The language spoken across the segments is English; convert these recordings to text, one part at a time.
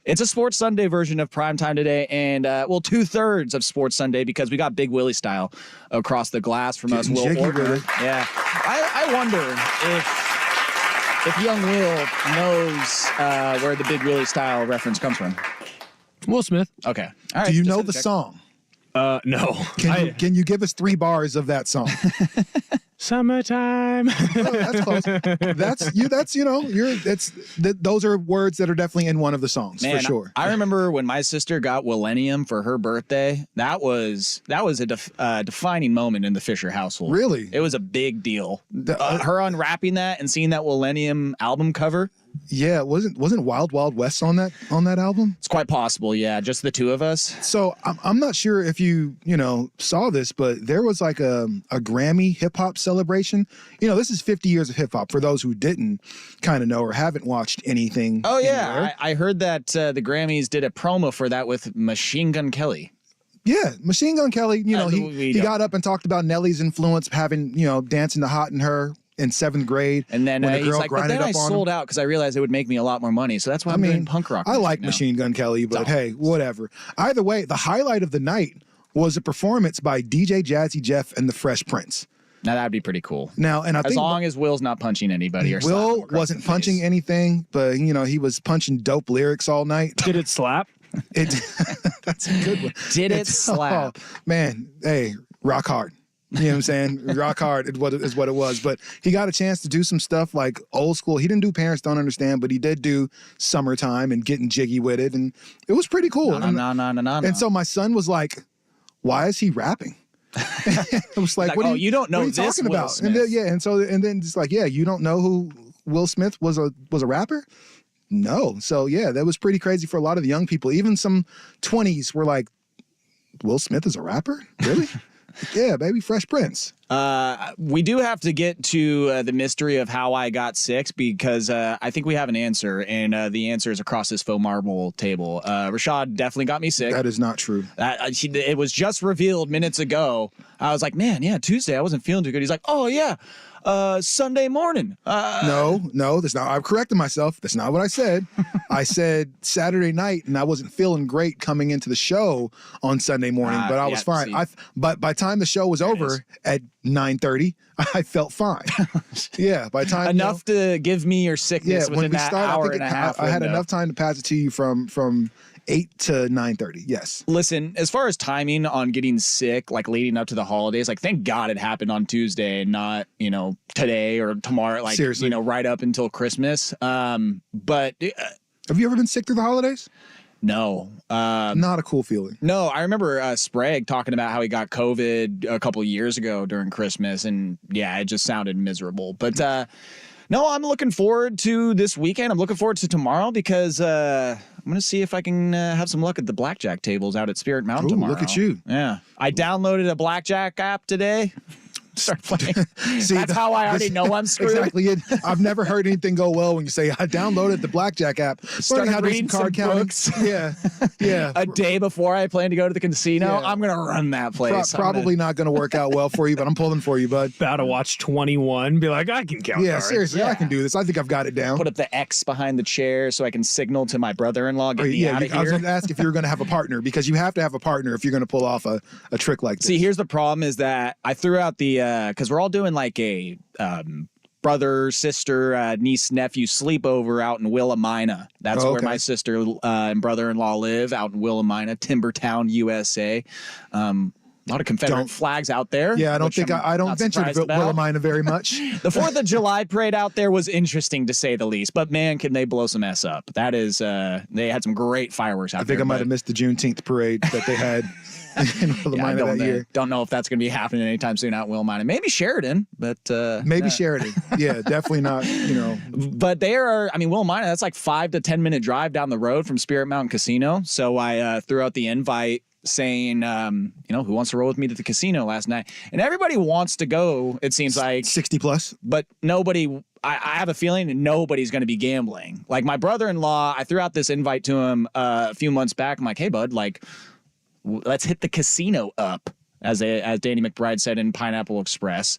It's a Sports Sunday version of Primetime today, and, 2/3 of Sports Sunday because we got Big Willie style across the glass from us, Will Ortner. Yeah. I wonder if young Will knows where the Big Willie style reference comes from. Will Smith. Okay. All right. Do you know the song? No. Can you give us 3 bars of that song? Summertime. Oh, that's close. Those are words that are definitely in one of the songs, for sure. I remember when my sister got Millennium for her birthday. That was a defining moment in the Fisher household. Really? It was a big deal. Her unwrapping that and seeing that Millennium album cover. Yeah, wasn't Wild Wild West on that album? It's quite possible, yeah, just the two of us. So I'm not sure if you saw this, but there was like a Grammy hip hop celebration. This is 50 years of hip hop for those who didn't kind of know or haven't watched anything. Oh yeah, I heard that the Grammys did a promo for that with Machine Gun Kelly. Yeah, Machine Gun Kelly. He got up and talked about Nelly's influence, having dancing to Hot in Her in 7th grade, and then he's like, but then I sold out because I realized it would make me a lot more money, so that's why I'm doing punk rock. I like Machine Gun Kelly, but hey, whatever. Either way, the highlight of the night was a performance by DJ Jazzy Jeff and the Fresh Prince. Now that'd be pretty cool. Now, and I think as long as Will's not punching anybody, or Will wasn't punching anything, but he was punching dope lyrics all night. Did it slap? That's a good one. Did it slap? Oh, man, hey, rock hard. You know what I'm saying? Rock hard is what it was. But he got a chance to do some stuff like old school. He didn't do Parents Don't Understand, but he did do Summertime and Getting Jiggy with it. And it was pretty cool. No. And so my son was like, why is he rapping? I was like, what you don't know what are you this talking Will about? Smith. And then just like, yeah, you don't know who Will Smith was a rapper? No. So yeah, that was pretty crazy for a lot of the young people. Even some 20s were like, Will Smith is a rapper? Really? Yeah, baby, Fresh Prince. We do have to get to the mystery of how I got sick because I think we have an answer, and the answer is across this faux marble table. Rashad definitely got me sick. That is not true. It was just revealed minutes ago. I was like, man, yeah, Tuesday, I wasn't feeling too good. He's like, oh, yeah. Sunday morning. No, that's not. I've corrected myself. That's not what I said. I said Saturday night, and I wasn't feeling great coming into the show on Sunday morning, but I was fine. But by the time the show was over at 9:30, I felt fine. Yeah, by the time enough to give me your sickness within that hour and a half. I had enough time to pass it to you from 8 to 9:30. Yes. Listen, as far as timing on getting sick, like leading up to the holidays, like thank God it happened on Tuesday and not, today or tomorrow, like, seriously, right up until Christmas. But have you ever been sick through the holidays? No. Not a cool feeling. No, I remember Sprague talking about how he got COVID a couple of years ago during Christmas, and yeah, it just sounded miserable. But no, I'm looking forward to this weekend. I'm looking forward to tomorrow because I'm going to see if I can have some luck at the blackjack tables out at Spirit Mountain tomorrow. Look at you. Yeah. I downloaded a blackjack app today. Start playing. See, that's how I already know I'm screwed. Exactly. I've never heard anything go well when you say, I downloaded the blackjack app. Started reading some books. Yeah. A day before I plan to go to the casino, I'm going to run that place. Probably not going to work out well for you, but I'm pulling for you, bud. About to watch 21, be like, I can count. Yeah, seriously, I can do this. I think I've got it down. Put up the X behind the chair so I can signal to my brother-in-law, get me out of here. I was going to ask if you were going to have a partner, because you have to have a partner if you're going to pull off a trick like this. See, here's the problem is that I threw out the, because we're all doing like a brother, sister, niece, nephew sleepover out in Willamina. That's where my sister and brother-in-law live, out in Willamina, Timbertown, USA. A lot of Confederate flags out there. Yeah, I don't venture to Willamina very much. The 4th of July parade out there was interesting to say the least, but man, can they blow some S up. That is, they had some great fireworks out there. I think I might have missed the Juneteenth parade that they had in Willamina that year. Don't know if that's going to be happening anytime soon out in Willamina. Maybe Sheridan, but Sheridan. Yeah, definitely not, But Willamina, that's like 5 to 10 minute drive down the road from Spirit Mountain Casino. So I threw out the invite saying, who wants to roll with me to the casino last night? And everybody wants to go, it seems like. 60 plus. But nobody, I have a feeling nobody's going to be gambling. Like my brother-in-law, I threw out this invite to him a few months back. I'm like, hey, bud, like, let's hit the casino up, as Danny McBride said in Pineapple Express.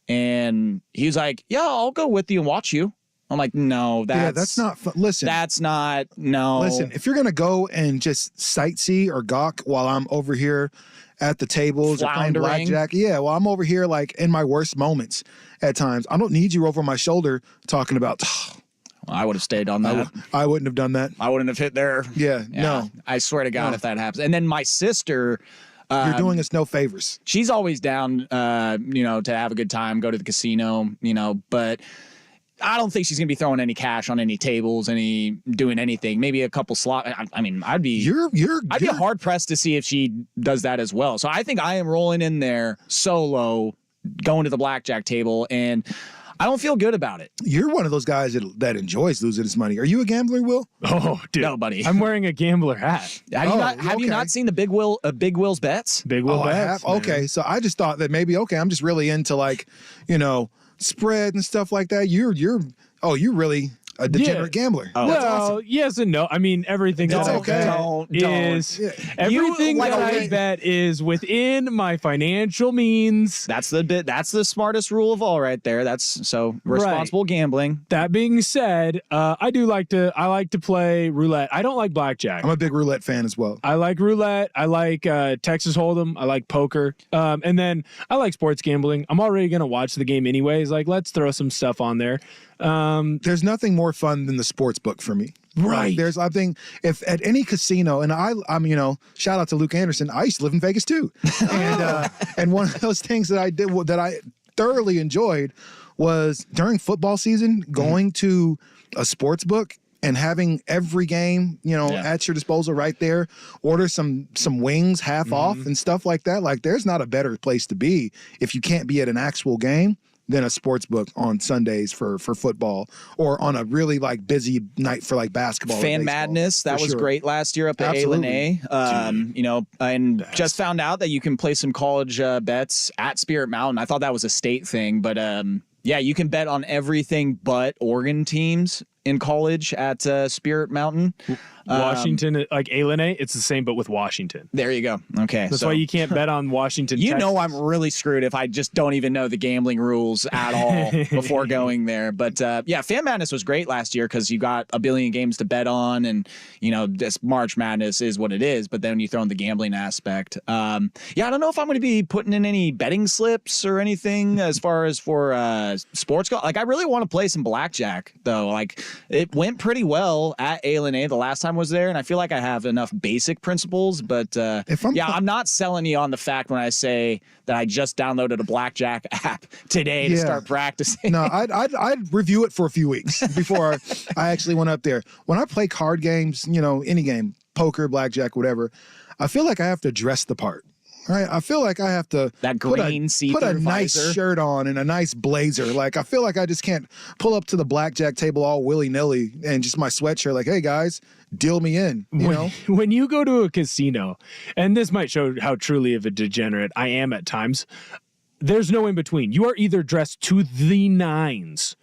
And he was like, yeah, I'll go with you and watch you. I'm like, no, that's not fun. Listen, that's not, no. Listen, if you're going to go and just sightsee or gawk while I'm over here at the tables or playing blackjack, well, I'm over here like in my worst moments at times. I don't need you over my shoulder talking about, I would have stayed on that. I wouldn't have done that. I wouldn't have hit there. Yeah, no. I swear to God, if that happens. And then my sister, you're doing us no favors. She's always down, to have a good time, go to the casino, but I don't think she's going to be throwing any cash on any tables, doing anything. Maybe a couple slot. I mean, I'd be hard pressed to see if she does that as well. So I think I am rolling in there solo, going to the blackjack table, and I don't feel good about it. You're one of those guys that enjoys losing his money. Are you a gambler, Will? Oh, dude. No, buddy. I'm wearing a gambler hat. Have you not seen the Big Will's bets? Big Will bets. Okay, so I just thought that maybe, I'm just really into spread and stuff like that. You're really a degenerate gambler. Oh. Well, awesome. Yes and no. I mean, everything that's okay. Everything that I bet is within my financial means. That's the smartest rule of all, right there. That's so responsible gambling. That being said, I like to play roulette. I don't like blackjack. I'm a big roulette fan as well. I like roulette. I like Texas Hold'em. I like poker. And then I like sports gambling. I'm already gonna watch the game anyways. Like, let's throw some stuff on there. There's nothing more fun than the sports book for me. Right. I think if at any casino, and I'm shout out to Luke Anderson. I used to live in Vegas too, and one of those things that I did that I thoroughly enjoyed was during football season going to a sports book and having every game at your disposal right there. Order some wings half off and stuff like that. Like, there's not a better place to be if you can't be at an actual game than a sports book on Sundays for football, or on a really busy night for basketball. Fan Madness, that was great last year up at A&A. And just found out that you can play some college bets at Spirit Mountain. I thought that was a state thing, but you can bet on everything but Oregon teams in college at Spirit Mountain. Washington, like A&A, it's the same, but with Washington. There you go. Okay. That's why you can't bet on Washington. Texas. I'm really screwed if I just don't even know the gambling rules at all before going there. But Fan Madness was great last year because you got a billion games to bet on, and this March Madness is what it is. But then you throw in the gambling aspect. I don't know if I'm going to be putting in any betting slips or anything as far as for sports. Like, I really want to play some blackjack though. Like, it went pretty well at A&A the last time I was there, and I feel like I have enough basic principles, but I'm not selling you on the fact when I say that I just downloaded a blackjack app today to start practicing. No, I'd review it for a few weeks before I actually went up there. When I play card games, any game, poker, blackjack, whatever, I feel like I have to dress the part. Right, I feel like I have to put a nice shirt on and a nice blazer. Like, I feel like I just can't pull up to the blackjack table all willy-nilly and just my sweatshirt like, hey guys, deal me in. When you go to a casino, and this might show how truly of a degenerate I am at times, there's no in between. You are either dressed to the nines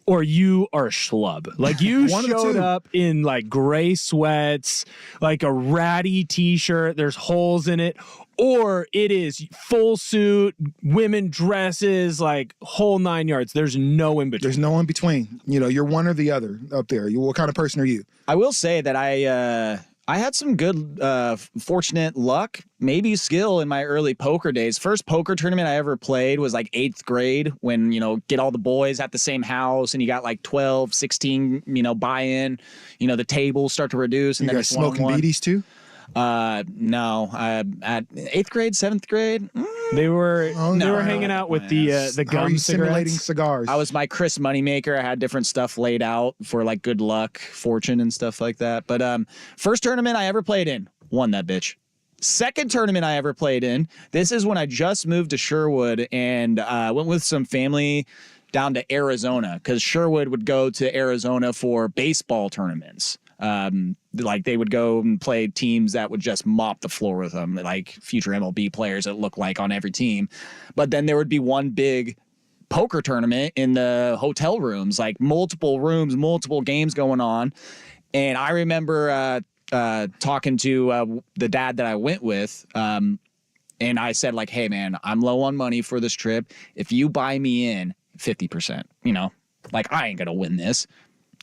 or you are a schlub. Like, you showed up in gray sweats, a ratty t-shirt, there's holes in it, or it is full suit, women dresses, whole 9 yards. There's no in between. There's no in between. You're one or the other up there. What kind of person are you? I will say that I had some good fortunate luck, maybe skill in my early poker days. First poker tournament I ever played was 8th grade when, get all the boys at the same house and you got 12, 16, buy-in, the tables start to reduce. And you guys smoking beaties too? No, at 8th grade, 7th grade. They were hanging out with the gum simulating cigars. I was my Chris Moneymaker. I had different stuff laid out for good luck, fortune, and stuff like that. But first tournament I ever played in, won that bitch. Second tournament I ever played in, this is when I just moved to Sherwood and went with some family down to Arizona because Sherwood would go to Arizona for baseball tournaments. They would go and play teams that would just mop the floor with them, like future MLB players that look like on every team. But then there would be one big poker tournament in the hotel rooms, multiple rooms, multiple games going on. And I remember talking to the dad that I went with, and I said, hey, man, I'm low on money for this trip. If you buy me in 50%, Like, I ain't going to win this.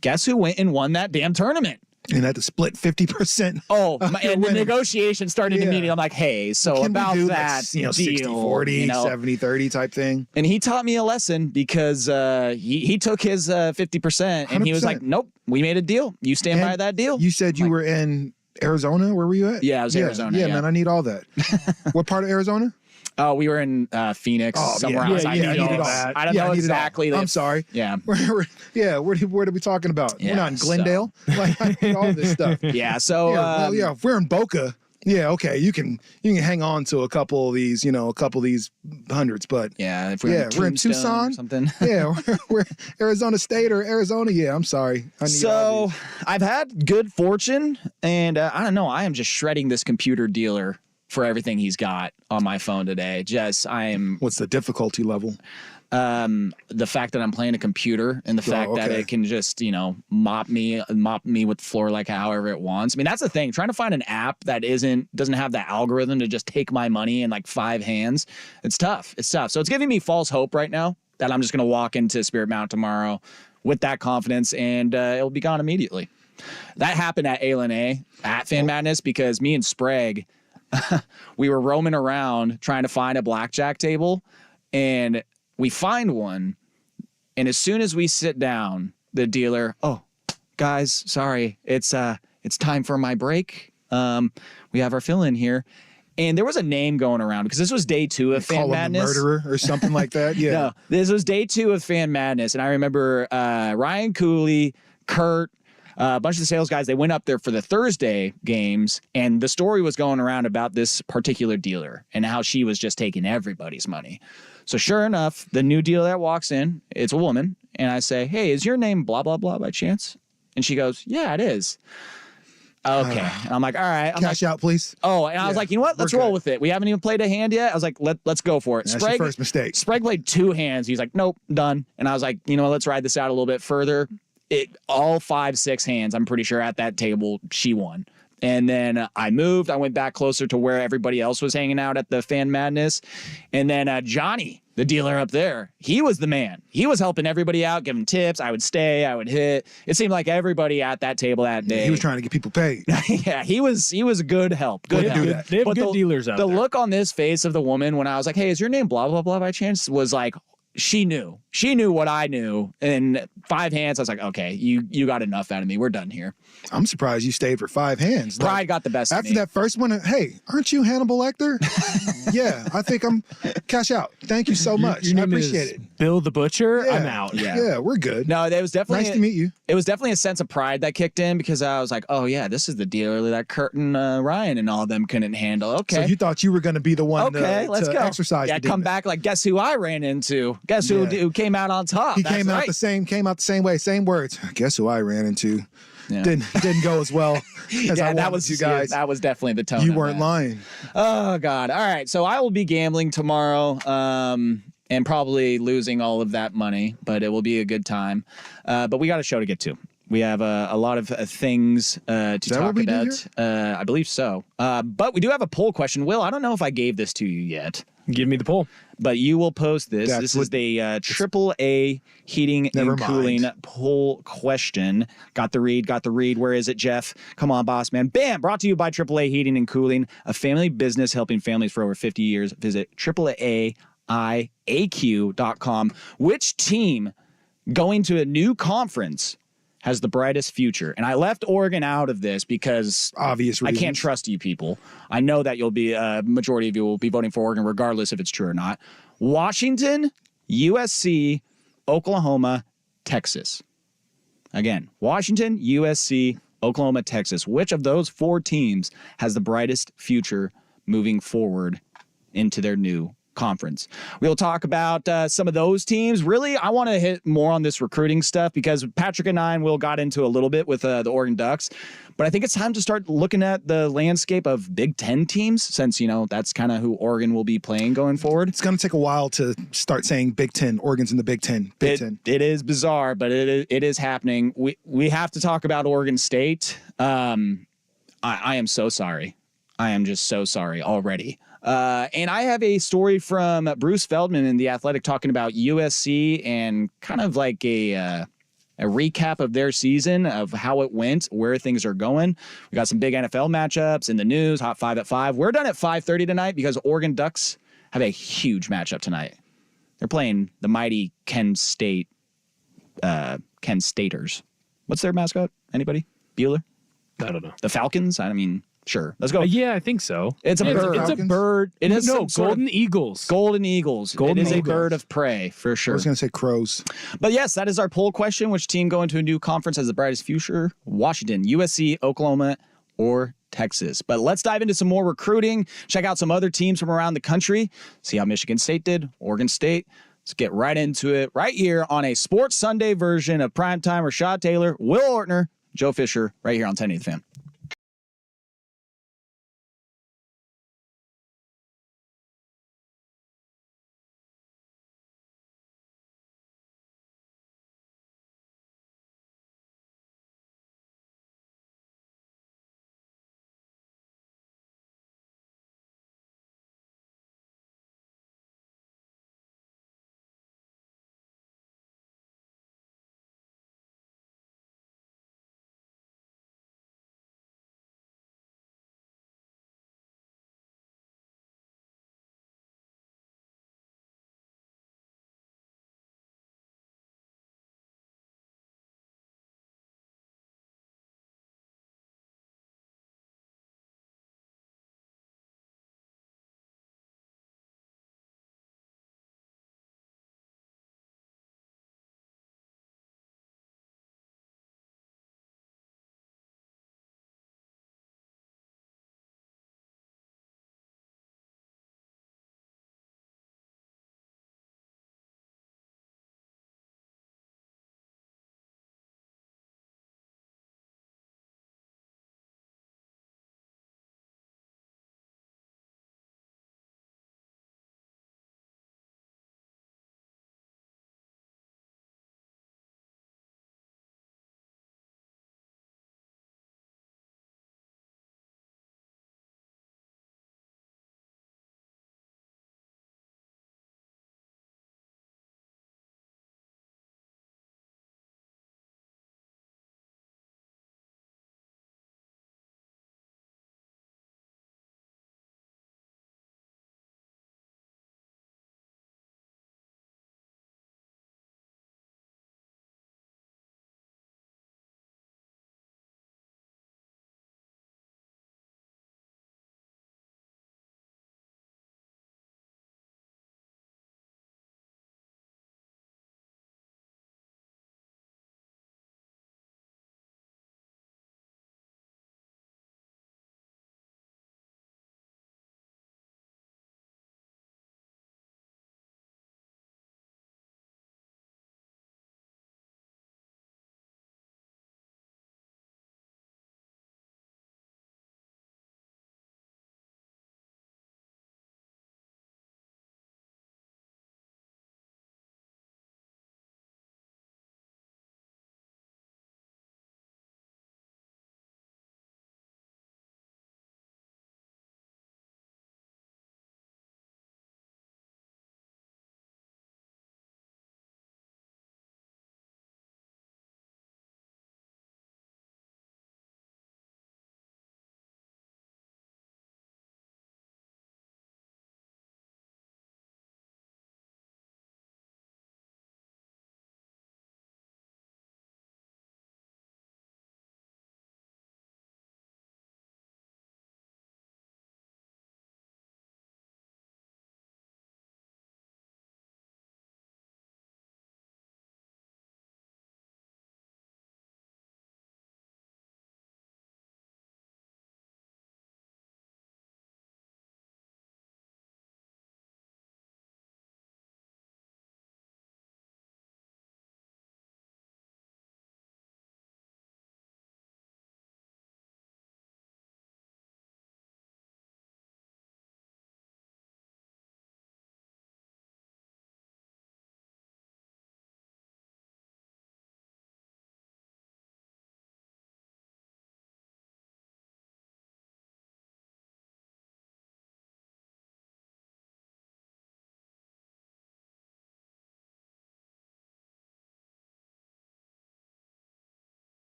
Guess who went and won that damn tournament? And had to split 50%. Oh, and the negotiation started immediately. I'm like, hey, so Can about we do that, 60-40, 70-30 type thing. And he taught me a lesson because he took his 50% and 100%. He was like, nope, we made a deal. You stand by that deal. You said you were in Arizona. Where were you at? Yeah, I was Arizona. Yeah, man, I need all that. What part of Arizona? Oh, we were in Phoenix, somewhere else. I need all that. I don't know exactly. I'm sorry. Yeah. What are we talking about? Yeah, we're not in Glendale. Like, I need all this stuff. Yeah. So if we're in Boca, okay, you can hang on to a couple of these, hundreds, but if we're in Tucson or something. we're Arizona State or Arizona. Yeah, I'm sorry. So I've had good fortune, and I don't know. I am just shredding this computer dealer for everything he's got on my phone today. What's the difficulty level? The fact that I'm playing a computer and the fact that it can just, mop me with the floor like however it wants. I mean, that's the thing. Trying to find an app that doesn't have that algorithm to just take my money in like 5 hands. It's tough. So it's giving me false hope right now that I'm just going to walk into Spirit Mountain tomorrow with that confidence and it'll be gone immediately. That happened at ALNA at Fan Madness because me and Sprague, we were roaming around trying to find a blackjack table, and we find one. And as soon as we sit down, the dealer, oh, guys, sorry, it's time for my break. We have our fill-in here. And there was a name going around because this was day 2 of Fan Madness. Murderer or something like that. Yeah. No, this was day 2 of Fan Madness. And I remember Ryan Cooley, Kurt, a bunch of the sales guys, they went up there for the Thursday games, and the story was going around about this particular dealer and how she was just taking everybody's money. So sure enough, the new dealer that walks in, it's a woman, and I say, hey, is your name blah, blah, blah by chance? And she goes, yeah, it is. Okay. And I'm like, all right. Cash out, please. Oh, and I was like, you know what? Let's roll with it. We haven't even played a hand yet. I was like, let's go for it. That's your first mistake. Sprague played 2 hands. He's like, nope, done. And I was like, let's ride this out a little bit further. All 5, 6 hands, I'm pretty sure at that table, she won. And then I moved. I went back closer to where everybody else was hanging out at the Fan Madness. And then Johnny, the dealer up there, he was the man. He was helping everybody out, giving tips. I would stay. I would hit. It seemed like everybody at that table that day. He was trying to get people paid. Yeah, he was a good help. Good help. They have good dealers out there. The look on this face of the woman when I was like, hey, is your name blah, blah, blah by chance? Was like, she knew what I knew. And 5 hands, I was like, okay, you got enough out of me. We're done here. I'm surprised you stayed for 5 hands. Pride got the best after of me. That first one. Hey, aren't you Hannibal Lecter? Yeah, I think I'm cash out. Thank you so much. Your name I appreciate it. Bill the Butcher. Yeah. I'm out. Yeah, we're good. No, it was definitely nice to meet you. It was definitely a sense of pride that kicked in because I was like, oh yeah, this is the dealer that Kurt and Ryan and all of them couldn't handle. Okay. So you thought you were going to be the one let's to go. exercise. Yeah, come back like, guess who I ran into? Guess who came out on top? He came out the same way, same words. Guess who I ran into? Yeah. Didn't go as well as I wanted you guys. That was definitely the tone. You weren't lying. Oh God. All right. So I will be gambling tomorrow. And probably losing all of that money, but it will be a good time. But we got a show to get to. We have a lot of things to talk about. I believe so. But we do have a poll question. Will, I don't know if I gave this to you yet. Give me the poll. But you will post this. This is the AAA heating and cooling poll question. Got the read. Where is it, Jeff? Come on, boss man. Bam! Brought to you by AAA Heating and Cooling, a family business helping families for over 50 years. Visit AAAIAQ.com. Which team going to a new conference has the brightest future? And I left Oregon out of this because obvious reasons. I can't trust you people. I know that majority of you will be voting for Oregon regardless if it's true or not. Washington, USC, Oklahoma, Texas. Again, Washington, USC, Oklahoma, Texas. Which of those 4 teams has the brightest future moving forward into their new conference? We'll talk about some of those teams. Really, I want to hit more on this recruiting stuff because Patrick and I and Will got into a little bit with the Oregon Ducks, but I think it's time to start looking at the landscape of Big Ten teams since, that's kind of who Oregon will be playing going forward. It's going to take a while to start saying Big Ten. Oregon's in the Big Ten. It is bizarre, but it is happening. We have to talk about Oregon State. I am so sorry. I am just so sorry already. And I have a story from Bruce Feldman in The Athletic talking about USC and kind of like a recap of their season, of how it went, where things are going. We got some big NFL matchups in the news, Hot 5 at 5. We're done at 5:30 tonight because Oregon Ducks have a huge matchup tonight. They're playing the mighty Kent Staters. What's their mascot? Anybody? Bueller? I don't know. The Falcons? I mean, sure. Let's go. Yeah, I think so. It's a bird. It's a bird. It is Golden Eagles. Golden Eagles. Golden it is Eagles. A bird of prey, for sure. I was going to say crows. But yes, that is our poll question. Which team going to a new conference has the brightest future? Washington, USC, Oklahoma, or Texas? But let's dive into some more recruiting. Check out some other teams from around the country. See how Michigan State did, Oregon State. Let's get right into it right here on a Sports Sunday version of Primetime. Rashad Taylor, Will Ortner, Joe Fisher, right here on 1080 The Fan.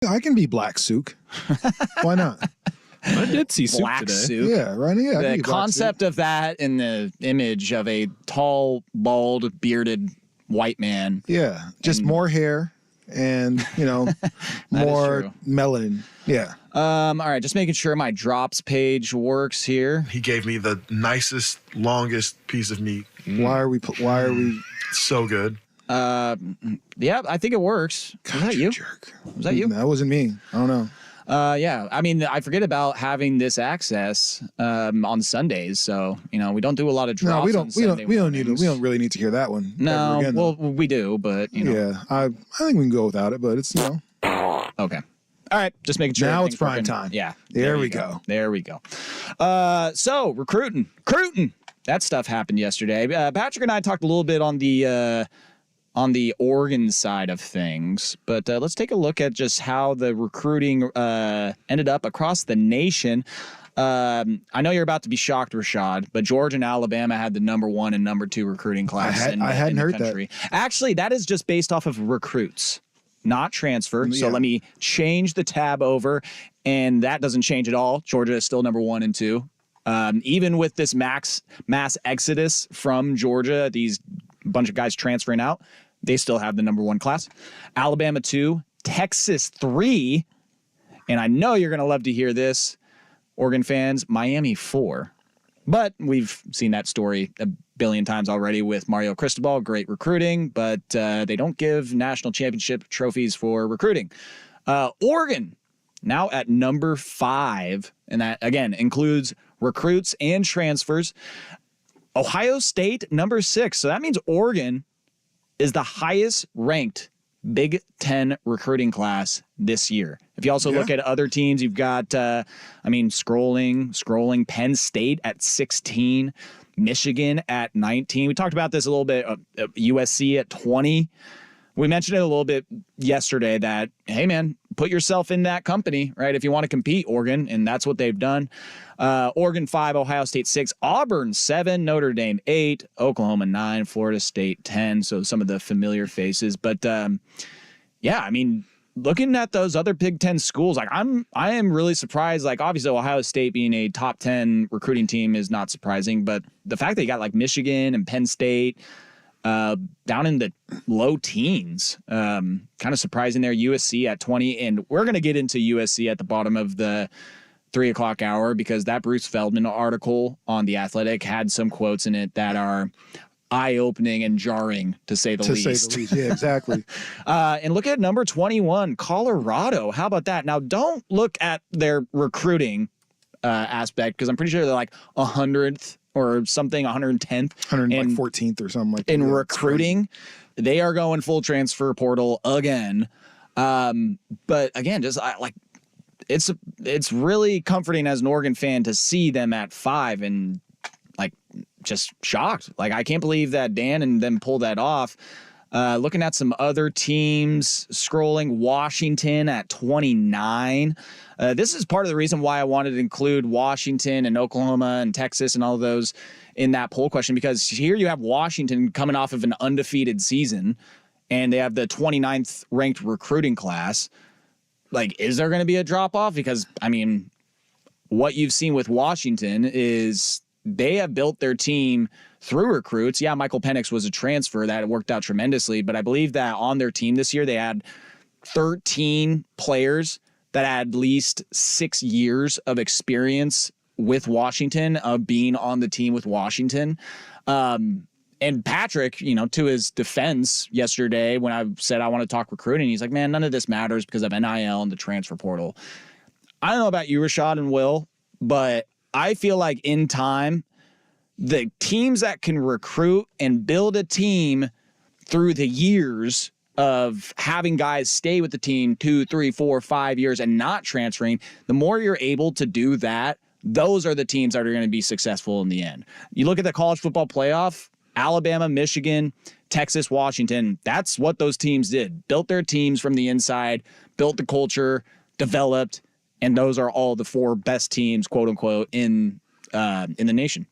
I can be Black Sook. Why not? I did see Sook Black today. Sook. Yeah, right. Yeah, The concept of that in the image of a tall, bald, bearded white man. Yeah, just more hair and, more melanin. Yeah. All right, just making sure my drops page works here. He gave me the nicest, longest piece of meat. Why are we So good. Yeah, I think it works. Was that you? Jerk. Was that you? That wasn't me. I don't know. Yeah, I mean, I forget about having this access on Sundays, so we don't do a lot of drops. No, we don't. We don't really need to hear that one. No, ever again, well, we do, but Yeah, I think we can go without it, but it's Okay. All right, just making sure. Now it's prime time. Yeah. There we go. There we go. So recruiting. That stuff happened yesterday. Patrick and I talked a little bit on the Oregon side of things, but let's take a look at just how the recruiting ended up across the nation. I know you're about to be shocked, Rashad, but Georgia and Alabama had the number 1 and number 2 recruiting class in hadn't the heard country. Actually, that is just based off of recruits, not transfer. So let me change the tab over, and that doesn't change at all. Georgia is still number 1 and 2. Even with this mass exodus from Georgia, these bunch of guys transferring out, they still have the number 1 class. Alabama 2, Texas 3, and I know you're going to love to hear this, Oregon fans, Miami 4. But we've seen that story a billion times already with Mario Cristobal, great recruiting, but they don't give national championship trophies for recruiting. Oregon, now at number 5, and that, again, includes recruits and transfers. Ohio State, number 6. So that means Oregon is the highest ranked Big Ten recruiting class this year. If you also look at other teams, you've got, scrolling, Penn State at 16, Michigan at 19. We talked about this a little bit, USC at 20. We mentioned it a little bit yesterday that, hey, man, put yourself in that company, right? If you want to compete, Oregon, and that's what they've done. Oregon 5, Ohio State 6, Auburn 7, Notre Dame 8, Oklahoma 9, Florida State 10. So some of the familiar faces. But, looking at those other Big Ten schools, I am really surprised. Like, obviously, Ohio State being a top 10 recruiting team is not surprising. But the fact that you got, like, Michigan and Penn State down in the low teens, kind of surprising there. USC at 20, and we're going to get into USC at the bottom of the 3 o'clock hour because that Bruce Feldman article on The Athletic had some quotes in it that are eye-opening and jarring, to say the least. Yeah, exactly. And look at number 21, Colorado. How about that? Now, don't look at their recruiting aspect because I'm pretty sure they're like 100th or something, 110th. 114th or something like that. In recruiting, they are going full transfer portal again. But again, it's really comforting as an Oregon fan to see them at 5 and just shocked. I can't believe that Dan and them pulled that off. Looking at some other teams, scrolling, Washington at 29. This is part of the reason why I wanted to include Washington and Oklahoma and Texas and all of those in that poll question, because here you have Washington coming off of an undefeated season, and they have the 29th ranked recruiting class. Is there going to be a drop-off? Because, what you've seen with Washington is they have built their team through recruits. Yeah, Michael Penix was a transfer that worked out tremendously, but I believe that on their team this year, they had 13 players that had at least 6 years of experience with Washington, of being on the team with Washington. And Patrick, to his defense yesterday, when I said I want to talk recruiting, he's like, man, none of this matters because of NIL and the transfer portal. I don't know about you, Rashad and Will, but I feel like in time, the teams that can recruit and build a team through the years of having guys stay with the team 2, 3, 4, 5 years and not transferring, the more you're able to do that, those are the teams that are going to be successful in the end. You look at the college football playoff, Alabama, Michigan, Texas, Washington, that's what those teams did. Built their teams from the inside, built the culture, developed, and those are all the 4 best teams, quote unquote, in the nation.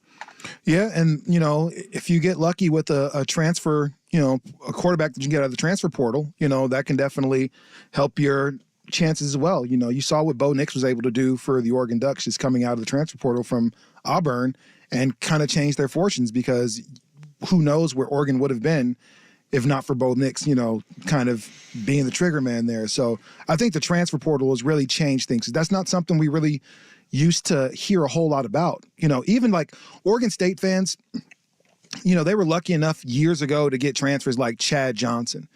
Yeah, and if you get lucky with a transfer, a quarterback that you can get out of the transfer portal, that can definitely help your chances as well. You know, you saw what Bo Nix was able to do for the Oregon Ducks just coming out of the transfer portal from Auburn and kind of changed their fortunes, because who knows where Oregon would have been if not for Bo Nix, you know, kind of being the trigger man there. So I think the transfer portal has really changed things. That's not something we really used to hear a whole lot about. You know, even like Oregon State fans, you know, they were lucky enough years ago to get transfers like Chad Johnson,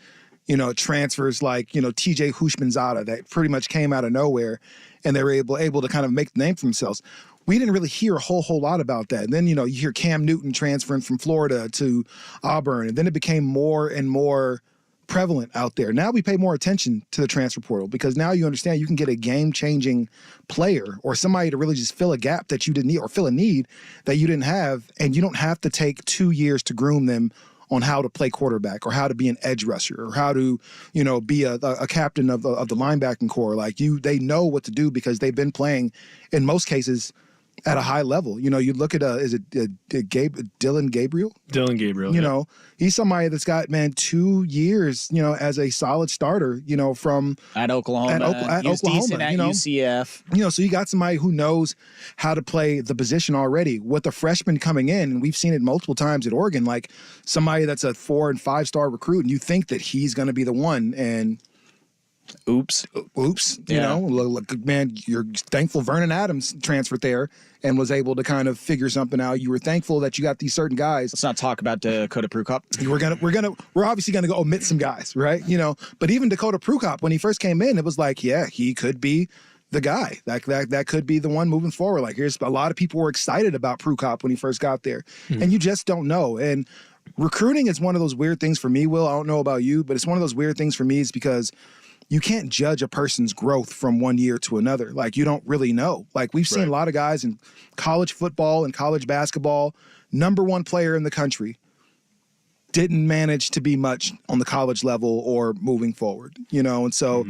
you know, transfers like, you know, TJ Hushmanzada that pretty much came out of nowhere, and they were able to kind of make the name for themselves. We didn't really hear a whole lot about that. And then, you know, you hear Cam Newton transferring from Florida to Auburn, and then it became more and more prevalent out there. Now we pay more attention to the transfer portal, because now you understand you can get a game-changing player or somebody to really just fill a gap that you didn't need, or fill a need that you didn't have, and you don't have to take 2 years to groom them on how to play quarterback or how to be an edge rusher or how to, you know, be a captain of the linebacking core. Like they know what to do because they've been playing in most cases at a high level. You know, you look at Dylan Gabriel? Dylan Gabriel, you know, he's somebody that's got, 2 years, you know, as a solid starter, you know, from at Oklahoma. At he was Oklahoma, decent at you know? UCF. You know, so you got somebody who knows how to play the position already. With the freshman coming in, and we've seen it multiple times at Oregon, like somebody that's a 4- and 5-star recruit, and you think that he's going to be the one, and oops, you know, look, man, you're thankful Vernon Adams transferred there and was able to kind of figure something out. You were thankful that you got these certain guys. Let's not talk about Dakota Prukop. We're obviously gonna go omit some guys, right? You know, but even Dakota Prukop, when he first came in, it was like, yeah, he could be the guy. That could be the one moving forward. Like, here's a lot of people were excited about Prukop when he first got there, and you just don't know. And recruiting is one of those weird things for me, Will. I don't know about you, but it's one of those weird things for me, is because you can't judge a person's growth from one year to another. Like, you don't really know. Like, we've seen a lot of guys in college football and college basketball, number one player in the country, didn't manage to be much on the college level or moving forward, you know? And so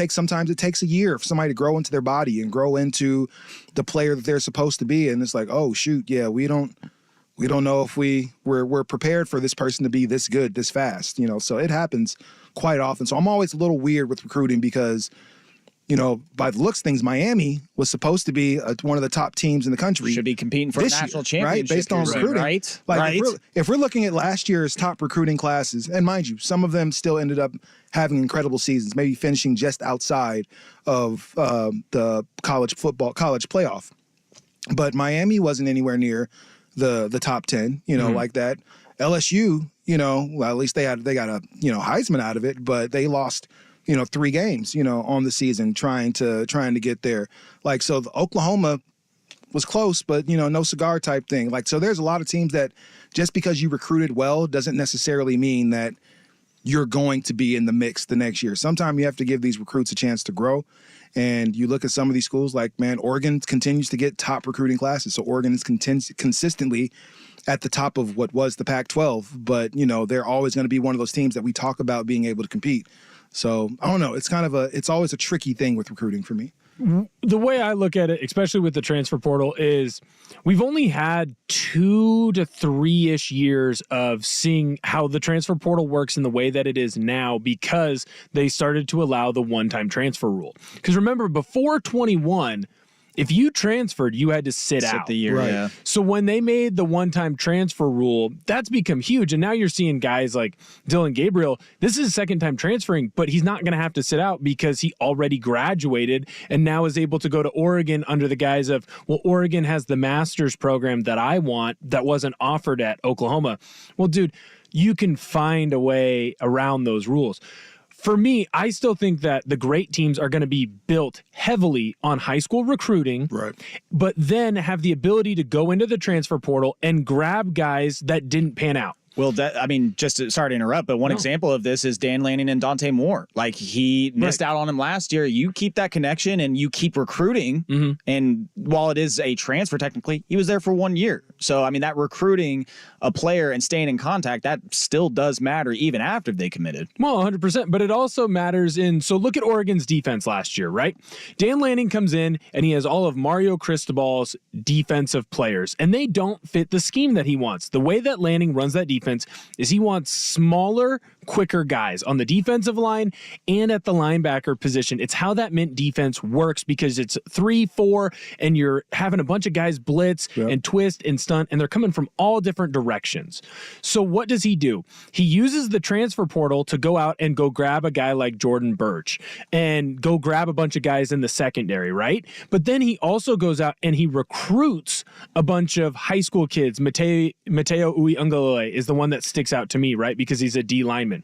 sometimes it takes a year for somebody to grow into their body and grow into the player that they're supposed to be. And it's like, oh shoot, yeah, we don't know if we're prepared for this person to be this good, this fast, you know? So it happens quite often. So I'm always a little weird with recruiting, because, you know, by the looks of things, Miami was supposed to be one of the top teams in the country. Should be competing for a national championship, right? Based on recruiting, right? Like, right. If we're looking at last year's top recruiting classes, and mind you, some of them still ended up having incredible seasons, maybe finishing just outside of the college playoff, but Miami wasn't anywhere near the top 10, you know, like that. LSU, you know, well, at least they got a, you know, Heisman out of it, but they lost, you know, 3 games, you know, on the season trying to get there. Like, so the Oklahoma was close, but, you know, no cigar type thing. Like, so there's a lot of teams that just because you recruited well doesn't necessarily mean that you're going to be in the mix the next year. Sometimes you have to give these recruits a chance to grow. And you look at some of these schools, like, man, Oregon continues to get top recruiting classes. So Oregon is consistently at the top of what was the Pac-12, but, you know, they're always going to be one of those teams that we talk about being able to compete. So I don't know. It's always a tricky thing with recruiting for me. The way I look at it, especially with the transfer portal, is we've only had 2 to 3-ish years of seeing how the transfer portal works in the way that it is now, because they started to allow the one-time transfer rule. Because remember, before 21, if you transferred, you had to sit out the year. Right. Yeah. So when they made the one-time transfer rule, that's become huge. And now you're seeing guys like Dylan Gabriel. This is his second time transferring, but he's not going to have to sit out because he already graduated and now is able to go to Oregon under the guise of, well, Oregon has the master's program that I want that wasn't offered at Oklahoma. Well, dude, you can find a way around those rules. For me, I still think that the great teams are going to be built heavily on high school recruiting, Right. but then have the ability to go into the transfer portal and grab guys that didn't pan out. Well, sorry to interrupt, but one example of this is Dan Lanning and Dante Moore. Like, he missed out on him last year. You keep that connection and you keep recruiting. And while it is a transfer, technically, he was there for 1 year. So, I mean, that recruiting a player and staying in contact, that still does matter even after they committed. Well, 100%. But it also matters so look at Oregon's defense last year, right? Dan Lanning comes in and he has all of Mario Cristobal's defensive players, and they don't fit the scheme that he wants. The way that Lanning runs that defense is he wants smaller, quicker guys on the defensive line and at the linebacker position. It's how that Mint defense works because it's 3-4 and you're having a bunch of guys blitz and twist and stunt, and they're coming from all different directions. So what does he do? He uses the transfer portal to go out and go grab a guy like Jordan Birch and go grab a bunch of guys in the secondary, right? But then he also goes out and he recruits a bunch of high school kids. Mateo Uiagalelei is the one that sticks out to me, right? Because he's a D lineman.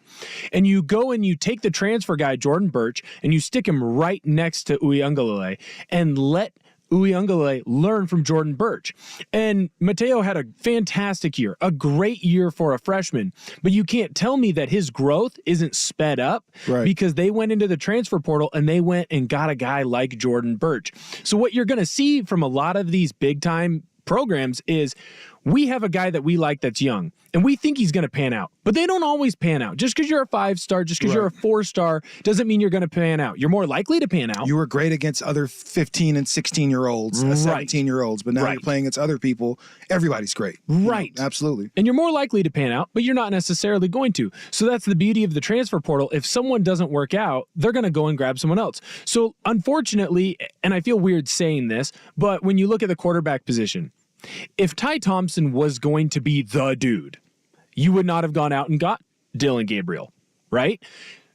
And you go and you take the transfer guy, Jordan Birch, and you stick him right next to Uiagalelei and let Uiagalelei learn from Jordan Birch. And Mateo had a fantastic year, a great year for a freshman, but you can't tell me that his growth isn't sped up because they went into the transfer portal and they went and got a guy like Jordan Birch. So what you're going to see from a lot of these big time programs is we have a guy that we like that's young and we think he's going to pan out, but they don't always pan out. Just because you're a 5-star, just because you're a 4-star doesn't mean you're going to pan out. You're more likely to pan out. You were great against other 15 and 16-year-olds, 17-year-olds, but now you're playing against other people. Everybody's great. Right. You know, absolutely. And you're more likely to pan out, but you're not necessarily going to. So that's the beauty of the transfer portal. If someone doesn't work out, they're going to go and grab someone else. So unfortunately, and I feel weird saying this, but when you look at the quarterback position, if Ty Thompson was going to be the dude, you would not have gone out and got Dylan Gabriel, right?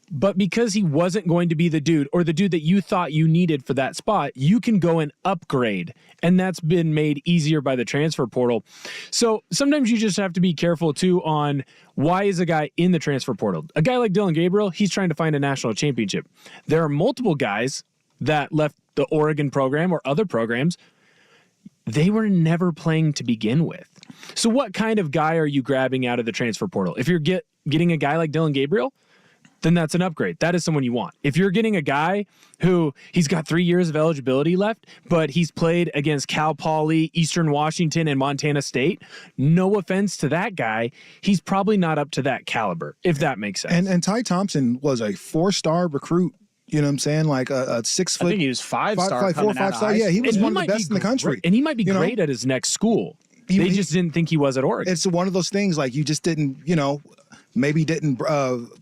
But because he wasn't going to be the dude or the dude that you thought you needed for that spot, you can go and upgrade. And that's been made easier by the transfer portal. So sometimes you just have to be careful too on why is a guy in the transfer portal. A guy like Dylan Gabriel, he's trying to find a national championship. There are multiple guys that left the Oregon program or other programs. They were never playing to begin with. So what kind of guy are you grabbing out of the transfer portal? If you're getting a guy like Dylan Gabriel, then that's an upgrade. That is someone you want. If you're getting a guy who he's got 3 years of eligibility left, but he's played against Cal Poly, Eastern Washington, and Montana State, no offense to that guy, he's probably not up to that caliber, if that makes sense. And Ty Thompson was a 4-star recruit. You know what I'm saying? Like a 6 foot. I think he was 5-star. 4 or 5 star. Yeah, he was one of the best in the country. And he might be great at his next school. They just didn't think he was at Oregon. It's one of those things like you just didn't, maybe didn't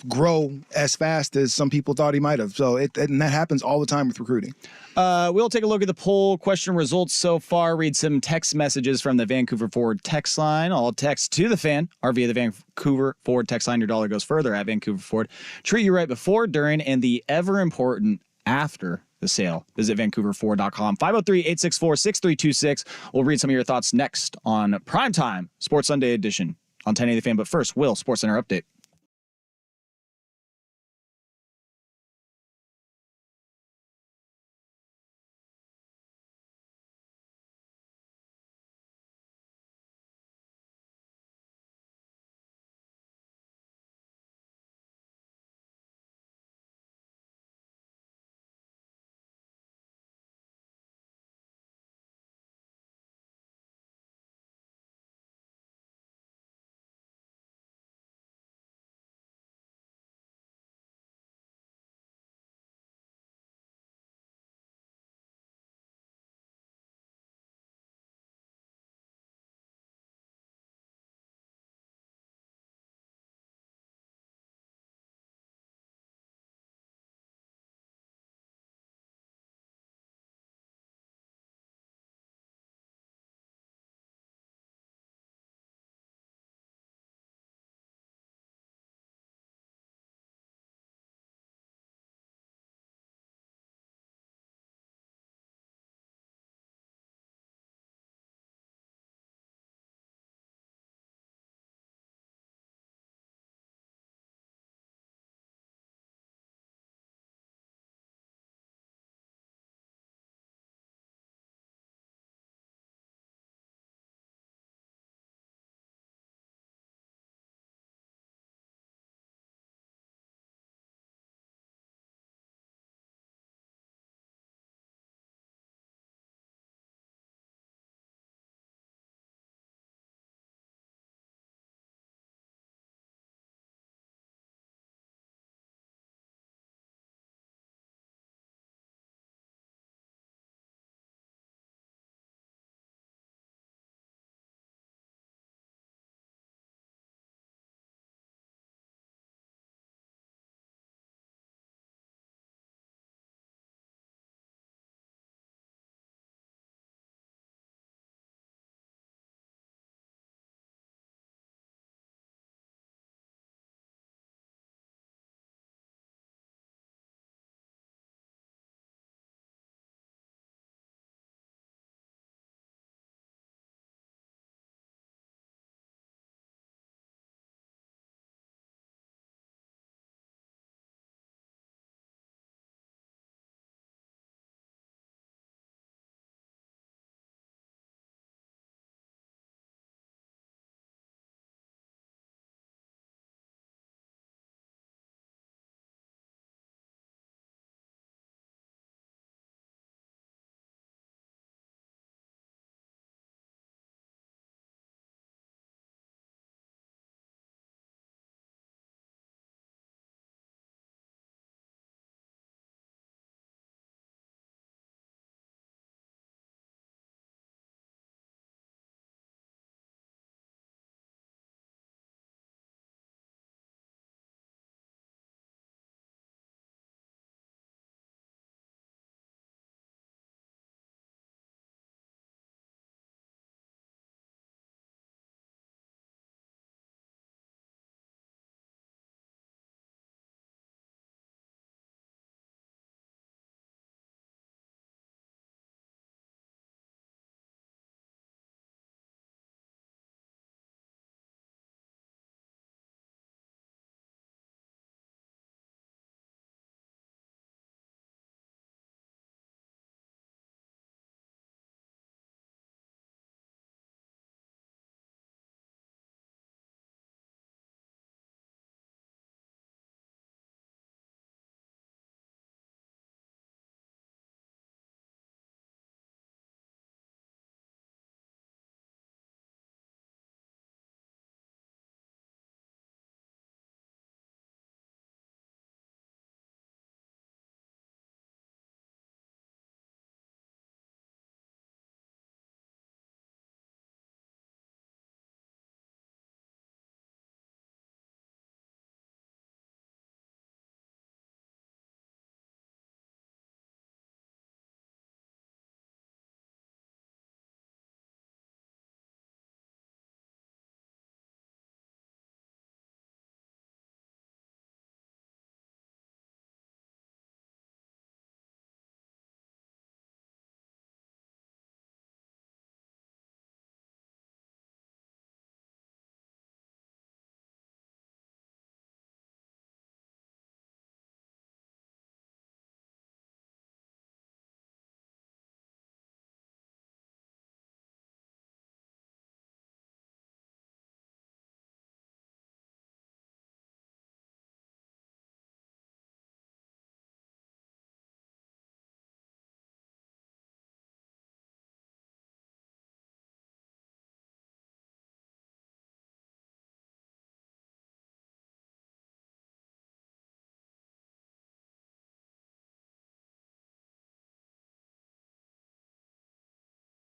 grow as fast as some people thought he might have. So and that happens all the time with recruiting. We'll take a look at the poll question results so far, read some text messages from the Vancouver Forward text line. All texts to the fan are via the Vancouver Forward text line. Your dollar goes further at Vancouver Forward. Treat you right before, during, and the ever important after the sale. Visit VancouverForward.com. 503-864-6326. We'll read some of your thoughts next on Primetime Sports Sunday edition on 1080 The Fan. But first, Will, SportsCenter update.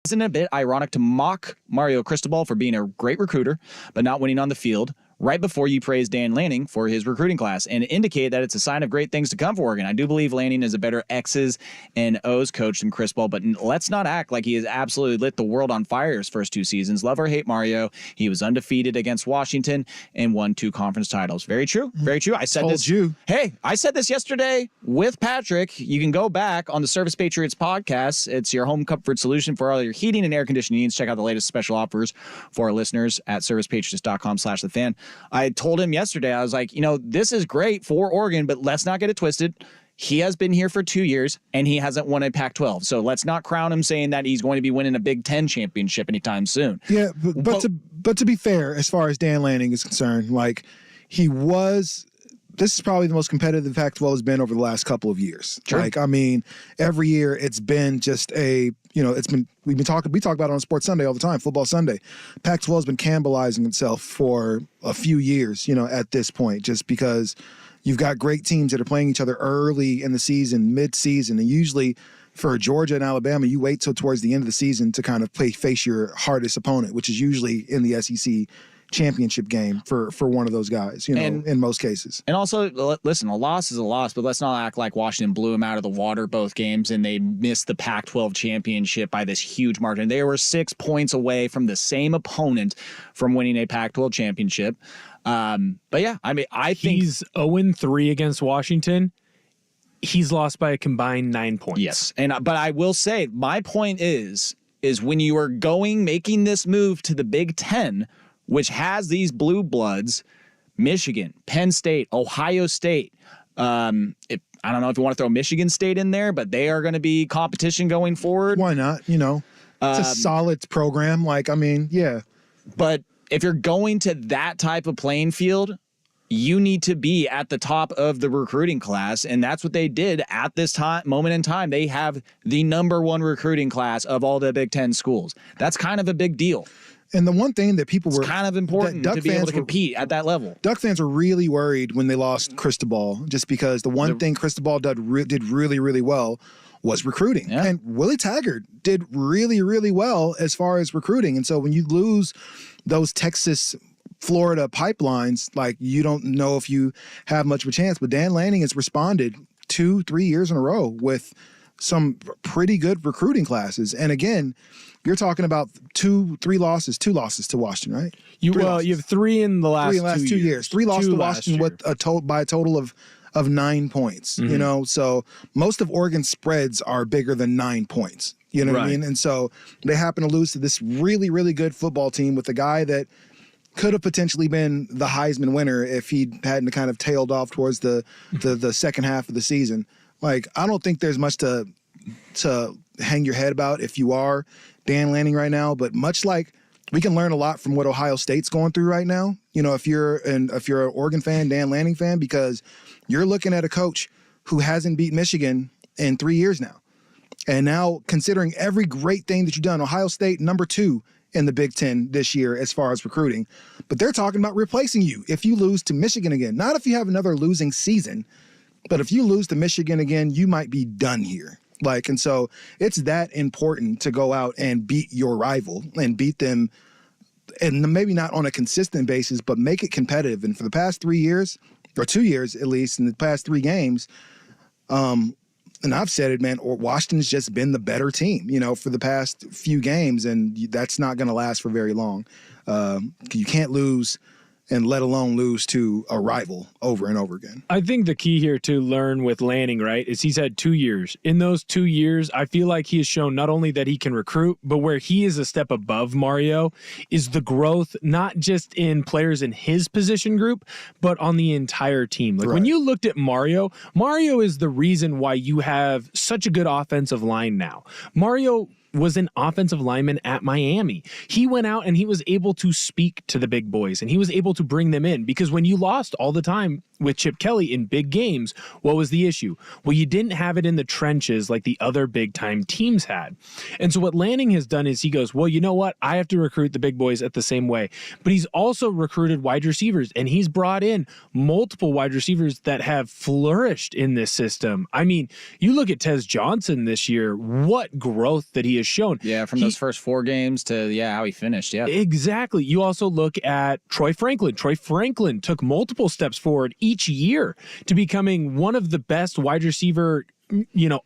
Isn't it a bit ironic to mock Mario Cristobal for being a great recruiter, but not winning on the field, right before you praise Dan Lanning for his recruiting class and indicate that it's a sign of great things to come for Oregon? I do believe Lanning is a better X's and O's coach than Cristobal, but let's not act like he has absolutely lit the world on fire his first 2 seasons. Love or hate Mario, he was undefeated against Washington and won 2 conference titles. Very true. Very true. I said this. Hey, I said this yesterday with Patrick. You can go back on the Service Patriots podcast. It's your home comfort solution for all your heating and air conditioning needs. Check out the latest special offers for our listeners at servicepatriots.com/thefan. I told him yesterday, I was like, this is great for Oregon, but let's not get it twisted. He has been here for 2 years, and he hasn't won a Pac-12. So let's not crown him saying that he's going to be winning a Big Ten championship anytime soon. Yeah, but to be fair, as far as Dan Lanning is concerned, like this is probably the most competitive the Pac-12 has been over the last couple of years. Sure. Like, I mean, every year it's been just we talk about it on Sports Sunday all the time, Football Sunday. Pac-12 has been cannibalizing itself for a few years, at this point, just because you've got great teams that are playing each other early in the season, mid-season, and usually for Georgia and Alabama, you wait till towards the end of the season to kind of face your hardest opponent, which is usually in the SEC championship game for one of those guys, in most cases. And also, listen, a loss is a loss, but let's not act like Washington blew them out of the water both games and they missed the Pac-12 championship by this huge margin. They were 6 points away from the same opponent from winning a Pac-12 championship. But yeah, I mean, I think he's 0-3 against Washington. He's lost by a combined 9 points. Yes. But I will say, my point is when you are making this move to the Big Ten, which has these blue bloods, Michigan, Penn State, Ohio State. I don't know if you want to throw Michigan State in there, but they are going to be competition going forward. Why not? It's a solid program. Like, I mean, yeah. But if you're going to that type of playing field, you need to be at the top of the recruiting class, and that's what they did at this moment in time. They have the #1 recruiting class of all the Big Ten schools. That's kind of a big deal. And the one thing that people were kind of important to be able to compete at that level. Duck fans were really worried when they lost Cristobal, just because the one thing Cristobal did really, really well was recruiting. Yeah. And Willie Taggart did really, really well as far as recruiting. And so when you lose those Texas, Florida pipelines, like, you don't know if you have much of a chance. But Dan Lanning has responded 2-3 years in a row with some pretty good recruiting classes. And again, you're talking about two losses to Washington, right? You have 3 in the last 2 years. 3 losses to Washington with by a total of 9 points. Mm-hmm. So most of Oregon's spreads are bigger than 9 points. You know what I mean? And so they happen to lose to this really, really good football team with a guy that could have potentially been the Heisman winner if he hadn't kind of tailed off towards the second half of the season. Like, I don't think there's much to hang your head about if you are Dan Lanning right now, but much like we can learn a lot from what Ohio State's going through right now. If you're an Oregon fan, Dan Lanning fan, because you're looking at a coach who hasn't beat Michigan in 3 years now. And now, considering every great thing that you've done, Ohio State #2 in the Big Ten this year as far as recruiting, but they're talking about replacing you if you lose to Michigan again. Not if you have another losing season, but if you lose to Michigan again, you might be done here. And so it's that important to go out and beat your rival and beat them, and maybe not on a consistent basis, but make it competitive. And for the past 3 years, or 2 years at least, in the past 3 games, and I've said it, man, Washington's just been the better team, for the past few games, and that's not going to last for very long. You can't lose, and let alone lose to a rival over and over again. I think the key here to learn with Lanning, right, is he's had 2 years. In those 2 years, I feel like he has shown not only that he can recruit, but where he is a step above Mario is the growth, not just in players in his position group, but on the entire team. Like, when you looked at Mario is the reason why you have such a good offensive line now. Mario was an offensive lineman at Miami. He went out and he was able to speak to the big boys and he was able to bring them in, because when you lost all the time with Chip Kelly in big games, what was the issue? Well, you didn't have it in the trenches like the other big time teams had. And so what Lanning has done is he goes, well, you know what? I have to recruit the big boys at the same way. But he's also recruited wide receivers, and he's brought in multiple wide receivers that have flourished in this system. I mean, you look at Tez Johnson this year, what growth that he has shown. Yeah, from those first 4 games to how he finished. Yeah. Exactly. You also look at Troy Franklin. Troy Franklin took multiple steps forward each year to becoming one of the best wide receiver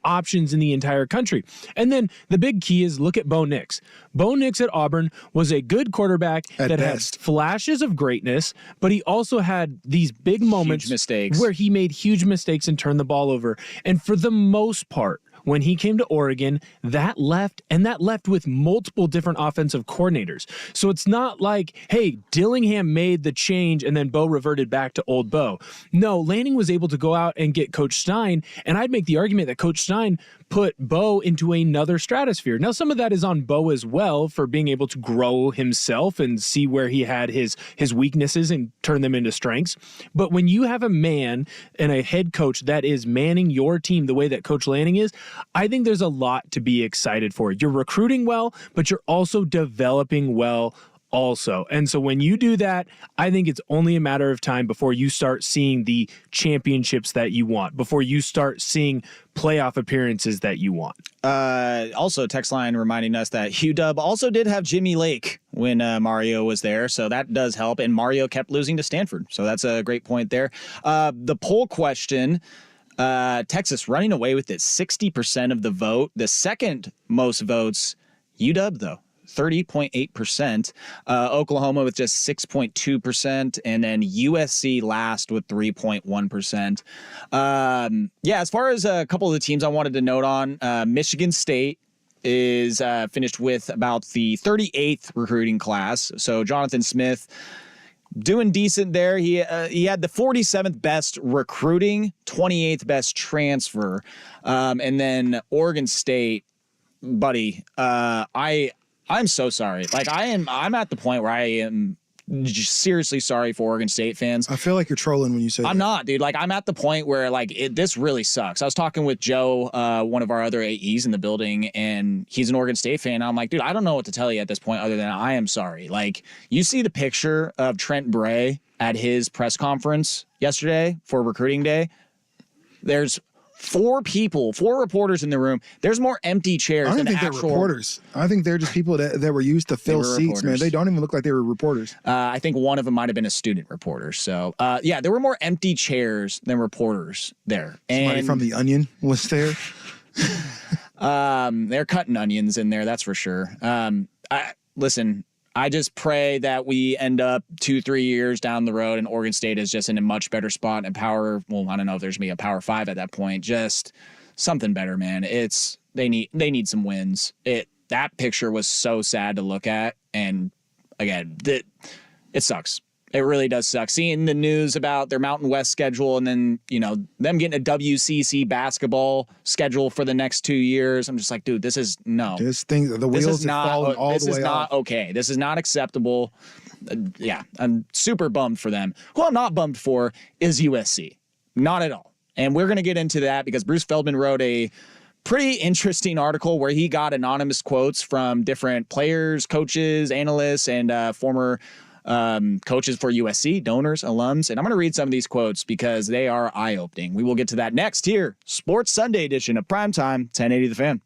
options in the entire country. And then the big key is look at Bo Nix. Bo Nix at Auburn was a good quarterback that had flashes of greatness, but he also had these big moments, huge mistakes, where he made huge mistakes and turned the ball over. And for the most part, when he came to Oregon, that left with multiple different offensive coordinators. So it's not like, hey, Dillingham made the change and then Bo reverted back to old Bo. No, Lanning was able to go out and get Coach Stein, and I'd make the argument that Coach Stein put Bo into another stratosphere. Now, some of that is on Bo as well for being able to grow himself and see where he had his weaknesses and turn them into strengths. But when you have a man and a head coach that is manning your team the way that Coach Lanning is, I think there's a lot to be excited for. You're recruiting well, but you're also developing well also. And so when you do that, I think it's only a matter of time before you start seeing the championships that you want, before you start seeing playoff appearances that you want. Also, text line reminding us that UW also did have Jimmy Lake when Mario was there, so that does help. And Mario kept losing to Stanford, so that's a great point there. The poll question, Texas running away with it, 60% of the vote. The second most votes, UW, though. 30.8%, Oklahoma with just 6.2%, and then USC last with 3.1%. As far as a couple of the teams I wanted to note on, Michigan State is finished with about the 38th recruiting class. So Jonathan Smith doing decent there. He had the 47th best recruiting, 28th best transfer, and then Oregon State, buddy. I'm so sorry. Like I'm at the point where I am seriously sorry for Oregon State fans. I feel like you're trolling when you say I'm not, dude. Like I'm at the point where this really sucks. I was talking with Joe, one of our other AEs in the building, and he's an Oregon State fan. I'm like, dude, I don't know what to tell you at this point other than I am sorry. Like you see the picture of Trent Bray at his press conference yesterday for recruiting day. There's 4 reporters in the room. There's more empty chairs than actual. I don't think they're reporters. I think they're just people that were used to fill seats, reporters. Man. They don't even look like they were reporters. I think one of them might have been a student reporter. So, there were more empty chairs than reporters there. Somebody from The Onion was there. They're cutting onions in there, that's for sure. Listen, I just pray that we end up 2-3 years down the road and Oregon State is just in a much better spot and I don't know if there's going to be a Power 5 at that point. Just something better, man. They need some wins. That picture was so sad to look at, and again, it sucks. It really does suck. Seeing the news about their Mountain West schedule and then, them getting a WCC basketball schedule for the next 2 years. I'm just like, dude, the wheels have fallen all the way off. This is not okay. This is not acceptable. I'm super bummed for them. Who I'm not bummed for is USC. Not at all. And we're going to get into that because Bruce Feldman wrote a pretty interesting article where he got anonymous quotes from different players, coaches, analysts, and former coaches for USC, donors, alums. And I'm going to read some of these quotes because they are eye-opening. We will get to that next here. Sports Sunday edition of Primetime, 1080 The Fan.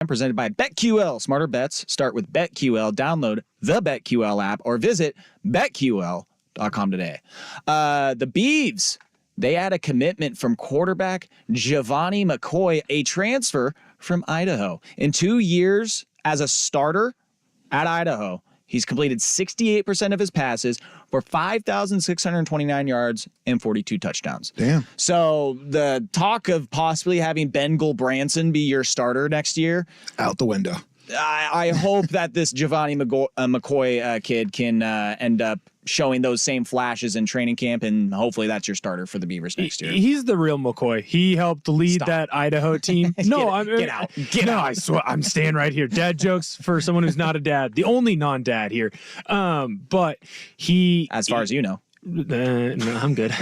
presented by BetQL. Smarter bets start with BetQL. Download the BetQL app or visit betql.com today. The Beavs, they had a commitment from quarterback Giovanni McCoy, a transfer from Idaho. In 2 years as a starter at Idaho, he's completed 68% of his passes for 5,629 yards and 42 touchdowns. Damn. So the talk of possibly having Ben Gulbranson be your starter next year, out the window. I hope that this Giovanni McCoy kid can end up showing those same flashes in training camp, and hopefully that's your starter for the Beavers next year. He's the real McCoy. He helped lead that Idaho team. No, Get out. I swear, I'm staying right here. Dad jokes for someone who's not a dad. The only non-dad here. But he, as far as you know. No, I'm good.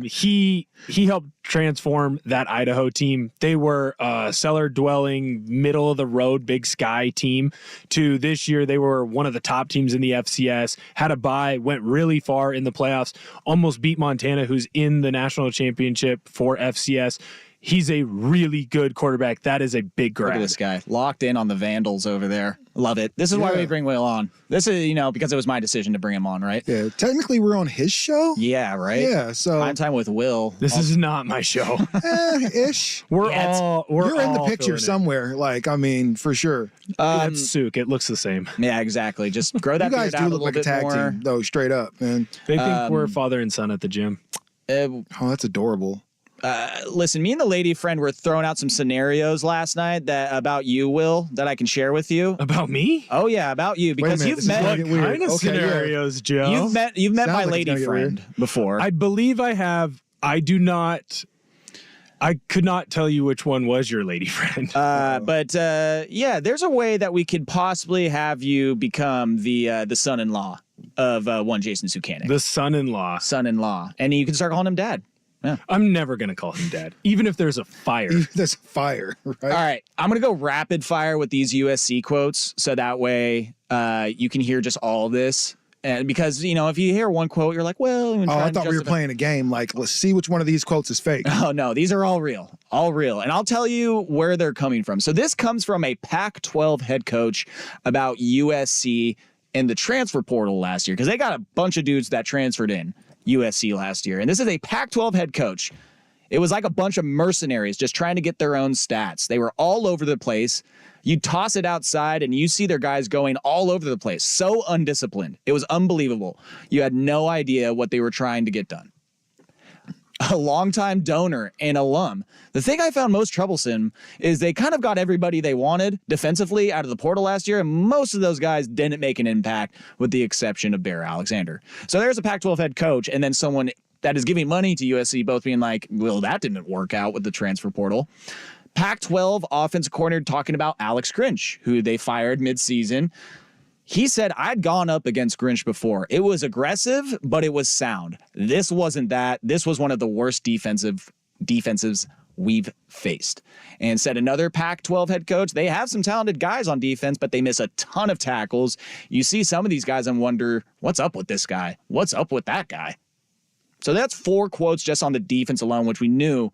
He helped transform that Idaho team. They were a cellar-dwelling, middle-of-the-road, Big Sky team. To this year, they were one of the top teams in the FCS. Had a bye, went really far in the playoffs. Almost beat Montana, who's in the national championship for FCS. He's a really good quarterback. That is a big grab. Look at this guy. Locked in on the Vandals over there. Love it. This is why we bring Will on. This is, because it was my decision to bring him on, right? Yeah. Technically, we're on his show. Yeah, right? Yeah. So Primetime with Will. This is not my show. Ish. We're You're in the picture somewhere. For sure. It's Sook. It looks the same. Yeah, exactly. Just grow that you guys beard out do a look little like a bit tag more. team, though, straight up, man. They think we're father and son at the gym. Oh, that's adorable. Listen, me and the lady friend were throwing out some scenarios last night about you, Will, that I can share with you. About me? Oh yeah, about you, because you've met what kind of scenarios, Joe? You've met my like lady friend before. I believe I have. I could not tell you which one was your lady friend. But there's a way that we could possibly have you become the son-in-law of one Jason Sukanik. The son-in-law. Son-in-law, and you can start calling him Dad. Yeah. I'm never going to call him Dad, even if there's a fire. There's fire, right? All right. I'm going to go rapid fire with these USC quotes so that way you can hear just all of this. And because, if you hear one quote, you're like, well. I thought we were playing a game. Like, let's see which one of these quotes is fake. Oh, no. These are all real. All real. And I'll tell you where they're coming from. So this comes from a Pac-12 head coach about USC and the transfer portal last year, because they got a bunch of dudes that transferred in USC last year. And this is a Pac-12 head coach. It was like a bunch of mercenaries just trying to get their own stats. They were all over the place. You toss it outside and you see their guys going all over the place. So undisciplined. It was unbelievable. You had no idea what they were trying to get done. A longtime donor and alum. The thing I found most troublesome is they kind of got everybody they wanted defensively out of the portal last year, and most of those guys didn't make an impact with the exception of Bear Alexander. So there's a Pac-12 head coach and then someone that is giving money to USC both being like, well, that didn't work out with the transfer portal. Pac-12 offensive coordinator talking about Alex Grinch, who they fired midseason. He said, I'd gone up against Grinch before. It was aggressive, but it was sound. This wasn't that. This was one of the worst defensives we've faced. And said another Pac-12 head coach, they have some talented guys on defense, but they miss a ton of tackles. You see some of these guys and wonder, what's up with this guy? What's up with that guy? So that's 4 quotes just on the defense alone, which we knew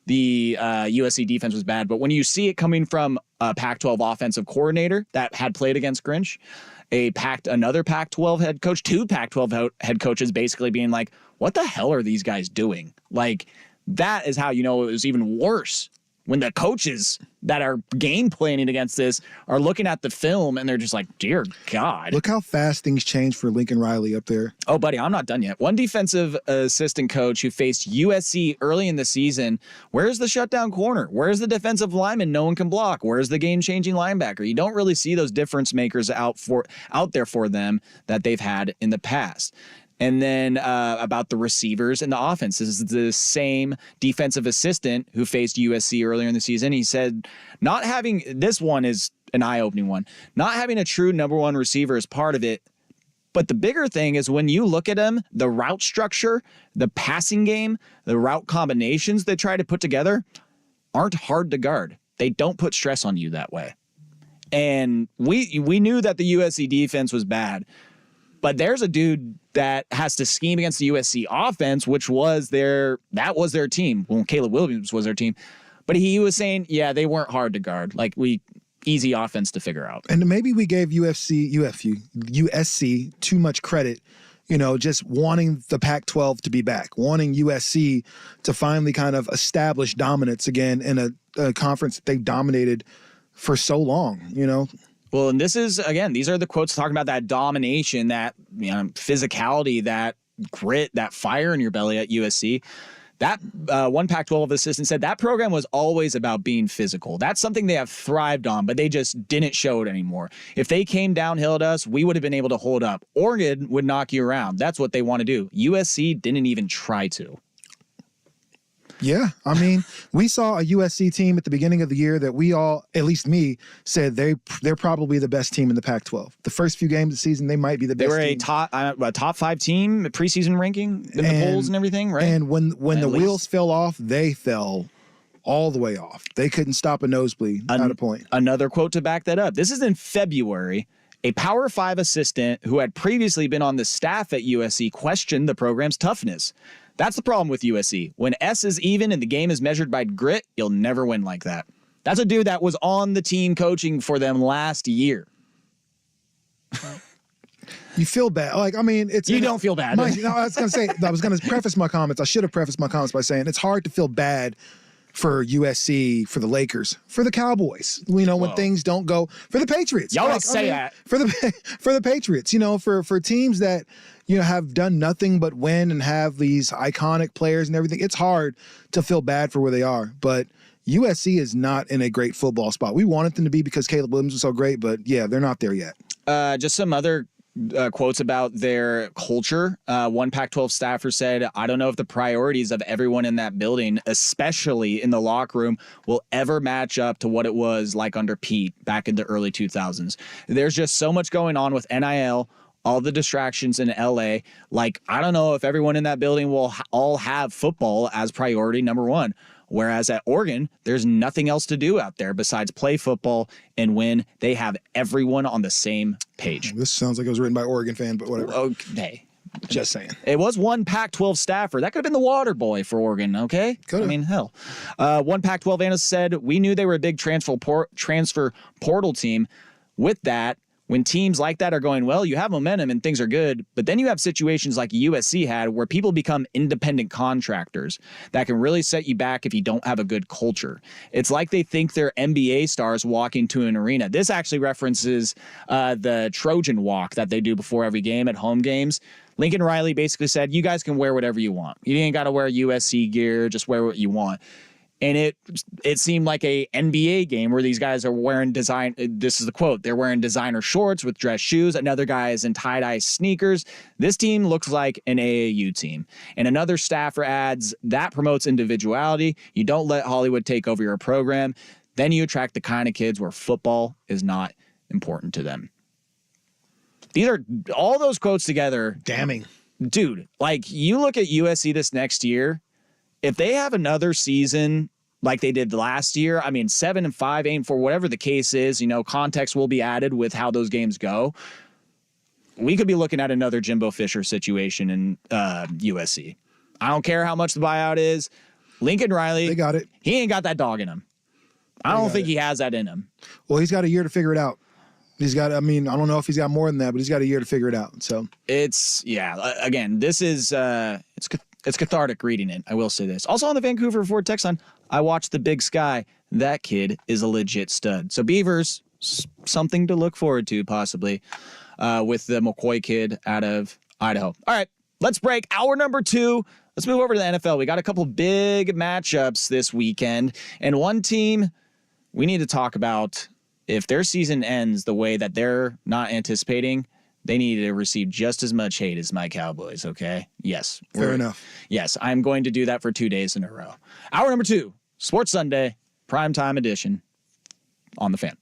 the USC defense was bad. But when you see it coming from a Pac-12 offensive coordinator that had played against Grinch, another Pac-12 head coach, 2 Pac-12 head coaches basically being like, what the hell are these guys doing? Like, that is how you know it was even worse. When the coaches that are game planning against this are looking at the film and they're just like, dear God. Look how fast things change for Lincoln Riley up there. Oh, buddy, I'm not done yet. One defensive assistant coach who faced USC early in the season. Where's the shutdown corner? Where's the defensive lineman no one can block? Where's the game-changing linebacker? You don't really see those difference makers out there for them that they've had in the past. And then about the receivers and the offense. This is the same defensive assistant who faced USC earlier in the season. He said, this one is an eye-opening one. Not having a true number one receiver is part of it. But the bigger thing is when you look at them, the route structure, the passing game, the route combinations they try to put together aren't hard to guard. They don't put stress on you that way. And we knew that the USC defense was bad. But there's a dude that has to scheme against the USC offense, that was their team. Well, Caleb Williams was their team. But he was saying, yeah, they weren't hard to guard. Like easy offense to figure out. And maybe we gave USC too much credit, just wanting the Pac-12 to be back, wanting USC to finally kind of establish dominance again in a conference that they've dominated for so long, Well, and this is, again, these are the quotes talking about that domination, that physicality, that grit, that fire in your belly at USC. That one Pac-12 assistant said that program was always about being physical. That's something they have thrived on, but they just didn't show it anymore. If they came downhill at us, we would have been able to hold up. Oregon would knock you around. That's what they want to do. USC didn't even try to. Yeah, I mean, we saw a USC team at the beginning of the year that we all, at least me, said they're probably the best team in the Pac-12. The first few games of the season, they might be the best. They were a top 5 team preseason ranking in the polls and everything, right? And when the wheels fell off, they fell all the way off. They couldn't stop a nosebleed at a point. Another quote to back that up. This is in February. A Power 5 assistant who had previously been on the staff at USC questioned the program's toughness. That's the problem with USC. When S is even and the game is measured by grit, you'll never win like that. That's a dude that was on the team coaching for them last year. You feel bad. Like, I mean, you don't feel bad. I was going to preface my comments. I should have prefaced my comments by saying it's hard to feel bad for USC, for the Lakers, for the Cowboys, when things don't go, for the Patriots. Y'all don't say that. For the Patriots, for teams that, have done nothing but win and have these iconic players and everything. It's hard to feel bad for where they are, but USC is not in a great football spot. We wanted them to be because Caleb Williams was so great, but yeah, they're not there yet. Just some other quotes about their culture. One Pac-12 staffer said, I don't know if the priorities of everyone in that building, especially in the locker room, will ever match up to what it was like under Pete back in the early 2000s. There's just so much going on with NIL, all the distractions in LA. Like, I don't know if everyone in that building will all have football as priority number one. Whereas at Oregon, there's nothing else to do out there besides play football and win. They have everyone on the same page. This sounds like it was written by Oregon fan, but whatever. Okay. Just saying. It was one Pac-12 staffer. That could have been the water boy for Oregon, okay? Could've. I mean, hell. One Pac-12 analyst said, we knew they were a big transfer portal team. With that, when teams like that are going well, you have momentum and things are good, but then you have situations like USC had where people become independent contractors that can really set you back if you don't have a good culture. It's like they think they're NBA stars walking to an arena. This actually references the Trojan walk that they do before every game at home games. Lincoln Riley basically said, you guys can wear whatever you want. You ain't got to wear USC gear, just wear what you want. And it seemed like a NBA game where these guys are wearing this is the quote, they're wearing designer shorts with dress shoes. Another guy is in tie-dye sneakers. This team looks like an AAU team. And another staffer adds, that promotes individuality. You don't let Hollywood take over your program. Then you attract the kind of kids where football is not important to them. These are all those quotes together. Damning. Dude, like, you look at USC this next year, if they have another season like they did last year, I mean, 7-5, 8-4, whatever the case is, context will be added with how those games go. We could be looking at another Jimbo Fisher situation in USC. I don't care how much the buyout is. Lincoln Riley, they got it. He ain't got that dog in him. I don't think he has that in him. Well, he's got a year to figure it out. I don't know if he's got more than that, but he's got a year to figure it out. So again, this is it's cathartic reading it. I will say this. Also on the Vancouver Ford text line, I watched The Big Sky. That kid is a legit stud. So Beavers, something to look forward to possibly with the McCoy kid out of Idaho. All right, let's break. Hour number 2. Let's move over to the NFL. We got a couple big matchups this weekend. And one team we need to talk about, if their season ends the way that they're not anticipating, they need to receive just as much hate as my Cowboys, okay? Yes. Fair enough. Yes, I'm going to do that for 2 days in a row. Hour number 2, Sports Sunday, Primetime edition on the Fan.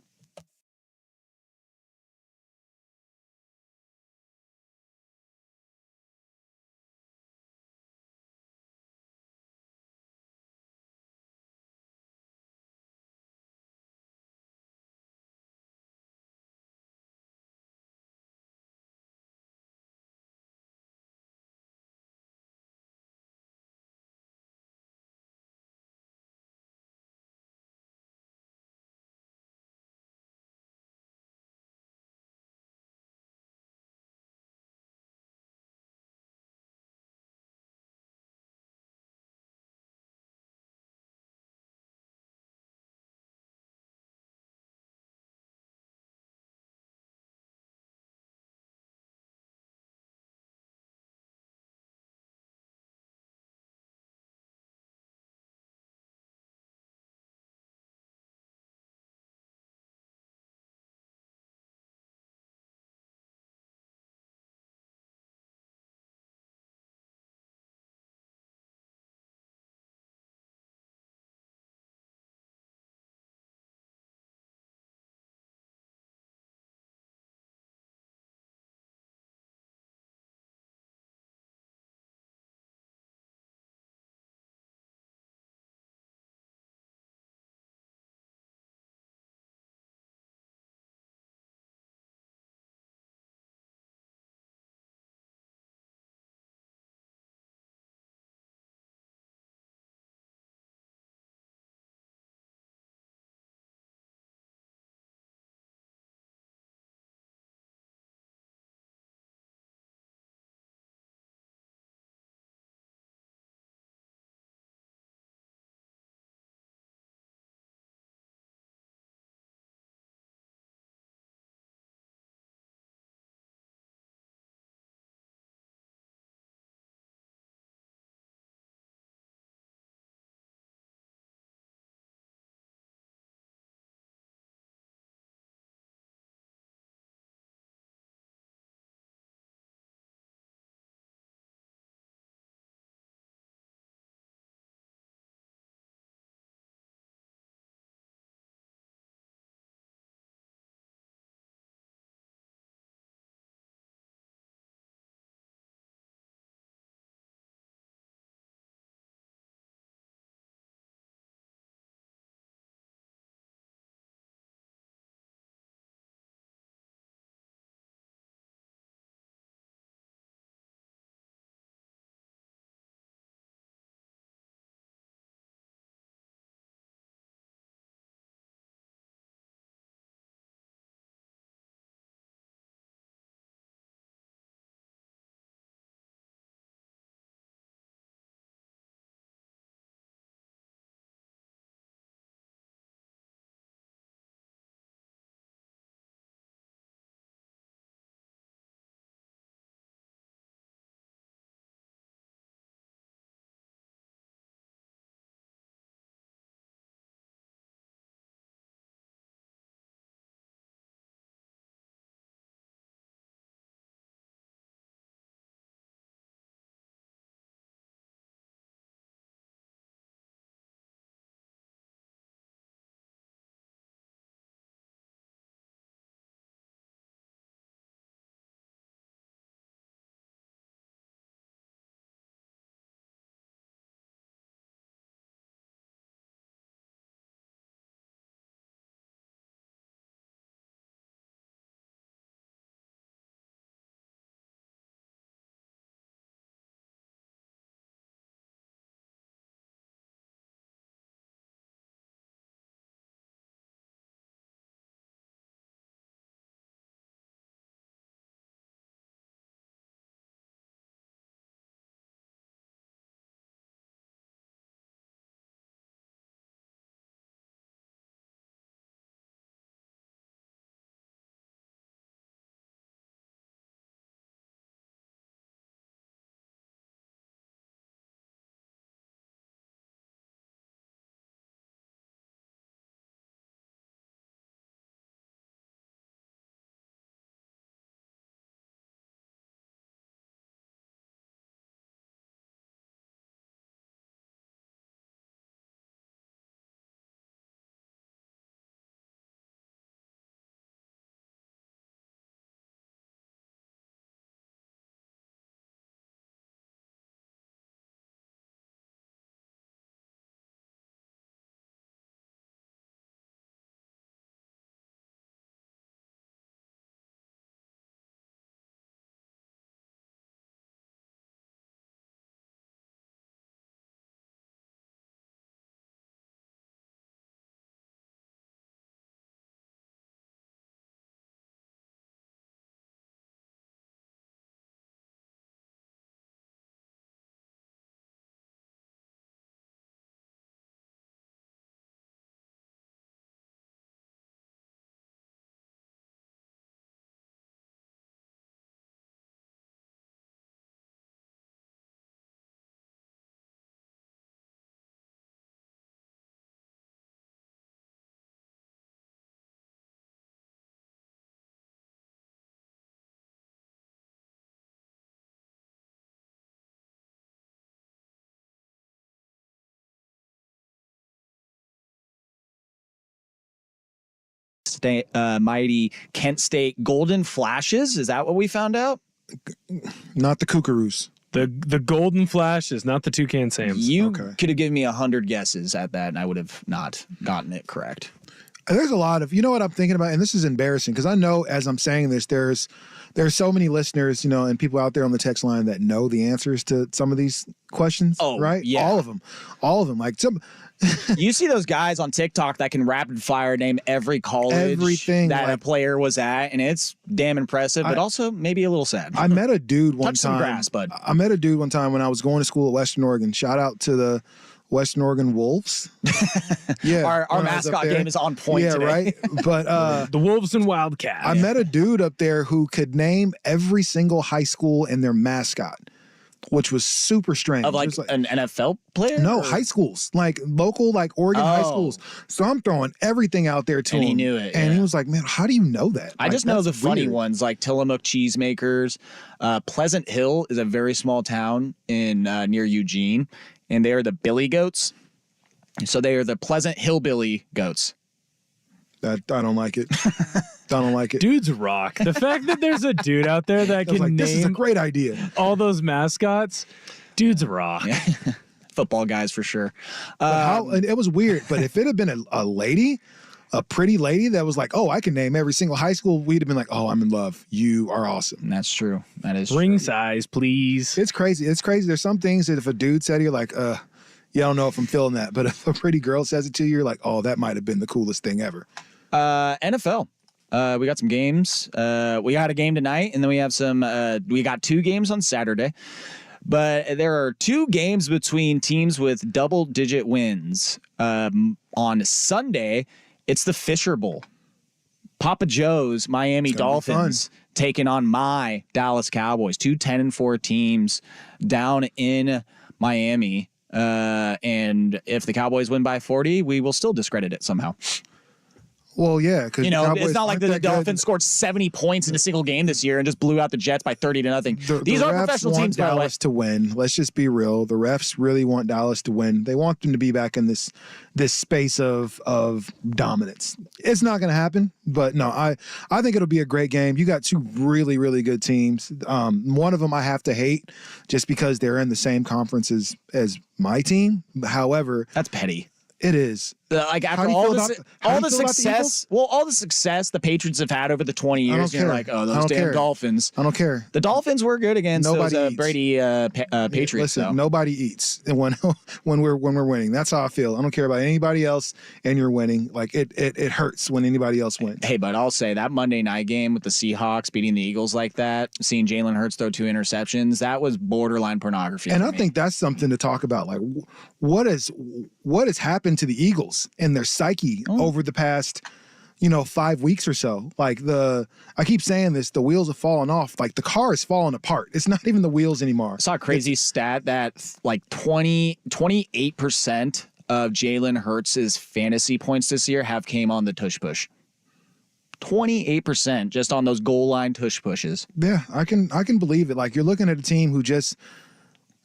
mighty Kent State Golden Flashes. Is that what we found out? Not the Kookaroos. The Golden Flashes, not the Toucan Sams. You could have given me 100 guesses at that, and I would have not gotten it correct. There's a lot of, you know what I'm thinking about, and this is embarrassing because I know as I'm saying this, there's so many listeners, and people out there on the text line that know the answers to some of these questions. Oh, right? yeah. All of them. Like some. You see those guys on TikTok that can rapid fire name every college Everything that a player was at, and it's damn impressive, but also maybe a little sad. I met a dude one Touch some time. grass, bud. I met a dude one time when I was going to school at Western Oregon. Shout out to the Western Oregon Wolves. Yeah, our mascot game is on point today. Right. But the Wolves and Wildcats. I met a dude up there who could name every single high school and their mascot, which was super strange. Of like an NFL player? No, high schools, like local, like Oregon high schools. So I'm throwing everything out there to him. And he knew it. And he was like, man, how do you know that? I just know the funny ones like Tillamook Cheesemakers. Pleasant Hill is a very small town in near Eugene, and they are the Billy Goats. So they are the Pleasant Hillbilly Goats. I don't like it. Don't like it. Dudes rock. The fact that there's a dude out there that can name this is a great idea. All those mascots, dudes rock. Yeah. Football guys for sure. And it was weird, but if it had been a lady, a pretty lady that was like, oh, I can name every single high school, we'd have been like, oh, I'm in love. You are awesome. That's true. That is Ring true. size, please. It's crazy. It's crazy. There's some things that if a dude said, you're like, yeah, I don't know if I'm feeling that. But if a pretty girl says it to you, you're like, oh, that might have been the coolest thing ever. NFL. We got some games. We got a game tonight, and then we have some. We got 2 games on Saturday, but there are 2 games between teams with double-digit wins. On Sunday, it's the Fisher Bowl. Papa Joe's Miami Dolphins taking on my Dallas Cowboys. 2 10-4 teams down in Miami, and if the Cowboys win by 40, we will still discredit it somehow. Well, yeah, because it's not like the Dolphins scored 70 points in a single game this year and just blew out the Jets by 30-0. These are professional teams, by the way. Dallas to win. Let's just be real. The refs really want Dallas to win. They want them to be back in this space of dominance. It's not going to happen, but no, I think it'll be a great game. You got 2 really, really good teams. One of them I have to hate just because they're in the same conference as my team. However, that's petty. It is. Like after all the success the Patriots have had over the 20 years, you're like, oh, those damn Dolphins. I don't care. The Dolphins were good against those Brady Patriots. Listen, so. Nobody eats when we're winning. That's how I feel. I don't care about anybody else, and you're winning. Like it hurts when anybody else wins. Hey, but I'll say that Monday night game with the Seahawks beating the Eagles like that, seeing Jalen Hurts throw 2 interceptions, that was borderline pornography. And I think that's something to talk about. Like what has happened to the Eagles and their psyche over the past 5 weeks or so. Like I keep saying this, the wheels have fallen off. Like the car is falling apart. It's not even the wheels anymore. I saw a crazy stat that like 28% of Jalen Hurts' fantasy points this year have came on the tush push. 28% just on those goal line tush pushes. Yeah, I can believe it. Like you're looking at a team who just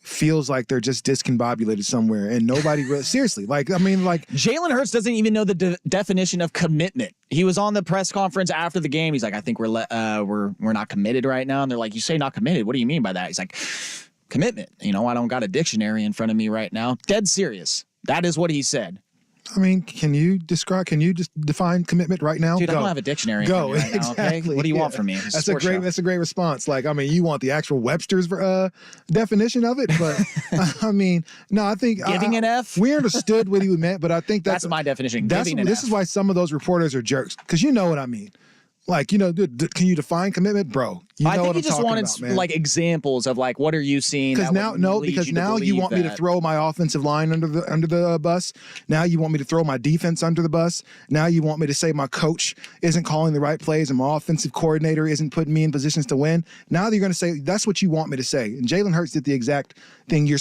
feels like they're just discombobulated somewhere and nobody really seriously Jalen Hurts doesn't even know the definition of commitment. He was on the press conference after the game. He's like, I think we're not committed right now. And they're like, you say not committed. What do you mean by that? He's like, commitment. I don't got a dictionary in front of me right now. Dead serious. That is what he said. I mean, can you just define commitment right now? Dude, I don't have a dictionary. Go. Right exactly. Now, okay? What do you want from me? That's a great response. Like, I mean, you want the actual Webster's definition of it, but I mean, no, I think giving an F. We understood what he meant, but I think that's my definition. This is why some of those reporters are jerks, because you know what I mean. Like, can you define commitment, bro? I think he just wanted like examples of like, what are you seeing? Because now you want me to throw my offensive line under the bus. Now you want me to throw my defense under the bus. Now you want me to say my coach isn't calling the right plays and my offensive coordinator isn't putting me in positions to win. Now you're going to say that's what you want me to say. And Jalen Hurts did the exact thing your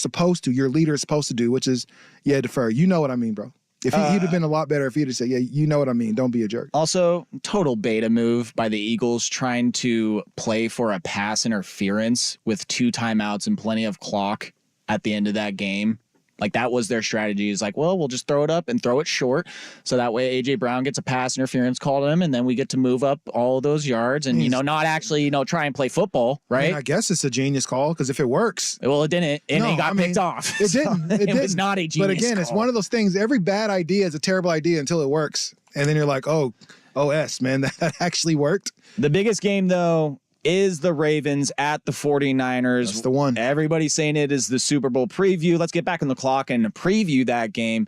leader is supposed to do, which is defer. You know what I mean, bro. If he'd have been a lot better if he'd have said, yeah, you know what I mean. Don't be a jerk. Also, total beta move by the Eagles trying to play for a pass interference with 2 timeouts and plenty of clock at the end of that game. Like that was their strategy. Is like, well, we'll just throw it up and throw it short, so that way AJ Brown gets a pass interference called on him, and then we get to move up all those yards and not actually try and play football, right? I mean, I guess it's a genius call because if it works, well, it didn't, and he got picked off. It didn't. It was not a genius. But again, it's one of those things. Every bad idea is a terrible idea until it works, and then you're like, oh, man, that actually worked. The biggest game though is the Ravens at the 49ers. That's the one. Everybody's saying it is the Super Bowl preview. Let's get back on the clock and preview that game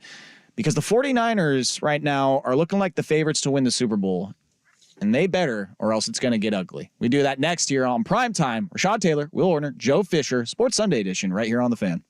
because the 49ers right now are looking like the favorites to win the Super Bowl. And they better, or else it's going to get ugly. We do that next year on Primetime. Rashad Taylor, Will Orner, Joe Fisher, Sports Sunday Edition, right here on The Fan.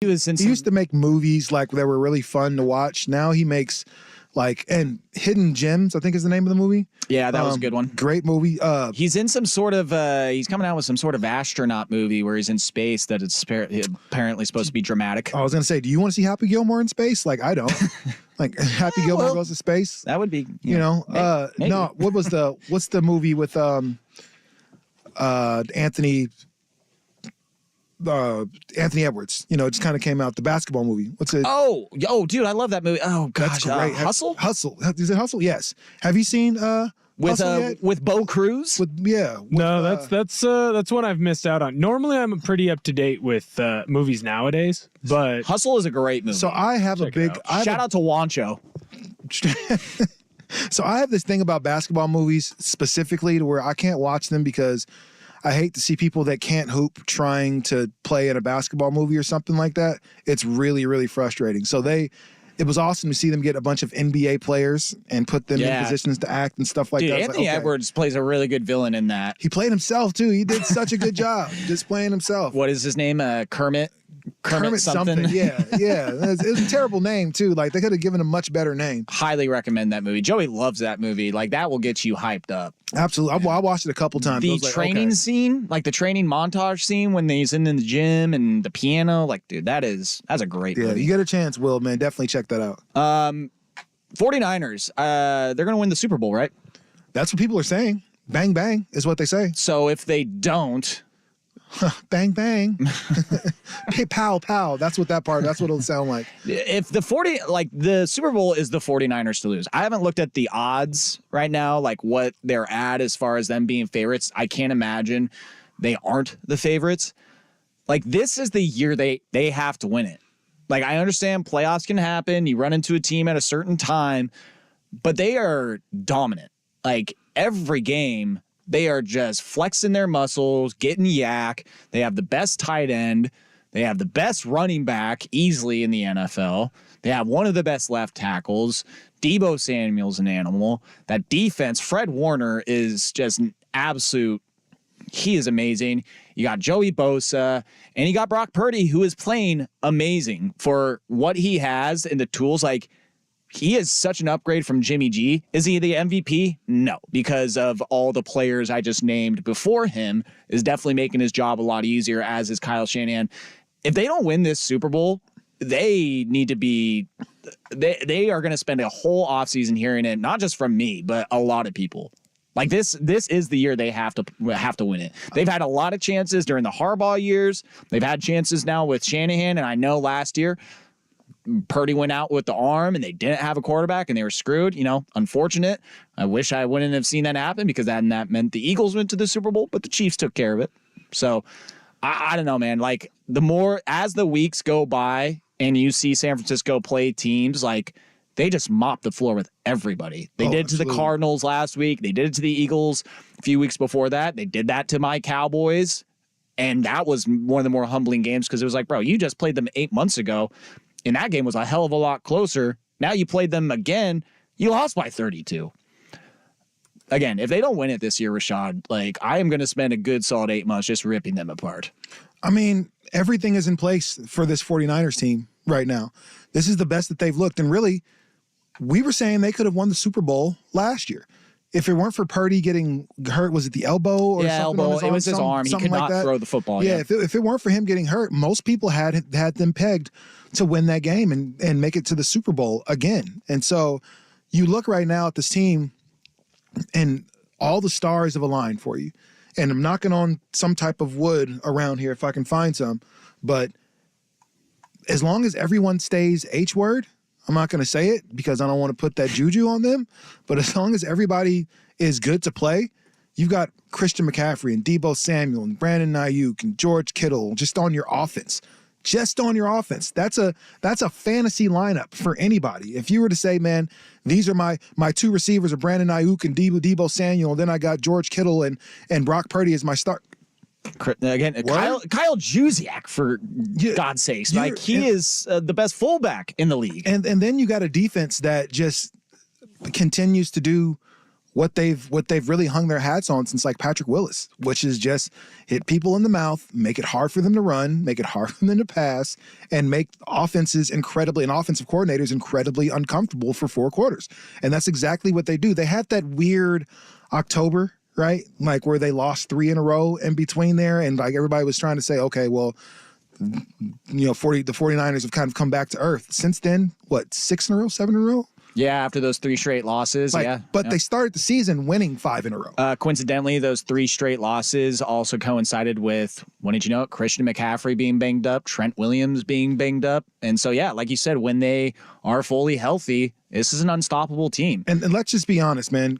He used to make movies like that were really fun to watch. Now he makes and Hidden Gems, I think is the name of the movie. Yeah, that was a good one. Great movie. He's in some sort of he's coming out with some sort of astronaut movie where he's in space that it's apparently supposed to be dramatic. I was gonna say, do you want to see Happy Gilmore in space? Like, I don't. Like Happy Gilmore goes to space. That would be maybe. No, what's the movie with Anthony Edwards, it just kind of came out, the basketball movie. What's it? Oh, dude, I love that movie. Oh gosh, that's great. Hustle. Is it Hustle? Yes. Have you seen with Bo Cruz? No, that's one I've missed out on. Normally, I'm pretty up to date with movies nowadays, but Hustle is a great movie. So I have shout out to Wancho. So I have this thing about basketball movies specifically to where I can't watch them because I hate to see people that can't hoop trying to play in a basketball movie or something like that. It's really, really frustrating. So it was awesome to see them get a bunch of NBA players and put them in positions to act and stuff like that. Anthony Edwards plays a really good villain in that. He played himself too. He did such a good job just playing himself. What is his name? Kermit something. Yeah. It was a terrible name too. Like they could have given him a much better name. Highly recommend that movie. Joey loves that movie. Like that will get you hyped up. Absolutely. I watched it a couple times. The training scene, like the training montage scene when he's in the gym and the piano, like, dude, that's a great movie. You get a chance, Will, man. Definitely check that out. 49ers, they're going to win the Super Bowl, right? That's what people are saying. Bang, bang is what they say. So if they don't... Bang, bang. Hey, pow, pow. That's what it'll sound like. If the Super Bowl is the 49ers to lose. I haven't looked at the odds right now, like what they're at as far as them being favorites. I can't imagine they aren't the favorites. Like this is the year they have to win it. Like I understand playoffs can happen. You run into a team at a certain time, but they are dominant. Like every game, they are just flexing their muscles, getting yak. They have the best tight end. They have the best running back easily in the NFL. They have one of the best left tackles. Deebo Samuel's an animal. That defense, Fred Warner is just an absolute, he is amazing. You got Joey Bosa, and you got Brock Purdy, who is playing amazing for what he has and the tools. Like, he is such an upgrade from Jimmy G. Is he the MVP? No, because of all the players I just named before him is definitely making his job a lot easier, as is Kyle Shanahan. If they don't win this Super Bowl, they need to be they are going to spend a whole offseason hearing it, not just from me, but a lot of people. Like this is the year they have to win it. They've had a lot of chances during the Harbaugh years. They've had chances now with Shanahan, and I know last year Purdy went out with the arm and they didn't have a quarterback and they were screwed. Unfortunate. I wish I wouldn't have seen that happen because that meant the Eagles went to the Super Bowl, but the Chiefs took care of it. So I don't know, man. Like the more as the weeks go by and you see San Francisco play teams, like they just mop the floor with everybody. They did it to the Cardinals last week. They did it to the Eagles a few weeks before that. They did that to my Cowboys. And that was one of the more humbling games because it was like, bro, you just played them 8 months ago. And that game was a hell of a lot closer. Now you played them again, you lost by 32. Again, if they don't win it this year, Rashad, like I am going to spend a good solid 8 months just ripping them apart. I mean, everything is in place for this 49ers team right now. This is the best that they've looked. And really, we were saying they could have won the Super Bowl last year. If it weren't for Purdy getting hurt, was it the elbow or something? Elbow. It was his arm. He could not throw the football. Yeah, if it weren't for him getting hurt, most people had them pegged to win that game and make it to the Super Bowl again. And so you look right now at this team and all the stars have aligned for you. And I'm knocking on some type of wood around here if I can find some. But as long as everyone stays H-word, I'm not going to say it because I don't want to put that juju on them. But as long as everybody is good to play, you've got Christian McCaffrey and Deebo Samuel and Brandon Ayuk and George Kittle just on your offense. Just on your offense. That's a fantasy lineup for anybody. If you were to say, man, these are my two receivers are Brandon Ayuk and Deebo Samuel, and then I got George Kittle and Brock Purdy as my start. Again, Kyle Juszczyk, for God's sakes. Like, he is the best fullback in the league. And then you got a defense that just continues to do what they've really hung their hats on since like Patrick Willis, which is just hit people in the mouth, make it hard for them to run, make it hard for them to pass, and make offensive coordinators incredibly uncomfortable for 4 quarters. And that's exactly what they do. They had that weird October, right? Like where they lost 3 in a row in between there. And like everybody was trying to say, okay, well, the 49ers have kind of come back to earth. Since then, what, 6 in a row, 7 in a row? Yeah, after those 3 straight losses, But they started the season winning 5 in a row. Coincidentally, those 3 straight losses also coincided with, when did you know it, Christian McCaffrey being banged up, Trent Williams being banged up. And so, yeah, like you said, when they are fully healthy, this is an unstoppable team. And let's just be honest, man.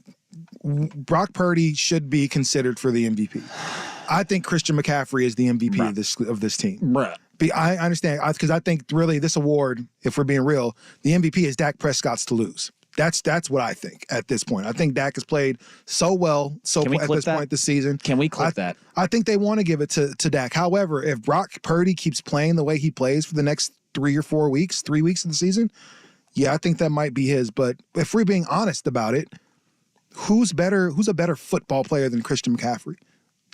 Brock Purdy should be considered for the MVP. I think Christian McCaffrey is the MVP of this team. Bruh. I understand, because I think really this award, if we're being real, the MVP is Dak Prescott's to lose. That's what I think at this point. I think Dak has played so well at this point this season. Can we clip that? I think they want to give it to Dak. However, if Brock Purdy keeps playing the way he plays for the next 3 or 4 weeks, 3 weeks of the season, yeah, I think that might be his. But if we're being honest about it, who's a better football player than Christian McCaffrey?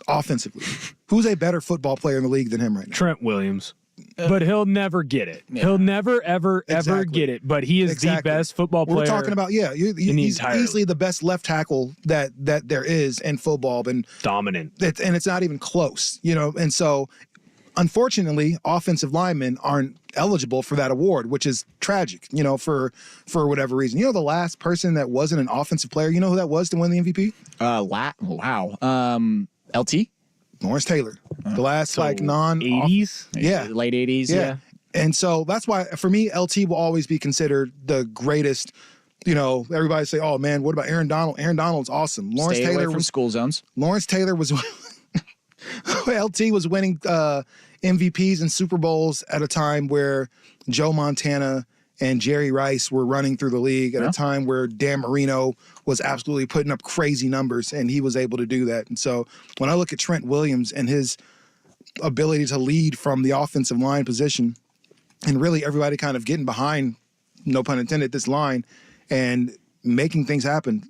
Offensively, who's a better football player in the league than him right now? Trent Williams. But he'll never get it. Yeah. He'll never, ever get it. But he is the best football player. We're talking about, he's easily the best left tackle that there is in football. And dominant. And it's not even close, And so, unfortunately, offensive linemen aren't eligible for that award, which is tragic, for whatever reason. The last person that wasn't an offensive player, you know who that was to win the MVP? LT? Lawrence Taylor. The last so non-80s? Yeah. Late 80s, yeah. And so that's why, for me, LT will always be considered the greatest. Everybody say, oh, man, what about Aaron Donald? Aaron Donald's awesome. Lawrence Taylor away from school zones. Lawrence Taylor was LT was winning MVPs and Super Bowls at a time where Joe Montana and Jerry Rice were running through the league at a time where Dan Marino was absolutely putting up crazy numbers, and he was able to do that. And so when I look at Trent Williams and his ability to lead from the offensive line position, and really everybody kind of getting behind, no pun intended, this line and making things happen,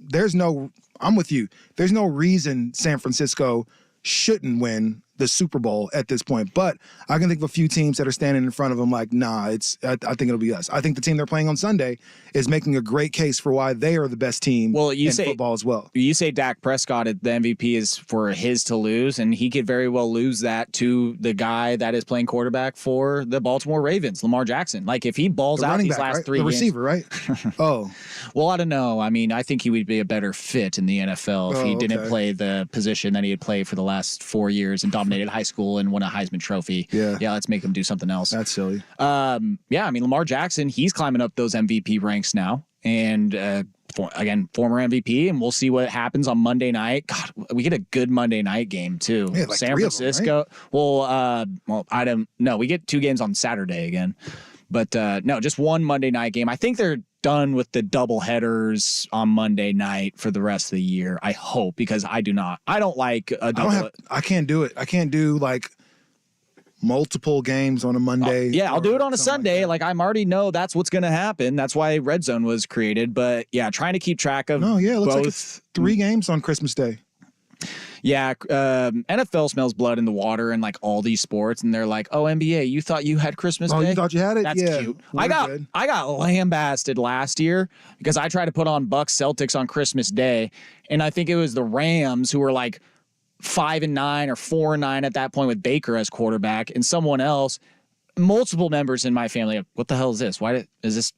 I'm with you. There's no reason San Francisco shouldn't win the Super Bowl at this point. But I can think of a few teams that are standing in front of them like, nah, I think it'll be us. I think the team they're playing on Sunday is making a great case for why they are the best team in football as well. You say Dak Prescott, the MVP is for his to lose, and he could very well lose that to the guy that is playing quarterback for the Baltimore Ravens, Lamar Jackson. Like, if he balls out these last 3 games. The receiver, right? Oh. Well, I don't know. I mean, I think he would be a better fit in the NFL if he didn't play the position that he had played for the last 4 years and dominated high school and won a Heisman Trophy. Yeah, let's make him do something else. That's silly. I mean, Lamar Jackson, he's climbing up those MVP ranks now. And again, former MVP, and we'll see what happens on Monday night. God, we get a good Monday night game too. Yeah, like San Francisco. Right? Well, I don't know. We get 2 games on Saturday again, but no, just one Monday night game. I think they're done with the double headers on Monday night for the rest of the year. I hope, because I don't like a double. I can't do it. I can't do like multiple games on a Monday. I'll do it on a Sunday. Like I already know that's what's going to happen. That's why Red Zone was created. But yeah, trying to keep track of. No, yeah, it looks like it's 3 games on Christmas Day. Yeah, NFL smells blood in the water and like all these sports, and they're like, "Oh, NBA, you thought you had Christmas Day? Oh, you thought you had it? That's cute." I got lambasted last year because I tried to put on Bucks Celtics on Christmas Day, and I think it was the Rams who were like 5-9 or 4-9 at that point with Baker as quarterback, and someone else, multiple members in my family, what the hell is this? Is this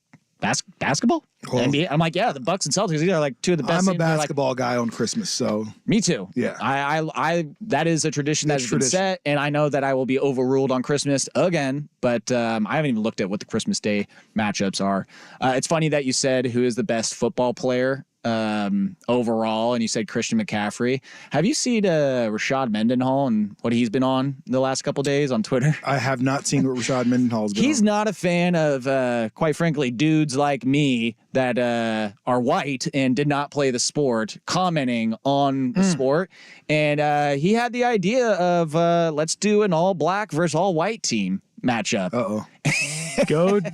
basketball? Well, NBA? I'm like, yeah, the Bucks and Celtics, these are like 2 of the best. I'm a basketball guy on Christmas, so. Me too. Yeah. I that is a tradition that has been set, and I know that I will be overruled on Christmas again, but I haven't even looked at what the Christmas Day matchups are. It's funny that you said who is the best football player overall, and you said Christian McCaffrey. Have you seen Rashad Mendenhall and what he's been on the last couple days on Twitter? I have not seen what Rashad Mendenhall's been He's on. not a fan of, quite frankly, dudes like me that are white and did not play the sport, commenting on the sport. And he had the idea of let's do an all-black versus all-white team. matchup. Uh-oh.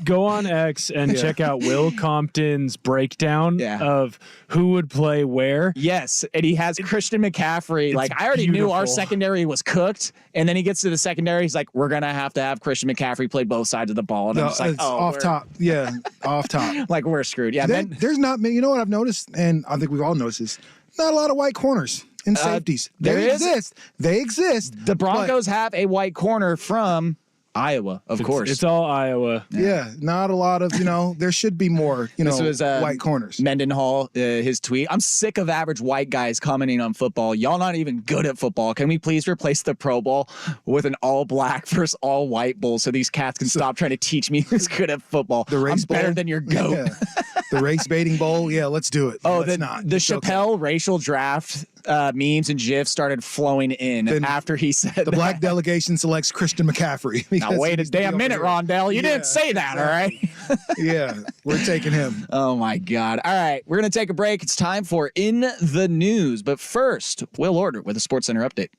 Go on X and check out Will Compton's breakdown of who would play where. Yes, and he has Christian McCaffrey. Like, I already knew our secondary was cooked, and then he gets to the secondary. He's like, we're gonna have to have Christian McCaffrey play both sides of the ball, and I'm just like, oh, off top, off top. Like we're screwed. Yeah, there's not many. You know what I've noticed, and I think we've all noticed this. Not a lot of white corners and safeties. They exist. The Broncos have a white corner from Iowa, of course. It's all Iowa. Yeah, not a lot of, there should be more, this was, white corners. Mendenhall, his tweet. I'm sick of average white guys commenting on football. Y'all not even good at football. Can we please replace the Pro Bowl with an all black versus all white bowl so these cats can stop trying to teach me who's good at football? The race I'm better bowl? than your goat. Yeah. The race baiting bowl. Yeah, let's do it. Oh, the Chappelle racial draft memes and GIFs started flowing in after he said the black delegation selects Christian McCaffrey. Now wait a damn minute, Rondell. You didn't say that, all right? Yeah, we're taking him. Oh, my God. All right, we're going to take a break. It's time for In the News. But first, Will Order with a SportsCenter update.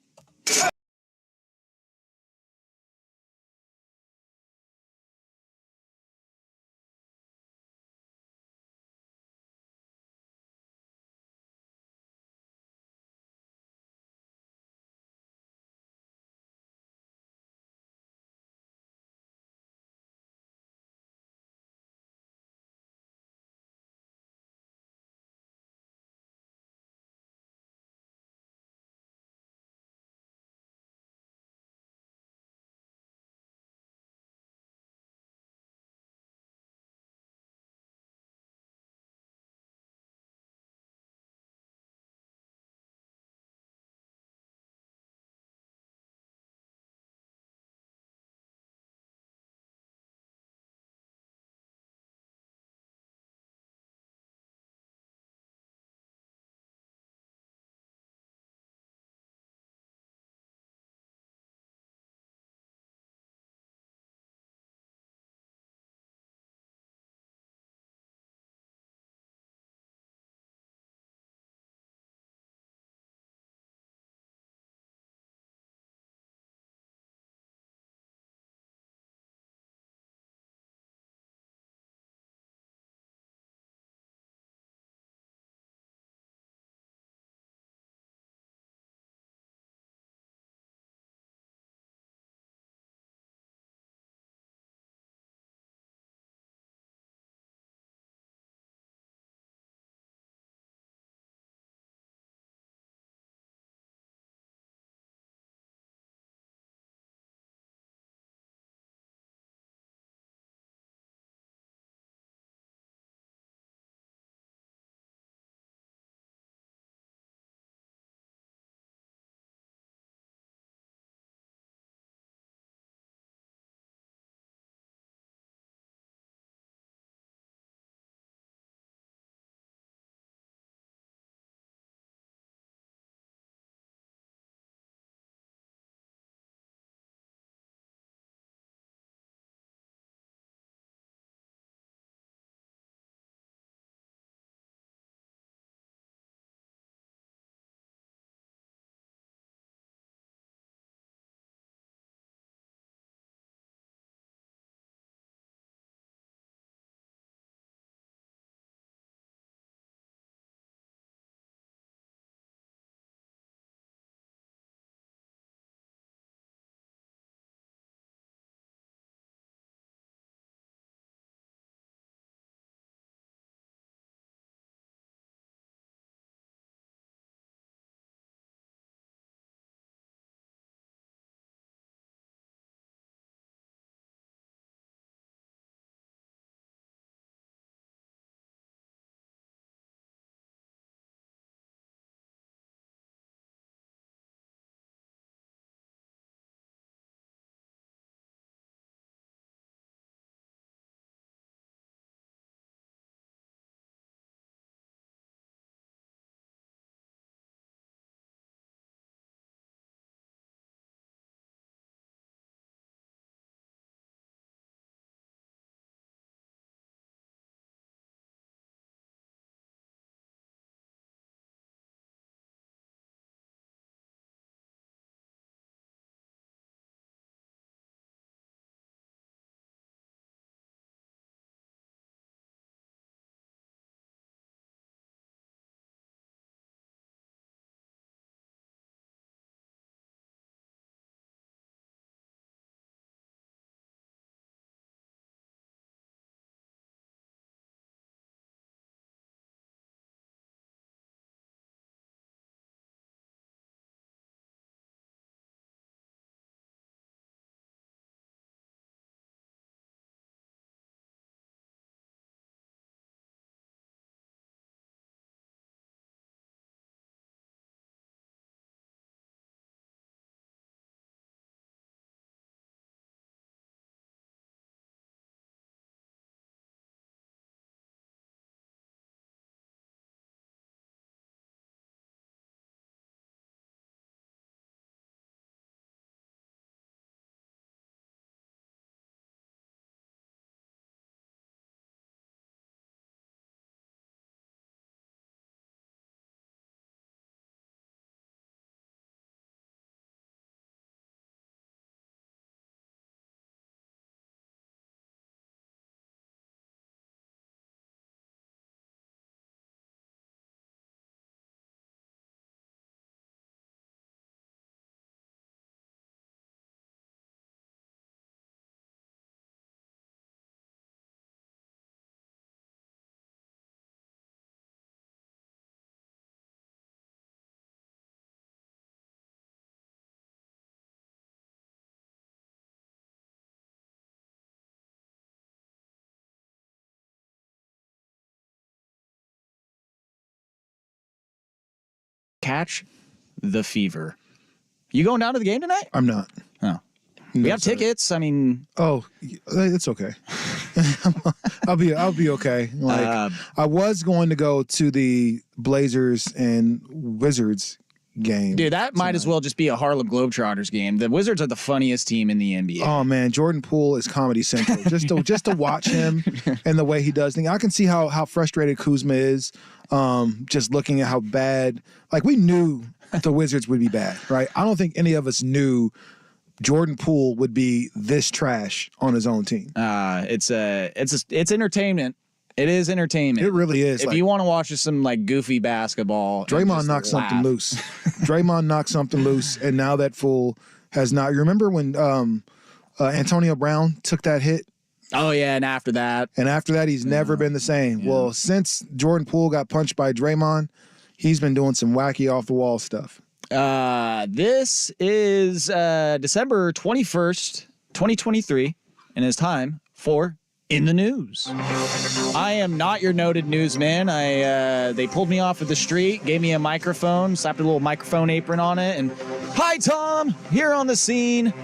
catch the fever. You going down to the game tonight? I'm not. Oh. We have tickets. I mean, it's okay. I'll be okay. Like I was going to go to the Blazers and Wizards game. Dude, that might as well just be a Harlem Globetrotters game. The Wizards are the funniest team in the NBA. Oh man, Jordan Poole is comedy central. just to watch him and the way he does things. I can see how frustrated Kuzma is. Just looking at how bad. Like we knew the Wizards would be bad, right? I don't think any of us knew Jordan Poole would be this trash on his own team. It's entertainment. It is entertainment. It really is. If you want to watch some like goofy basketball, Draymond knocked something loose. Draymond knocked something loose, and now that fool has not. You remember when Antonio Brown took that hit? Oh yeah, and after that, he's never been the same. Yeah. Well, since Jordan Poole got punched by Draymond, he's been doing some wacky off the wall stuff. This is December 21st, 2023, and it's time for In the News. I am not your noted newsman. They pulled me off of the street, gave me a microphone, slapped a little microphone apron on it, and hi Tom, here on the scene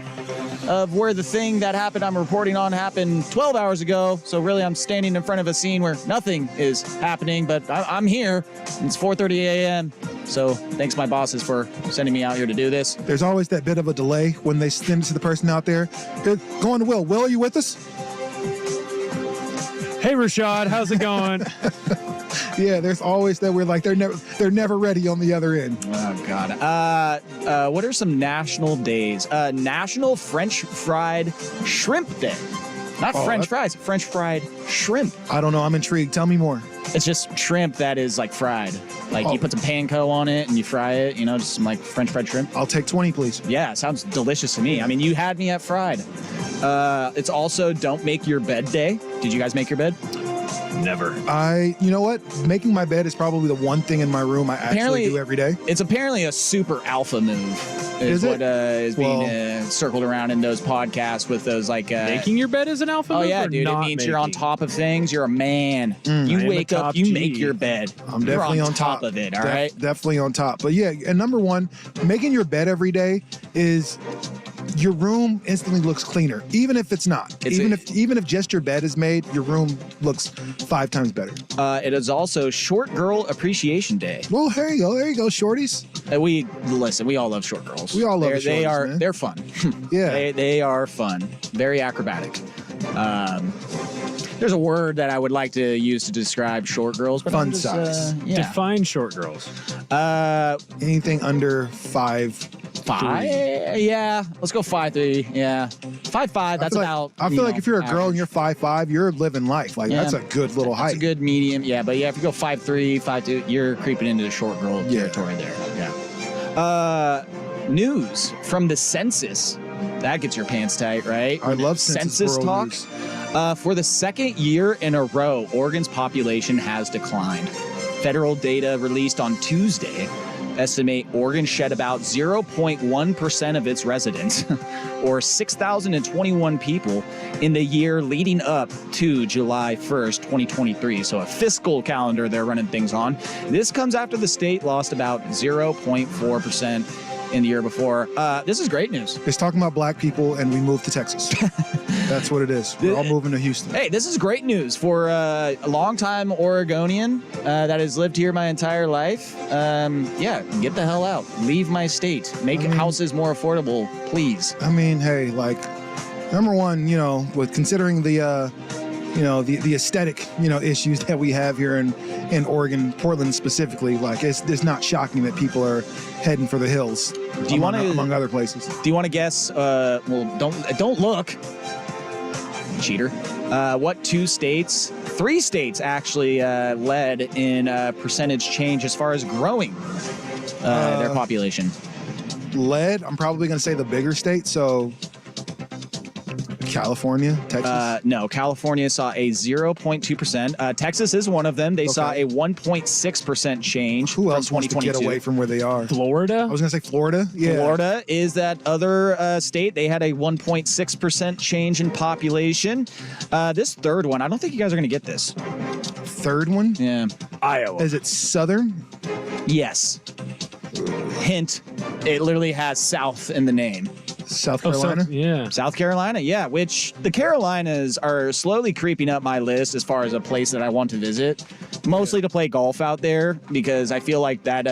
of where the thing that happened I'm reporting on happened 12 hours ago. So really I'm standing in front of a scene where nothing is happening, but I'm here. It's 4:30 a.m. So thanks my bosses for sending me out here to do this. There's always that bit of a delay when they send it to the person out there. They're going to Will. Will, are you with us? Hey Rashad, how's it going? Yeah, there's always that we're like they're never ready on the other end. Oh God. What are some national days? National French Fried Shrimp Day. Not French fries, French fried shrimp. I don't know. I'm intrigued. Tell me more. It's just shrimp that is like fried. Like you put some panko on it and you fry it, just some like French fried shrimp. I'll take 20, please. Yeah, sounds delicious to me. I mean, you had me at fried. It's also Don't Make Your Bed Day. Did you guys make your bed? Never. You know what? Making my bed is probably the one thing in my room I actually do every day. It's apparently a super alpha move. Is what is being circled around in those podcasts with those like making your bed is an alpha move. Oh yeah, dude. It means you're on top of things. You're a man. You wake up, you make your bed. I'm definitely on top of it. All right. Definitely on top. But yeah, and number one, making your bed every day is. Your room instantly looks cleaner, even if it's not. Even if just your bed is made, your room looks 5 times better. It is also Short Girl Appreciation Day. Well, there you go, shorties. We all love short girls. We all love shorties, man. They're fun. Yeah, they are fun. Very acrobatic. There's a word that I would like to use to describe short girls. But fun size. Define short girls. Anything under 5'5". Yeah, let's go 5'3". Yeah, 5'5". That's about. I feel like if you're a girl and you're 5'5", you're living life. Like that's a good little height. That's a good medium. Yeah, but if you go 5'3", 5'2", you're creeping into the short girl territory there. Yeah. News from the census. That gets your pants tight, right? I love census talk. News. For the second year in a row, Oregon's population has declined. Federal data released on Tuesday estimate Oregon shed about 0.1% of its residents, or 6,021 people, in the year leading up to July 1st, 2023. So a fiscal calendar they're running things on. This comes after the state lost about 0.4% in the year before. This is great news. It's talking about black people and we moved to Texas. That's what it is. We're all moving to Houston. Hey, this is great news for a longtime Oregonian that has lived here my entire life. Get the hell out. Leave my state. Make houses more affordable, please. I mean, hey, like, number one, with considering the aesthetic, issues that we have here in Oregon, Portland specifically, like it's not shocking that people are heading for the hills. Do you want to, among other places? Do you want to guess? Don't look, cheater. What 2 states? 3 states actually led in percentage change as far as growing their population. I'm probably going to say the bigger state. So. California, Texas? No, California saw a 0.2%. Texas is one of them. They saw a 1.6% change. Who else wants to get away from where they are? Florida? I was going to say Florida. Yeah. Florida is that other state. They had a 1.6% change in population. This third one, I don't think you guys are going to get this. Third one? Yeah. Iowa. Is it Southern? Yes. Hint, it literally has South in the name. South Carolina? Yeah. South Carolina, yeah, which the Carolinas are slowly creeping up my list as far as a place that I want to visit. Mostly to play golf out there because I feel like that.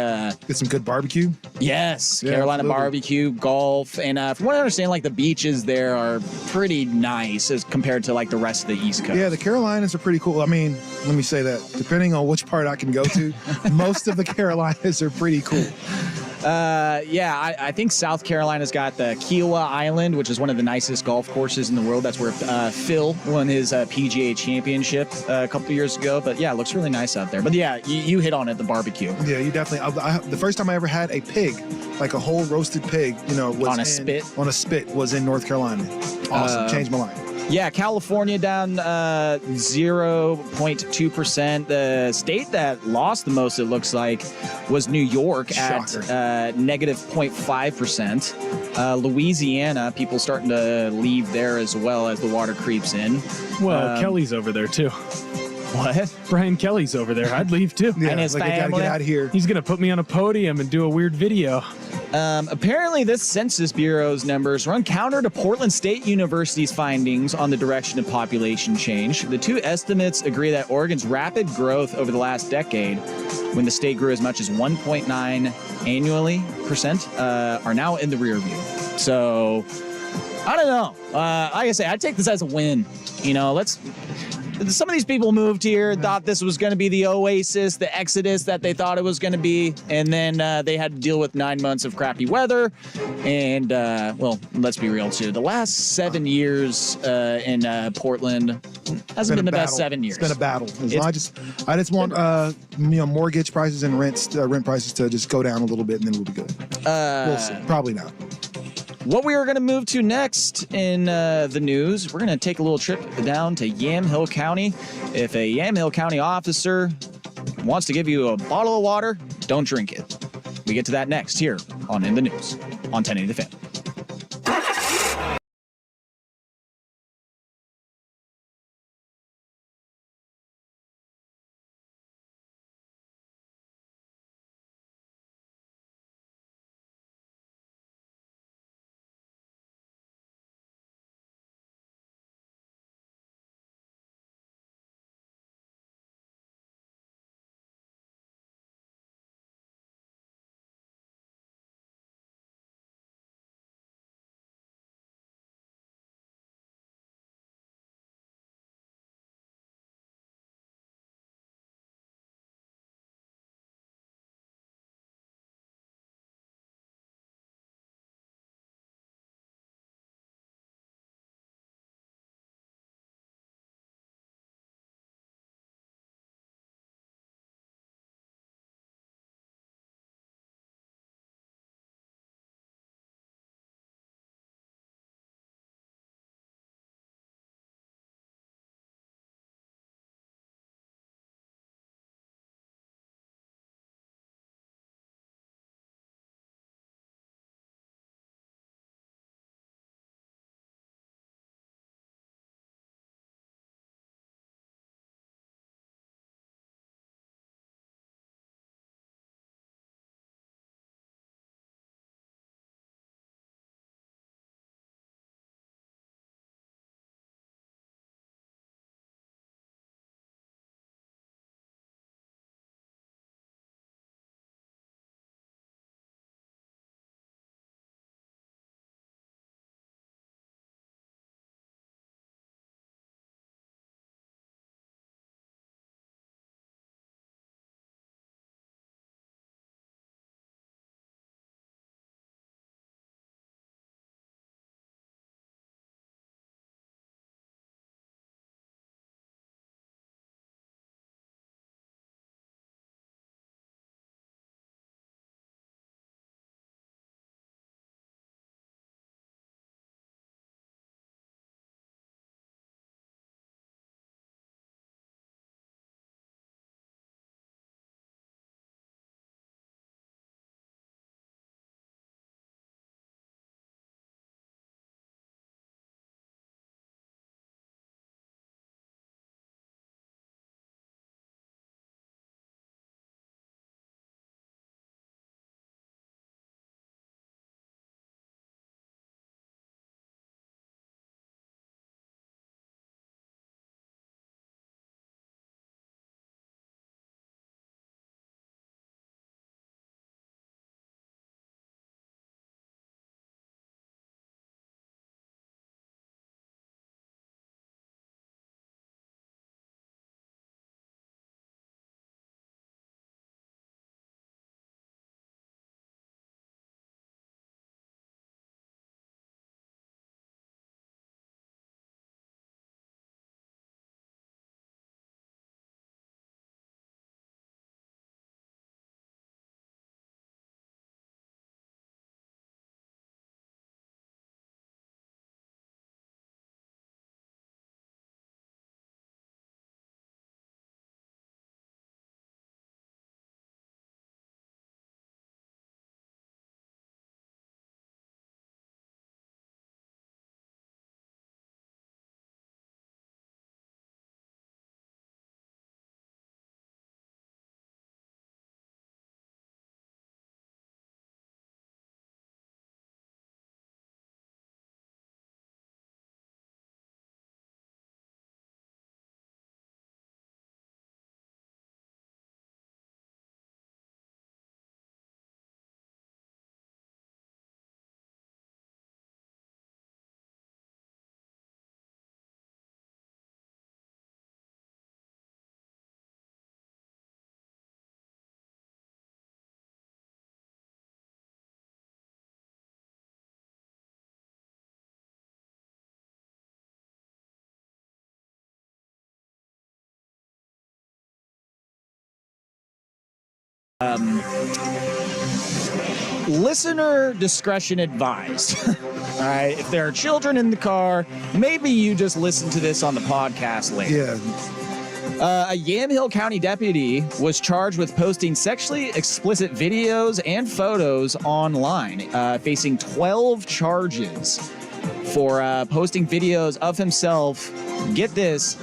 Get some good barbecue. Yes, Yeah, Carolina absolutely. barbecue, golf, and from what I understand, like the beaches there are pretty nice as compared to like the rest of the East Coast. Yeah, the Carolinas are pretty cool. I mean, let me say that. Depending on which part I can go to, most of the Carolinas are pretty cool. I think South Carolina's got the Kiowa Island, which is one of the nicest golf courses in the world. That's where Phil won his PGA championship a couple of years ago. But yeah, it looks really nice out there. But yeah, you hit on it, the barbecue. Yeah, you definitely. The first time I ever had a pig, like a whole roasted pig, was on a spit. On a spit was in North Carolina. Awesome, changed my life. Yeah, California down 0.2%. The state that lost the most, it looks like, was New York. Shocker. At negative 0.5%. Louisiana, people starting to leave there as well as the water creeps in. Well, Kelly's over there too. What? Brian Kelly's over there. I'd leave too. Yeah, And his like I gotta family. get out of here. He's gonna put me on a podium and do a weird video. Apparently, this Census Bureau's numbers run counter to Portland State University's findings on the direction of population change. The two estimates agree that Oregon's rapid growth over the last decade, when the state grew as much as 1.9 annually percent, are now in the rear view. So, I don't know. Like I say, I'd take this as a win. Some of these people moved here, thought this was going to be the oasis, the exodus that they thought it was going to be, and then they had to deal with 9 months of crappy weather. And, let's be real, too. The last 7 years in Portland hasn't been the best 7 years. It's been a battle. I just want mortgage prices and rent prices to just go down a little bit, and then we'll be good. We'll see. Probably not. What we are going to move to next in the news, we're going to take a little trip down to Yamhill County. If a Yamhill County officer wants to give you a bottle of water, don't drink it. We get to that next here on In the News on 1080 The Fan. listener discretion advised. All right, if there are children in the car, maybe you just listen to this on the podcast later. Yeah. A Yamhill County deputy was charged with posting sexually explicit videos and photos online, facing 12 charges for posting videos of himself, get this,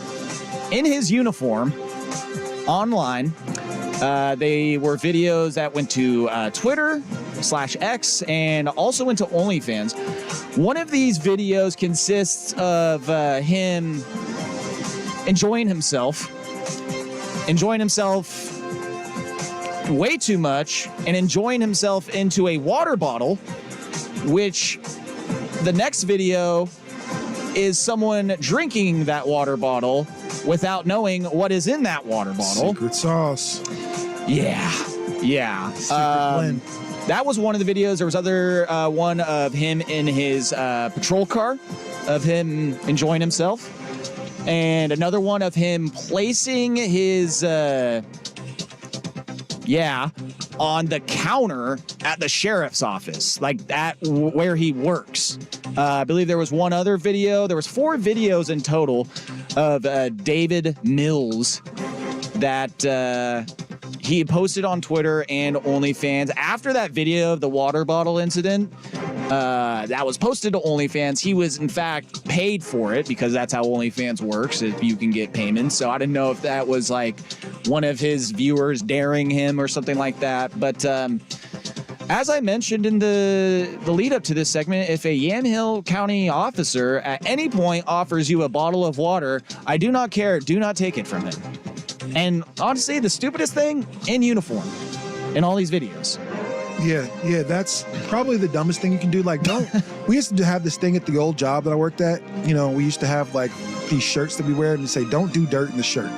in his uniform online. They were videos that went to Twitter/X and also went to OnlyFans. One of these videos consists of him enjoying himself way too much and enjoying himself into a water bottle, which the next video is someone drinking that water bottle without knowing what is in that water bottle. Secret sauce. Yeah. Secret blend. That was one of the videos. There was other one of him in his patrol car, of him enjoying himself. And another one of him placing his, on the counter at the sheriff's office, like at where he works. I believe there was one other video. There was 4 videos in total of David Mills that he posted on Twitter and OnlyFans. After that video of the water bottle incident that was posted to OnlyFans, he was in fact paid for it, because that's how OnlyFans works. You can get payments. So I didn't know if that was like one of his viewers daring him or something like that. But as I mentioned in the lead up to this segment, if a Yamhill County officer at any point offers you a bottle of water, I do not care. Do not take it from him. And honestly, the stupidest thing, in uniform in all these videos. Yeah, that's probably the dumbest thing you can do. Like, we used to have this thing at the old job that I worked at. You know, we used to have like these shirts that we wear and say, don't do dirt in the shirt.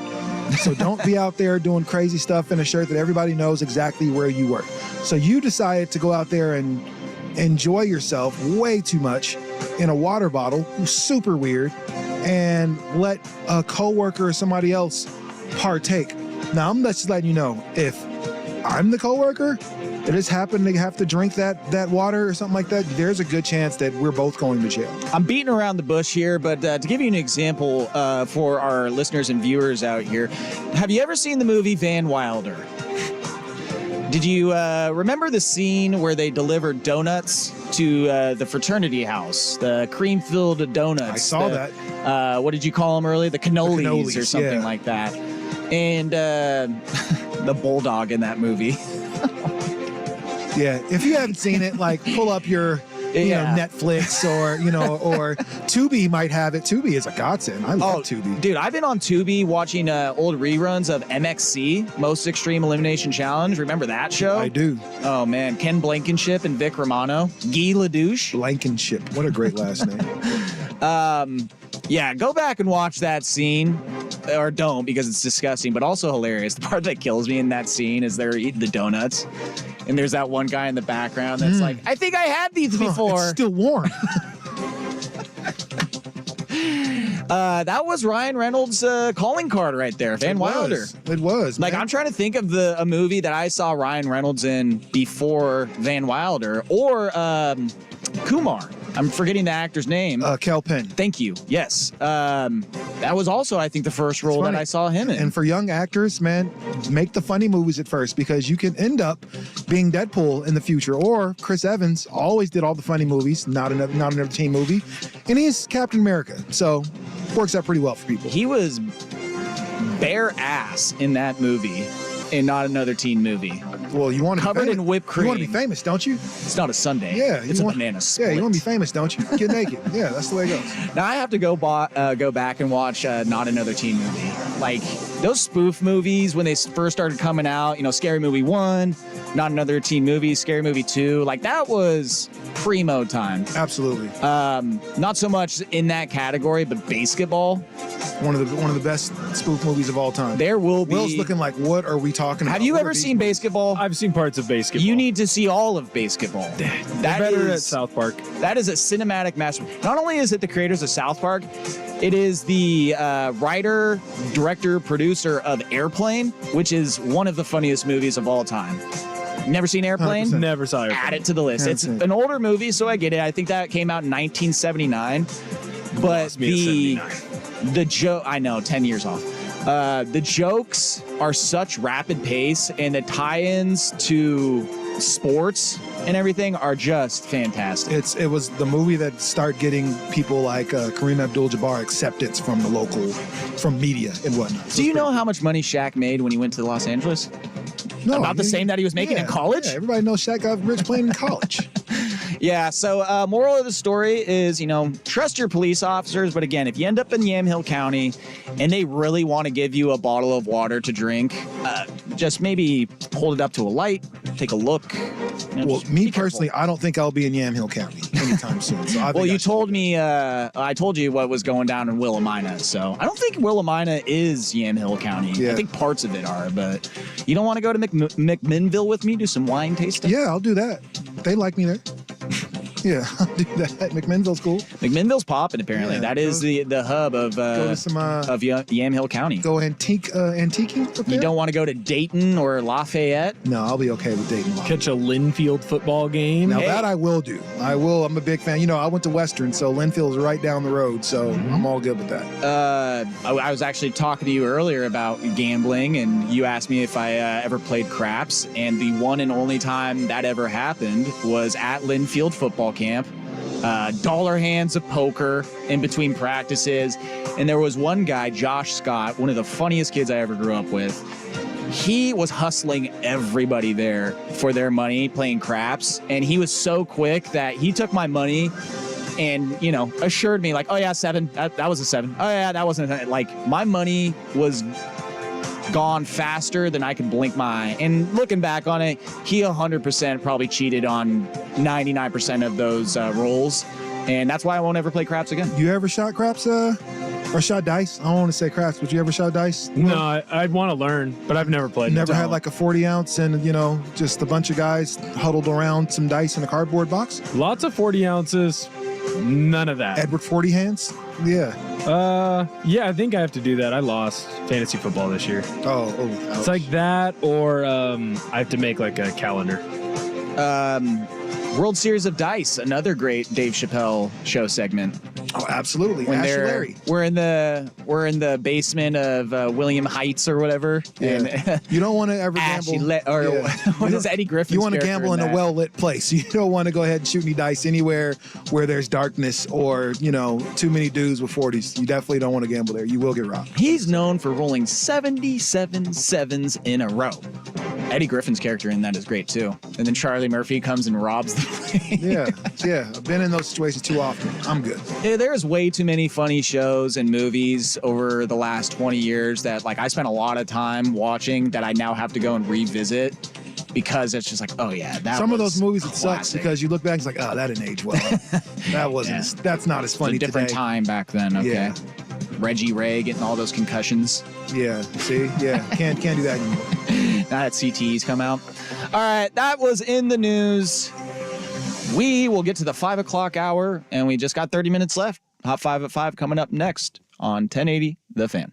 So don't be out there doing crazy stuff in a shirt that everybody knows exactly where you work. So you decided to go out there and enjoy yourself way too much in a water bottle, super weird, and let a coworker or somebody else partake. Now, I'm just letting you know, if I'm the coworker that has happened to have to drink that water or something like that, there's a good chance that we're both going to jail. I'm beating around the bush here, but to give you an example for our listeners and viewers out here, have you ever seen the movie Van Wilder? Did you remember the scene where they delivered donuts to the fraternity house, the cream-filled donuts? I saw that. What did you call them earlier? The cannolis or something like that. And the bulldog in that movie. Yeah, if you haven't seen it, like, pull up your Netflix or Tubi might have it. Tubi is a godsend. I love Tubi. Dude, I've been on Tubi watching old reruns of MXC, Most Extreme Elimination Challenge. Remember that show? I do. Oh, man. Ken Blankenship and Vic Romano. Guy Ledouche. Blankenship. What a great last name. Yeah, go back and watch that scene. Or don't, because it's disgusting, but also hilarious. The part that kills me in that scene is they're eating the donuts, and there's that one guy in the background that's like, I think I had these before. It's still warm. That was Ryan Reynolds' calling card right there, Van Wilder. It was. Like, man. I'm trying to think of a movie that I saw Ryan Reynolds in before Van Wilder, or Kumar. I'm forgetting the actor's name. Kel Penn. Thank you. Yes. That was also, I think, the first role that I saw him in. And for young actors, man, make the funny movies at first, because you can end up being Deadpool in the future. Or Chris Evans always did all the funny movies, not another teen movie, and he's Captain America. So works out pretty well for people. He was bare ass in that movie, in Not Another Teen Movie. Well, you want to covered in whipped cream. You want to be famous, don't you? It's not a sundae. Yeah, it's a banana split. Yeah, you want to be famous, don't you? Get naked. Yeah, that's the way it goes. Now I have to go back and watch Not Another Teen Movie. Like, those spoof movies when they first started coming out, Scary Movie 1, Not Another Teen Movie, Scary Movie 2. Like, that was primo time. Absolutely. Not so much in that category, but Basketball. One of the best spoof movies of all time. There will be. Will's looking like, what are we talking about? Have you What ever are these seen movies? Basketball? I've seen parts of Basketball. You need to see all of Basketball. They're That better at is South Park. that is a cinematic masterpiece. Not only is it the creators of South Park, it is the writer, director, producer of Airplane, which is one of the funniest movies of all time. Never seen Airplane? 100%. Never saw it. Add it to the list. Yeah, It's same. an older movie, so I get it. I think that came out in 1979. But Lost me at 79. the joke, I know, 10 years off. The jokes are such rapid pace, and the tie-ins to sports and everything are just fantastic. It was the movie that started getting people like Kareem Abdul-Jabbar acceptance from media and whatnot. Do you know how much money Shaq made when he went to Los Angeles? No, about the same that he was making in college? Yeah, everybody knows Shaq got rich playing in college. Yeah, so moral of the story is, trust your police officers. But again, if you end up in Yamhill County and they really want to give you a bottle of water to drink, just maybe hold it up to a light, take a look. Well, me personally, I don't think I'll be in Yamhill County anytime soon. So I think You I should- told me, I told you what was going down in Willamina. So I don't think Willamina is Yamhill County. Yeah. I think parts of it are, but you don't want to go to McMinnville with me, do some wine tasting? Yeah, I'll do that. They like me there. Yeah, I'll do that. McMinnville's cool. McMinnville's popping, apparently. Yeah, that is the hub of Go to some Yamhill County. go antiquing up there. You don't want to go to Dayton or Lafayette? No, I'll be okay with Dayton. Catch a Linfield football game. Now Hey. that I will do. I will. I'm a big fan. I went to Western, so Linfield's right down the road, so I'm all good with that. I was actually talking to you earlier about gambling, and you asked me if I ever played craps, and the one and only time that ever happened was at Linfield football camp. Dollar hands of poker in between practices, and there was one guy, Josh Scott, one of the funniest kids I ever grew up with. He was hustling everybody there for their money playing craps, and he was so quick that he took my money and assured me, like, oh yeah, 7, that was a 7, oh yeah, that wasn't a, like, my money was gone faster than I could blink my eye. And looking back on it, he 100% probably cheated on 99% of those rolls, and that's why I won't ever play craps again. You ever shot craps or shot dice? I don't want to say craps, but you ever shot dice? No, I'd want to learn, but I've never played. Never had No. like a 40 ounce and just a bunch of guys huddled around some dice in a cardboard box? Lots of 40 ounces. None of that. Edward 40 hands? Yeah. Yeah, I think I have to do that. I lost fantasy football this year. Oh, It's like that, or I have to make like a calendar. World Series of Dice, another great Dave Chappelle show segment. oh, absolutely. When Ash and Larry. we're in the basement of William Heights or whatever. Yeah. And You don't want to ever Ashy gamble. what is Eddie Griffin's You want to character gamble in a that? well-lit place. You don't want to go ahead and shoot any dice anywhere where there's darkness or, too many dudes with 40s. You definitely don't want to gamble there. You will get robbed. He's known for rolling 77 sevens in a row. Eddie Griffin's character in that is great too. And then Charlie Murphy comes and robs the place. Yeah. I've been in those situations too often. I'm good. Yeah, there's way too many funny shows and movies over the last 20 years that I spent a lot of time watching that I now have to go and revisit because it's just like, oh yeah, Some of those movies, it sucks classic. because you look back and it's like, oh, that didn't age well. That wasn't. Yeah. That's not as It's funny a different today. time back then. Okay. Yeah. Reggie Ray getting all those concussions. Yeah. See. Yeah. Can't do that anymore. Now that CTEs come out. All right, that was in the news. We will get to the 5 o'clock hour, and we just got 30 minutes left. Hot 5 at 5 coming up next on 1080 The Fan.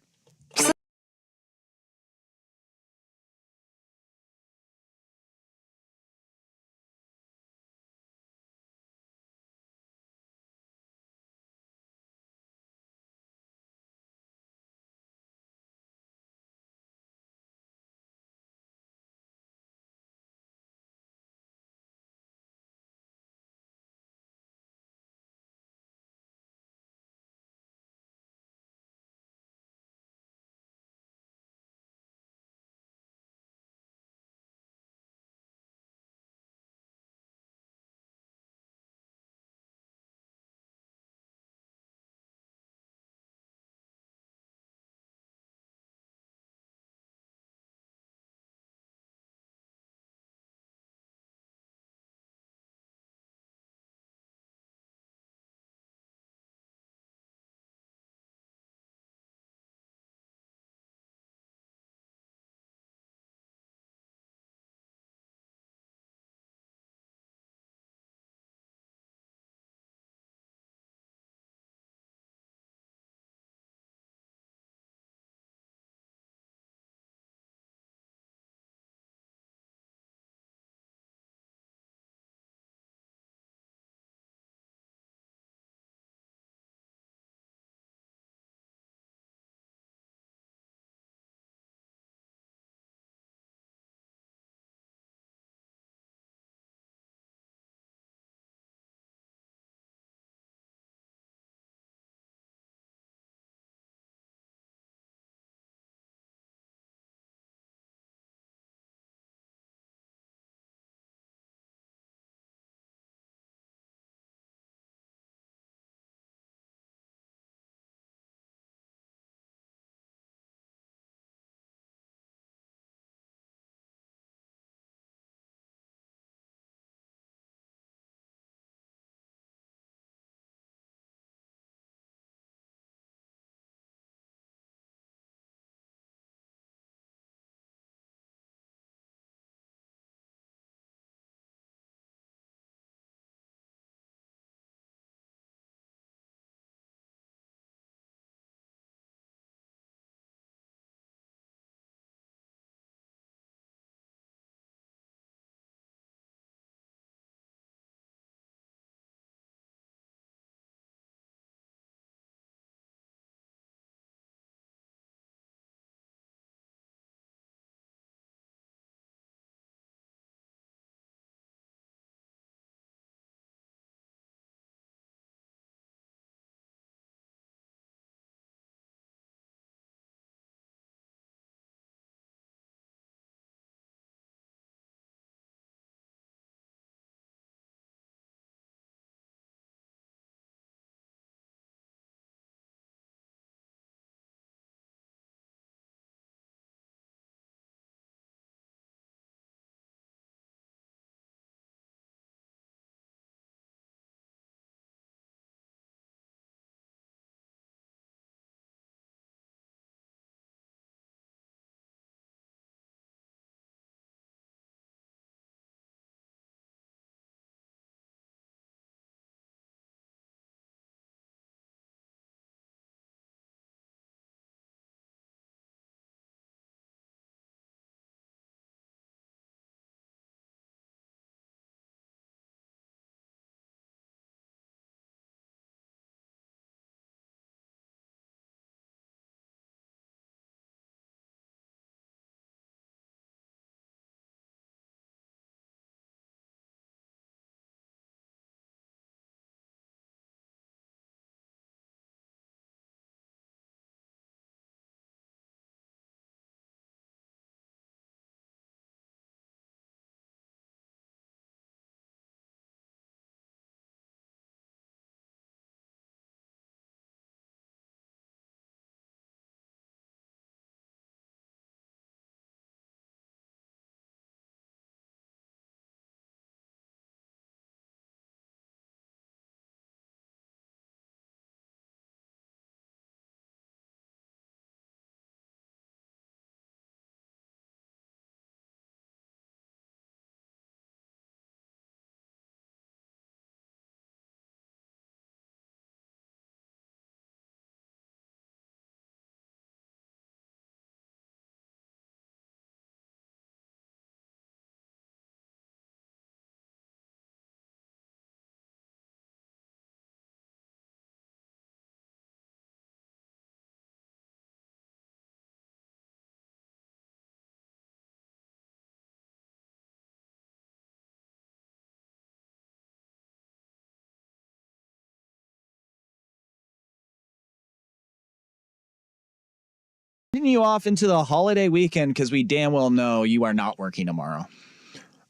you off into the holiday weekend because we damn well know you are not working tomorrow.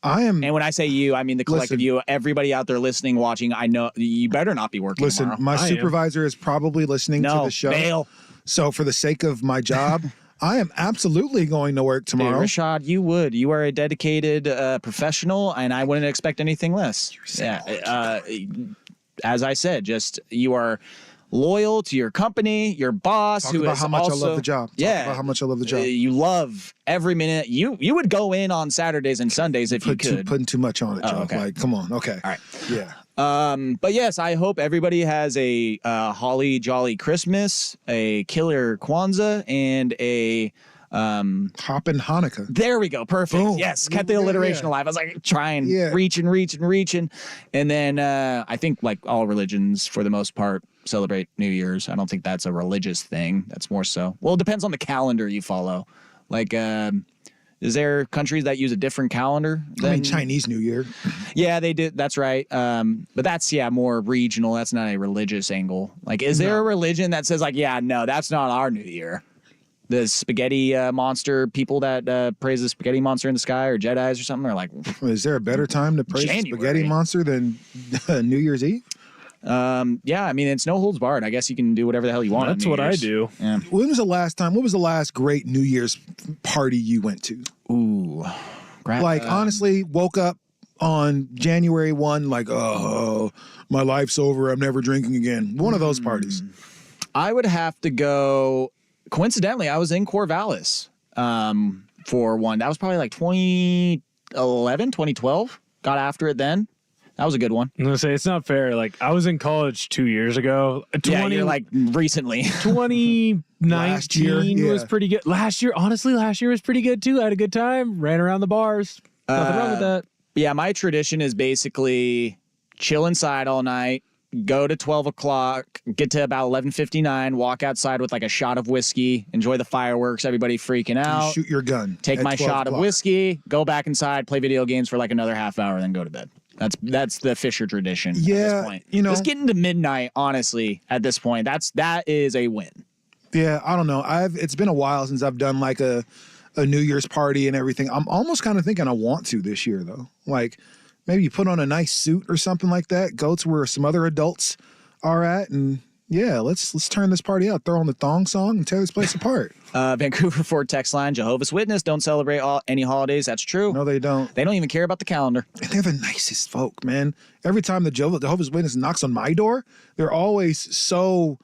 I am. And when I say you, I mean the collective you, everybody out there listening, watching. I know you better not be working tomorrow. My supervisor is probably listening to the show. Bail. So for the sake of my job, I am absolutely going to work tomorrow. Dude, Rashad, you would. You are a dedicated professional, and I wouldn't expect anything less. As I said, just you are loyal to your company, your boss, Talk about how much I love the job. Talk about how much I love the job. You love every minute. You would go in on Saturdays and Sundays if you could. Putting too much on it, Joe. Okay. Like, come on. Okay. All right. Yeah. But yes, I hope everybody has a holly jolly Christmas, a killer Kwanzaa, and a Hoppin' Hanukkah. There we go. Perfect. Boom. Yes. Kept the alliteration alive. I was like trying, reaching. And then I think like all religions for the most part celebrate New Year's. I don't think that's a religious thing. That's more so. Well, it depends on the calendar you follow. Like, is there countries that use a different calendar? I mean, Chinese New Year. Yeah, they did. That's right. But that's, more regional. That's not a religious angle. Like, is there a religion that says like, no, that's not our New Year? The spaghetti monster people that praise the spaghetti monster in the sky or Jedis or something. They're like, is there a better time to praise the spaghetti monster than New Year's Eve? I mean, it's no holds barred. I guess you can do whatever the hell you want. That's what I do. Yeah. When was the last time? What was the last great New Year's party you went to? Ooh. Honestly, woke up on January 1, like, oh, my life's over. I'm never drinking again. One of those parties. I would have to go. Coincidentally, I was in Corvallis for one. That was probably like 2011, 2012. Got after it then. That was a good one. I'm going to say, it's not fair. Like, I was in college 2 years ago. You're like recently. 2019 was pretty good. Last year was pretty good too. I had a good time. Ran around the bars. Nothing wrong with that. Yeah, my tradition is basically chill inside all night, go to 12 o'clock, get to about 11:59, walk outside with like a shot of whiskey, enjoy the fireworks, everybody freaking out. You shoot your gun. Take my shot of whiskey, go back inside, play video games for like another half hour, then go to bed. That's the Fisher tradition at this point. Just getting to midnight, honestly, at this point, that is a win. Yeah, I don't know. It's been a while since I've done like a New Year's party and everything. I'm almost kind of thinking I want to this year though. Like maybe you put on a nice suit or something like that, go to where some other adults are at, and let's turn this party out. Throw on the thong song and tear this place apart. Vancouver Ford text line, Jehovah's Witness don't celebrate any holidays. That's true. No, they don't. They don't even care about the calendar. And they're the nicest folk, man. Every time the Jehovah's Witness knocks on my door, they're always so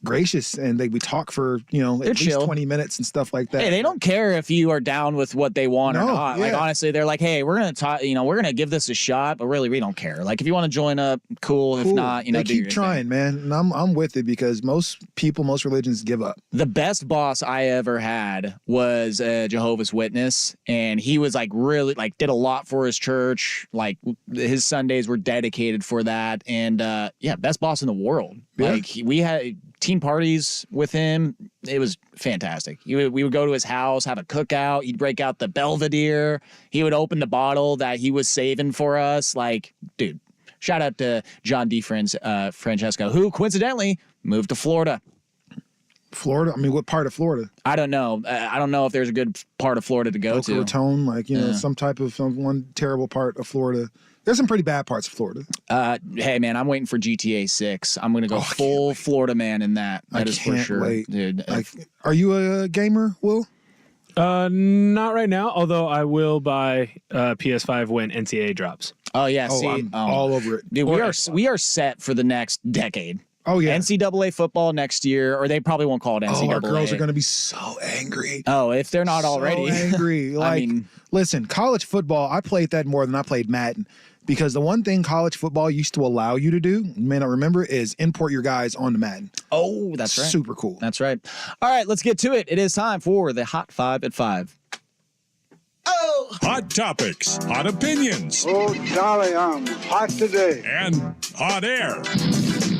gracious, and we talk for at least chill. 20 minutes and stuff like that. Hey, they don't care if you are down with what they want or not. Yeah. Like honestly, they're like, hey, we're gonna talk. We're gonna give this a shot, but really, we don't care. Like if you want to join up, cool. If not, they keep trying, man. And I'm with it because most religions give up. The best boss I ever had was a Jehovah's Witness, and he was like really like did a lot for his church. Like his Sundays were dedicated for that, and best boss in the world. Yeah. Like we had team parties with him. It was fantastic. We would go to his house, have a cookout. He'd break out the Belvedere. He would open the bottle that he was saving for us. Like, dude, shout out to John Francesco, who coincidentally moved to Florida. Florida? I mean, what part of Florida? I don't know. I don't know if there's a good part of Florida to go Boca to. Raton, like, some type of one terrible part of Florida. There's some pretty bad parts of Florida. Hey, man, I'm waiting for GTA 6. I'm going to go full Florida man in that. That is for sure. Wait. Dude. Are you a gamer, Will? Not right now, although I will buy PS5 when NCAA drops. Oh, yeah. I'm all over it. Dude, we are set for the next decade. Oh, yeah. NCAA football next year, or they probably won't call it NCAA. Oh, our girls are going to be so angry. Oh, if they're not already. So angry. Like, listen, college football, I played that more than I played Madden. Because the one thing college football used to allow you to do, you may not remember, is import your guys onto Madden. Oh, that's right. Super cool. That's right. All right, let's get to it. It is time for the Hot 5 at 5. Oh! Hot topics, hot opinions. Oh, golly, I'm hot today. And hot air.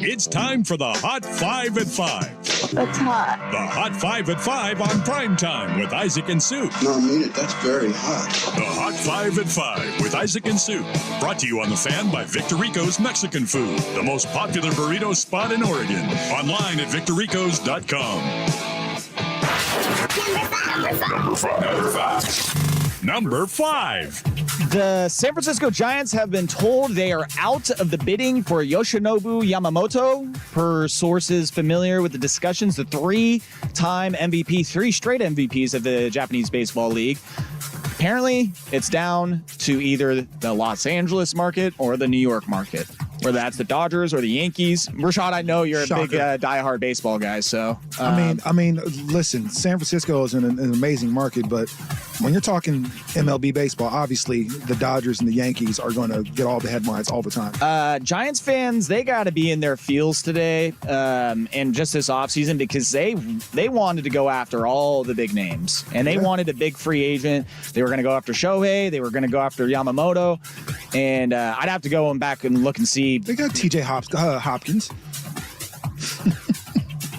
It's time for the Hot 5 at 5. That's hot. The Hot 5 at 5 on Primetime with Isaac and Sue. No, I mean it. That's very hot. The Hot 5 at 5 with Isaac and Sue. Brought to you on The Fan by Victor Rico's Mexican Food, the most popular burrito spot in Oregon. Online at victorricos.com. Number five. The San Francisco Giants have been told they are out of the bidding for Yoshinobu Yamamoto. Per sources familiar with the discussions, the three-time MVP, 3 straight MVPs of the Japanese Baseball League. Apparently, it's down to either the Los Angeles market or the New York market, whether that's the Dodgers or the Yankees. Rashad, I know you're a big diehard baseball guy, so I mean, listen, San Francisco is an amazing market, but when you're talking MLB baseball, obviously the Dodgers and the Yankees are going to get all the headlines all the time. Giants fans, they got to be in their feels today, and just this offseason, because they wanted to go after all the big names, and they wanted a big free agent. They were going to go after Shohei. They were going to go after Yamamoto, and I'd have to go back and look and see. They got TJ Hopkins.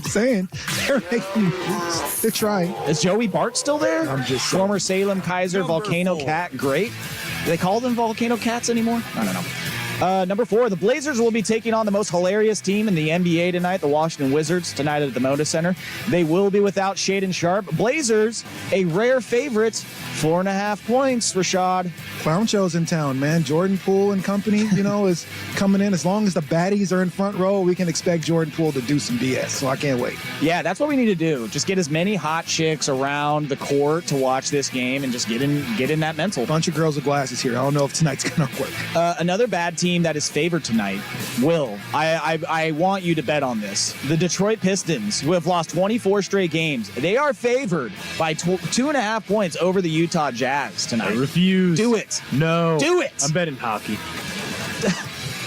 Saying they're trying. Is Joey Bart still there? I'm just saying. Former Salem Kaiser Volcano Cat great. Do they call them Volcano Cats anymore? I don't know. Number 4, the Blazers will be taking on the most hilarious team in the NBA tonight, the Washington Wizards, tonight at the Moda Center. They will be without Shaedon Sharpe. Blazers, a rare favorite, 4.5 points, Rashad. Clown show's in town, man. Jordan Poole and company, is coming in. As long as the baddies are in front row, we can expect Jordan Poole to do some BS, so I can't wait. Yeah, that's what we need to do. Just get as many hot chicks around the court to watch this game and just get in that mental. Bunch of girls with glasses here. I don't know if tonight's going to work. Another bad team that is favored tonight. Will, I want you to bet on this. The Detroit Pistons, who have lost 24 straight games, they are favored by 2.5 points over the Utah Jazz tonight. I refuse. Do it. No. Do it. I'm betting hockey.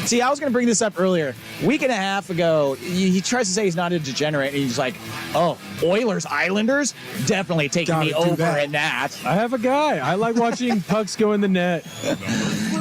See, I was going to bring this up earlier. Week and a half ago, he tries to say he's not a degenerate, and he's like, oh, Oilers, Islanders? Definitely taking me over in that. I have a guy. I like watching pucks go in the net.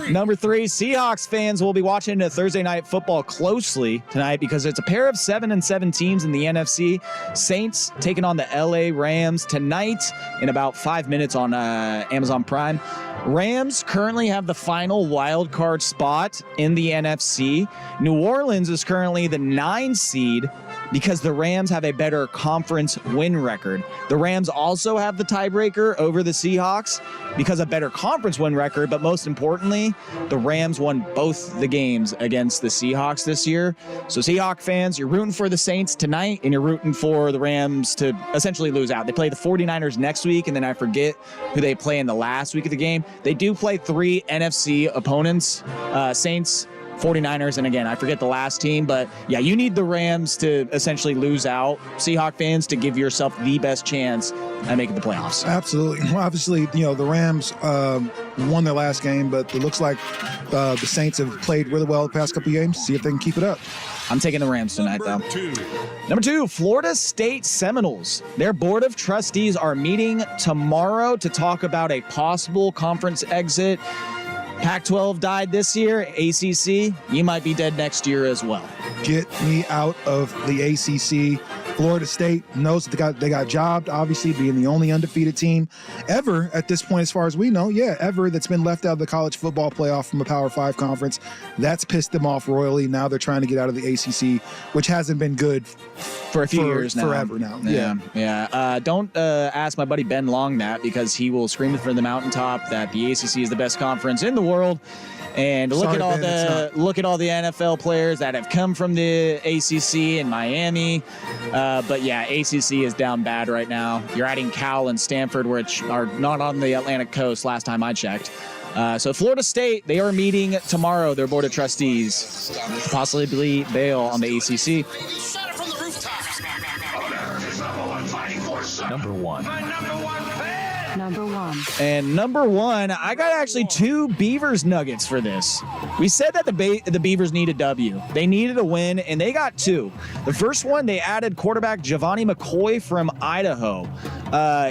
Number 3, Seahawks fans will be watching Thursday night football closely tonight because it's a pair of 7-7 teams in the NFC. Saints taking on the LA Rams tonight in about 5 minutes on Amazon Prime. Rams currently have the final wild card spot in the NFC. New Orleans is currently the 9 seed because the Rams have a better conference win record. The Rams also have the tiebreaker over the Seahawks because of better conference win record, but most importantly, the Rams won both the games against the Seahawks this year. So Seahawk fans, you're rooting for the Saints tonight, and you're rooting for the Rams to essentially lose out. They play the 49ers next week, and then I forget who they play in the last week of the game. They do play 3 NFC opponents, Saints, 49ers, and again, I forget the last team, but yeah, you need the Rams to essentially lose out, Seahawk fans, to give yourself the best chance at making the playoffs. Absolutely. Well, obviously, the Rams won their last game, but it looks like the Saints have played really well the past couple of games. See if they can keep it up. I'm taking the Rams tonight, though. Number 2, Florida State Seminoles. Their board of trustees are meeting tomorrow to talk about a possible conference exit. Pac-12 died this year. ACC, you might be dead next year as well. Get me out of the ACC. Florida State knows that they got jobbed, obviously, being the only undefeated team ever at this point, as far as we know. Yeah, ever that's been left out of the college football playoff from a Power 5 conference. That's pissed them off royally. Now they're trying to get out of the ACC, which hasn't been good for a few years now. Forever now. Yeah. Don't ask my buddy Ben Long that, because he will scream it from the mountaintop that the ACC is the best conference in the world. And look at all the NFL players that have come from the ACC in Miami. But yeah, ACC is down bad right now. You're adding Cal and Stanford, which are not on the Atlantic coast last time I checked. So Florida State, they are meeting tomorrow, their board of trustees, to possibly bail on the ACC. Number 1. And number 1, I got actually 2 Beavers nuggets for this. We said that the Beavers need a W. They needed a win, and they got 2. The first one, they added quarterback Giovanni McCoy from Idaho.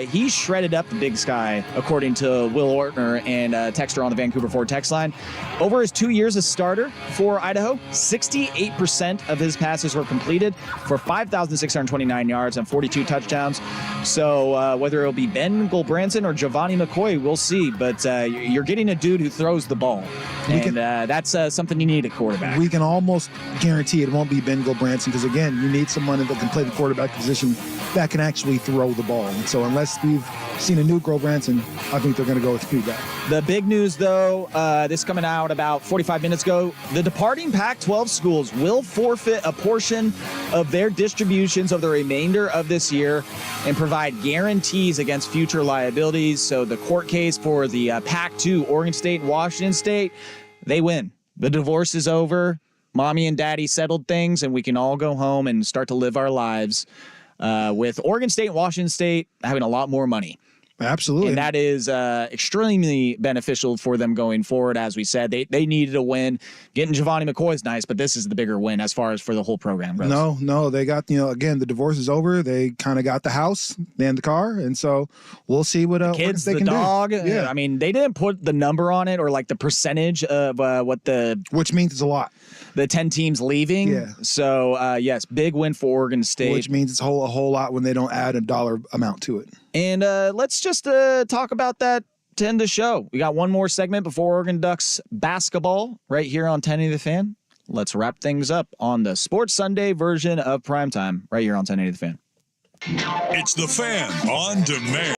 He shredded up the Big Sky, according to Will Ortner and Texter on the Vancouver Ford text line. Over his 2 years as starter for Idaho, 68% of his passes were completed for 5,629 yards and 42 touchdowns. So whether it'll be Ben Gulbranson or Giovanni McCoy, we'll see. But you're getting a dude who throws the ball. And that's something you need at quarterback. We can almost guarantee it won't be Ben Gulbranson because, again, you need someone that can play the quarterback position that can actually throw the ball. So unless we've seen a new Grow Branson, I think they're going to go with Feedback. The big news, though, this coming out about 45 minutes ago, the departing Pac-12 schools will forfeit a portion of their distributions of the remainder of this year and provide guarantees against future liabilities. So the court case for the Pac-2, Oregon State and Washington State, they win. The divorce is over. Mommy and Daddy settled things, and we can all go home and start to live our lives with Oregon State and Washington State having a lot more money. Absolutely. And that is extremely beneficial for them going forward. As we said, they needed a win. Getting Giovanni McCoy is nice, but this is the bigger win as far as for the whole program goes. No, they got, again, the divorce is over. They kind of got the house and the car. And so we'll see what kids, they the can dog. do. Yeah. I mean, they didn't put the number on it or like the percentage of which means it's a lot. The 10 teams leaving. Yeah. So, yes, big win for Oregon State. Which means it's a whole lot when they don't add a dollar amount to it. And let's just talk about that to end the show. We got one more segment before Oregon Ducks basketball right here on 1080 The Fan. Let's wrap things up on the Sports Sunday version of Primetime right here on 1080 The Fan. It's The Fan on demand.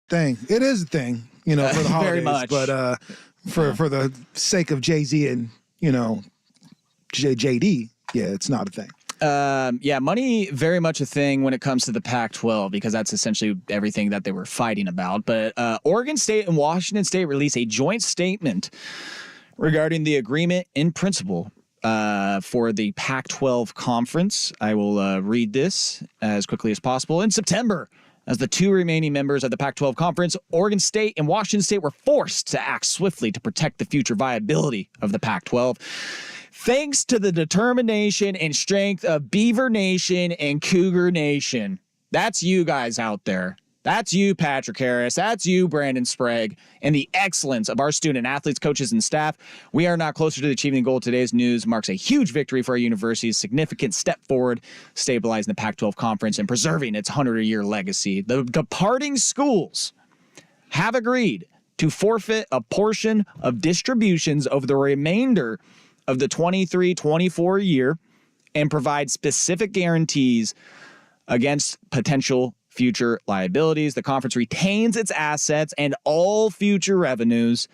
Thing. It is a thing, for the holidays. Very much. But for the sake of Jay-Z and JD, yeah, it's not a thing. Money very much a thing when it comes to the Pac-12 because that's essentially everything that they were fighting about. But Oregon State and Washington State released a joint statement regarding the agreement in principle for the Pac-12 conference. I will read this as quickly as possible. In September, as the two remaining members of the Pac-12 conference, Oregon State and Washington State were forced to act swiftly to protect the future viability of the Pac-12. Thanks to the determination and strength of Beaver Nation and Cougar Nation. That's you guys out there. That's you, Patrick Harris. That's you, Brandon Sprague. And the excellence of our student athletes, coaches, and staff. We are now closer to achieving the goal. Today's news marks a huge victory for our university's significant step forward, stabilizing the Pac-12 conference and preserving its 100-year legacy. The departing schools have agreed to forfeit a portion of distributions over the remainder of the 23-24 year and provide specific guarantees against potential future liabilities. The conference retains its assets and all future revenues.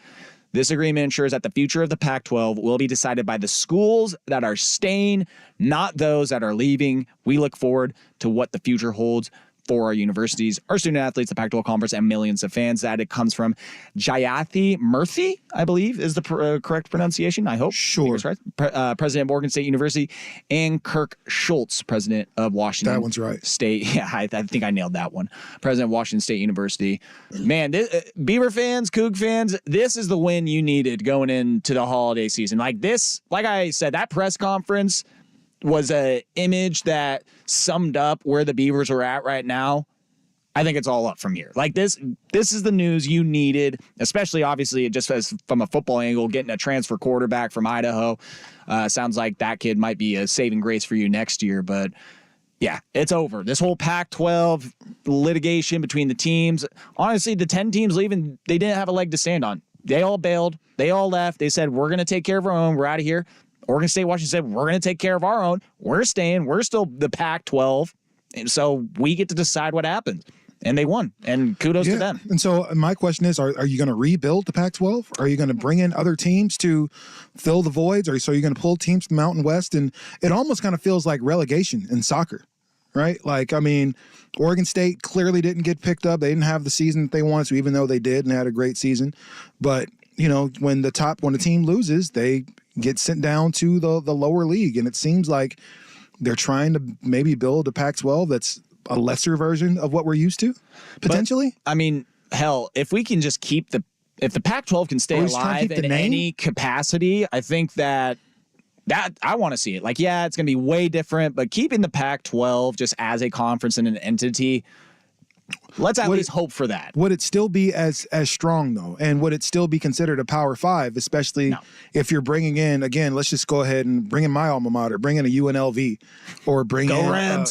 This agreement ensures that the future of the Pac-12 will be decided by the schools that are staying, not those that are leaving. We look forward to what the future holds for our universities, our student athletes, the Pac-12 conference, and millions of fans. That it comes from Jayathi Murthy, I believe is the correct pronunciation. I hope. Sure. Right. President of Oregon State University, and Kirk Schultz, president of Washington. That one's right. State. Yeah, I think I nailed that one. President of Washington State University. Man, Beaver fans, Coug fans, this is the win you needed going into the holiday season. Like this, like I said, that press conference was an image that summed up where the Beavers are at right now. I think it's all up from here. Like this is the news you needed, especially obviously just as from a football angle, getting a transfer quarterback from Idaho. Sounds like that kid might be a saving grace for you next year, but yeah, it's over. This whole Pac-12 litigation between the teams, honestly, the 10 teams leaving, they didn't have a leg to stand on. They all bailed. They all left. They said, we're going to take care of our own. We're out of here. Oregon State, Washington said, we're going to take care of our own. We're staying. We're still the Pac-12. And so we get to decide what happens. And they won. And kudos to them. And so my question is, are you going to rebuild the Pac-12? Are you going to bring in other teams to fill the voids? Or so you're going to pull teams from Mountain West? And it almost kind of feels like relegation in soccer, right? Like, I mean, Oregon State clearly didn't get picked up. They didn't have the season that they wanted to, even though they did and had a great season. But, you know, when the team loses, they get sent down to the lower league. And it seems like they're trying to maybe build a Pac-12 that's a lesser version of what we're used to, potentially. But, I mean, hell, if we can just if the Pac-12 can stay alive in any capacity, I think that I want to see it. Like, yeah, it's going to be way different, but keeping the Pac-12 just as a conference and an entity, let's at least hope for that. Would it still be as strong, though? And would it still be considered a Power 5, especially if you're bringing in, again, let's just go ahead and bring in my alma mater, bring in a UNLV, or bring in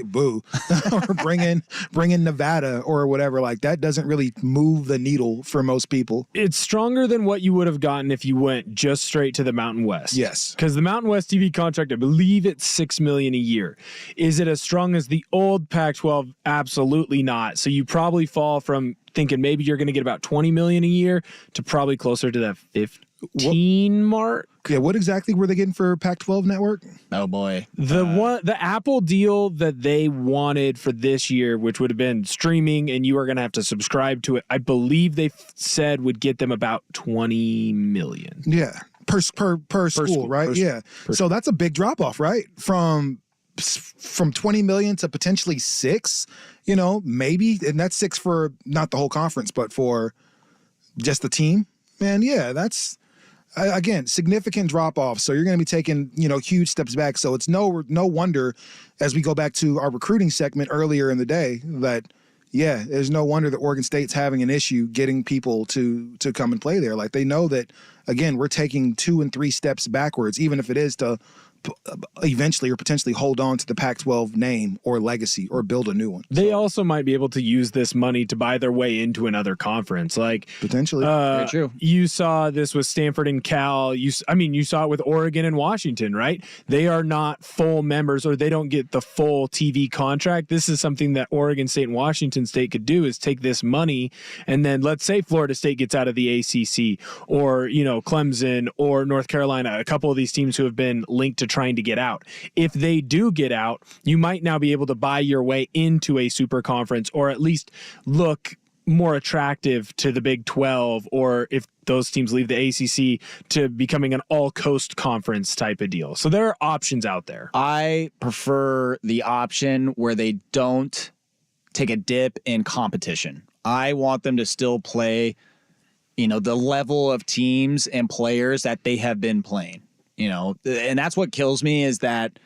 boo, or bring in Nevada or whatever. Like, that doesn't really move the needle for most people. It's stronger than what you would have gotten if you went just straight to the Mountain West. Yes. Because the Mountain West TV contract, I believe it's $6 million a year. Is it as strong as the old Pac-12? Absolutely not. So you probably fall from thinking maybe you're going to get about $20 million a year to probably closer to that 15 mark. Yeah, what exactly were they getting for Pac-12 network? Oh boy. The Apple deal that they wanted for this year, which would have been streaming and you are going to have to subscribe to it, I believe they said would get them about $20 million. Yeah, per school, right? So that's a big drop off, right? From 20 million to potentially 6, you know, maybe, and that's 6 for not the whole conference, but for just the team. Man, yeah, that's again significant drop off. So you're going to be taking, you know, huge steps back. So it's no wonder, as we go back to our recruiting segment earlier in the day, that there's no wonder that Oregon State's having an issue getting people to come and play there. Like, they know that, again, we're taking 2 and 3 steps backwards, even if it is to eventually or potentially hold on to the Pac-12 name or legacy or build a new one. They also might be able to use this money to buy their way into another conference. Like potentially. Very true. You saw this with Stanford and Cal. You saw it with Oregon and Washington, right? They are not full members, or they don't get the full TV contract. This is something that Oregon State and Washington State could do, is take this money, and then let's say Florida State gets out of the ACC, or, Clemson or North Carolina, a couple of these teams who have been linked to trying to get out. If they do get out, you might now be able to buy your way into a super conference, or at least look more attractive to the Big 12, or if those teams leave the ACC, to becoming an all-coast conference type of deal. So there are options out there. I prefer the option where they don't take a dip in competition. I want them to still play, the level of teams and players that they have been playing, and that's what kills me, is that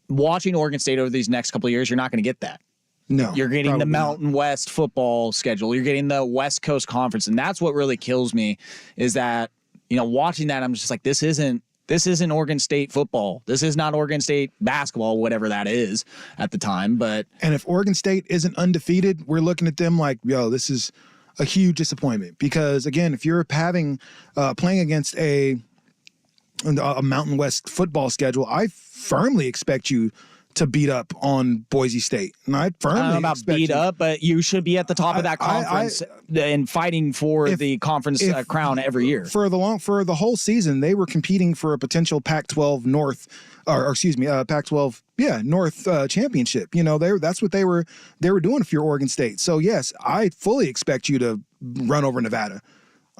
watching Oregon State over these next couple of years, you're not going to get that. No, you're getting the Mountain West football schedule. You're getting the West Coast Conference. And that's what really kills me, is that, watching that, I'm just like, this isn't Oregon State football. This is not Oregon State basketball, whatever that is at the time. And if Oregon State isn't undefeated, we're looking at them like, this is a huge disappointment. Because again, if you're playing against a Mountain West football schedule, I firmly expect you to beat up on Boise State. And I firmly don't know about beat up, but you should be at the top of that conference and fighting for the conference crown every year. For the whole season, they were competing for a potential Pac-12 North, Pac-12 North championship. That's what they were doing if you're Oregon State. So yes, I fully expect you to run over Nevada.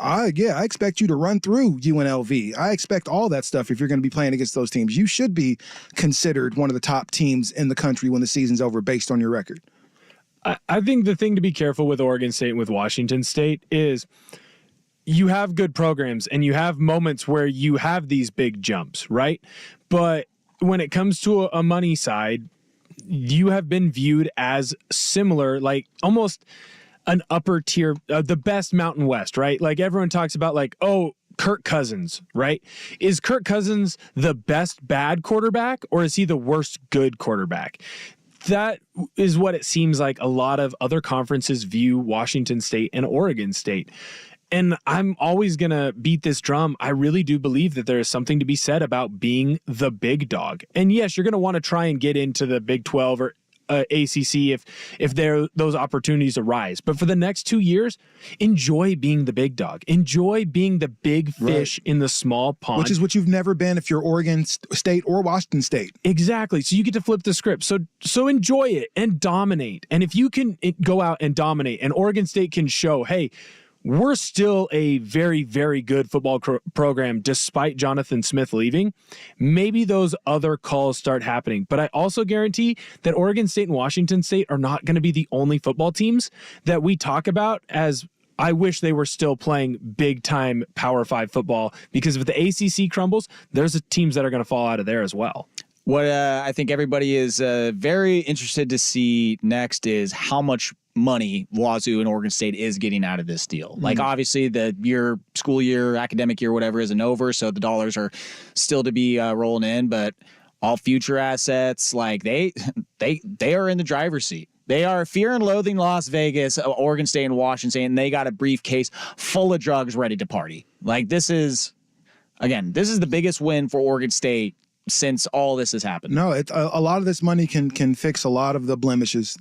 I expect you to run through UNLV. I expect all that stuff if you're going to be playing against those teams. You should be considered one of the top teams in the country when the season's over based on your record. I think the thing to be careful with Oregon State and with Washington State is you have good programs and you have moments where you have these big jumps, right? But when it comes to a money side, you have been viewed as similar, like almost an upper tier, the best Mountain West, right? Like everyone talks about Kirk Cousins, right? Is Kirk Cousins the best bad quarterback, or is he the worst good quarterback? That is what it seems like a lot of other conferences view Washington State and Oregon State. And I'm always going to beat this drum. I really do believe that there is something to be said about being the big dog. And yes, you're going to want to try and get into the Big 12 or ACC if those opportunities arise. But for the next 2 years, enjoy being the big dog. Enjoy being the big fish in the small pond. Which is what you've never been if you're Oregon State or Washington State. Exactly. So you get to flip the script. So enjoy it and dominate. And if you can go out and dominate, and Oregon State can show, hey, we're still a very, very good football program despite Jonathan Smith leaving, maybe those other calls start happening. But I also guarantee that Oregon State and Washington State are not going to be the only football teams that we talk about as I wish they were still playing big-time Power 5 football, because if the ACC crumbles, there's teams that are going to fall out of there as well. What I think everybody is very interested to see next is how much money Wazoo and Oregon State is getting out of this deal. Like, obviously the school year, academic year, whatever, isn't over, so the dollars are still to be rolling in, but all future assets, like they are in the driver's seat. They are fear and loathing Las Vegas, Oregon State and Washington State, and they got a briefcase full of drugs ready to party. Like, this is the biggest win for Oregon State since all this has happened. No, a lot of this money can fix a lot of the blemishes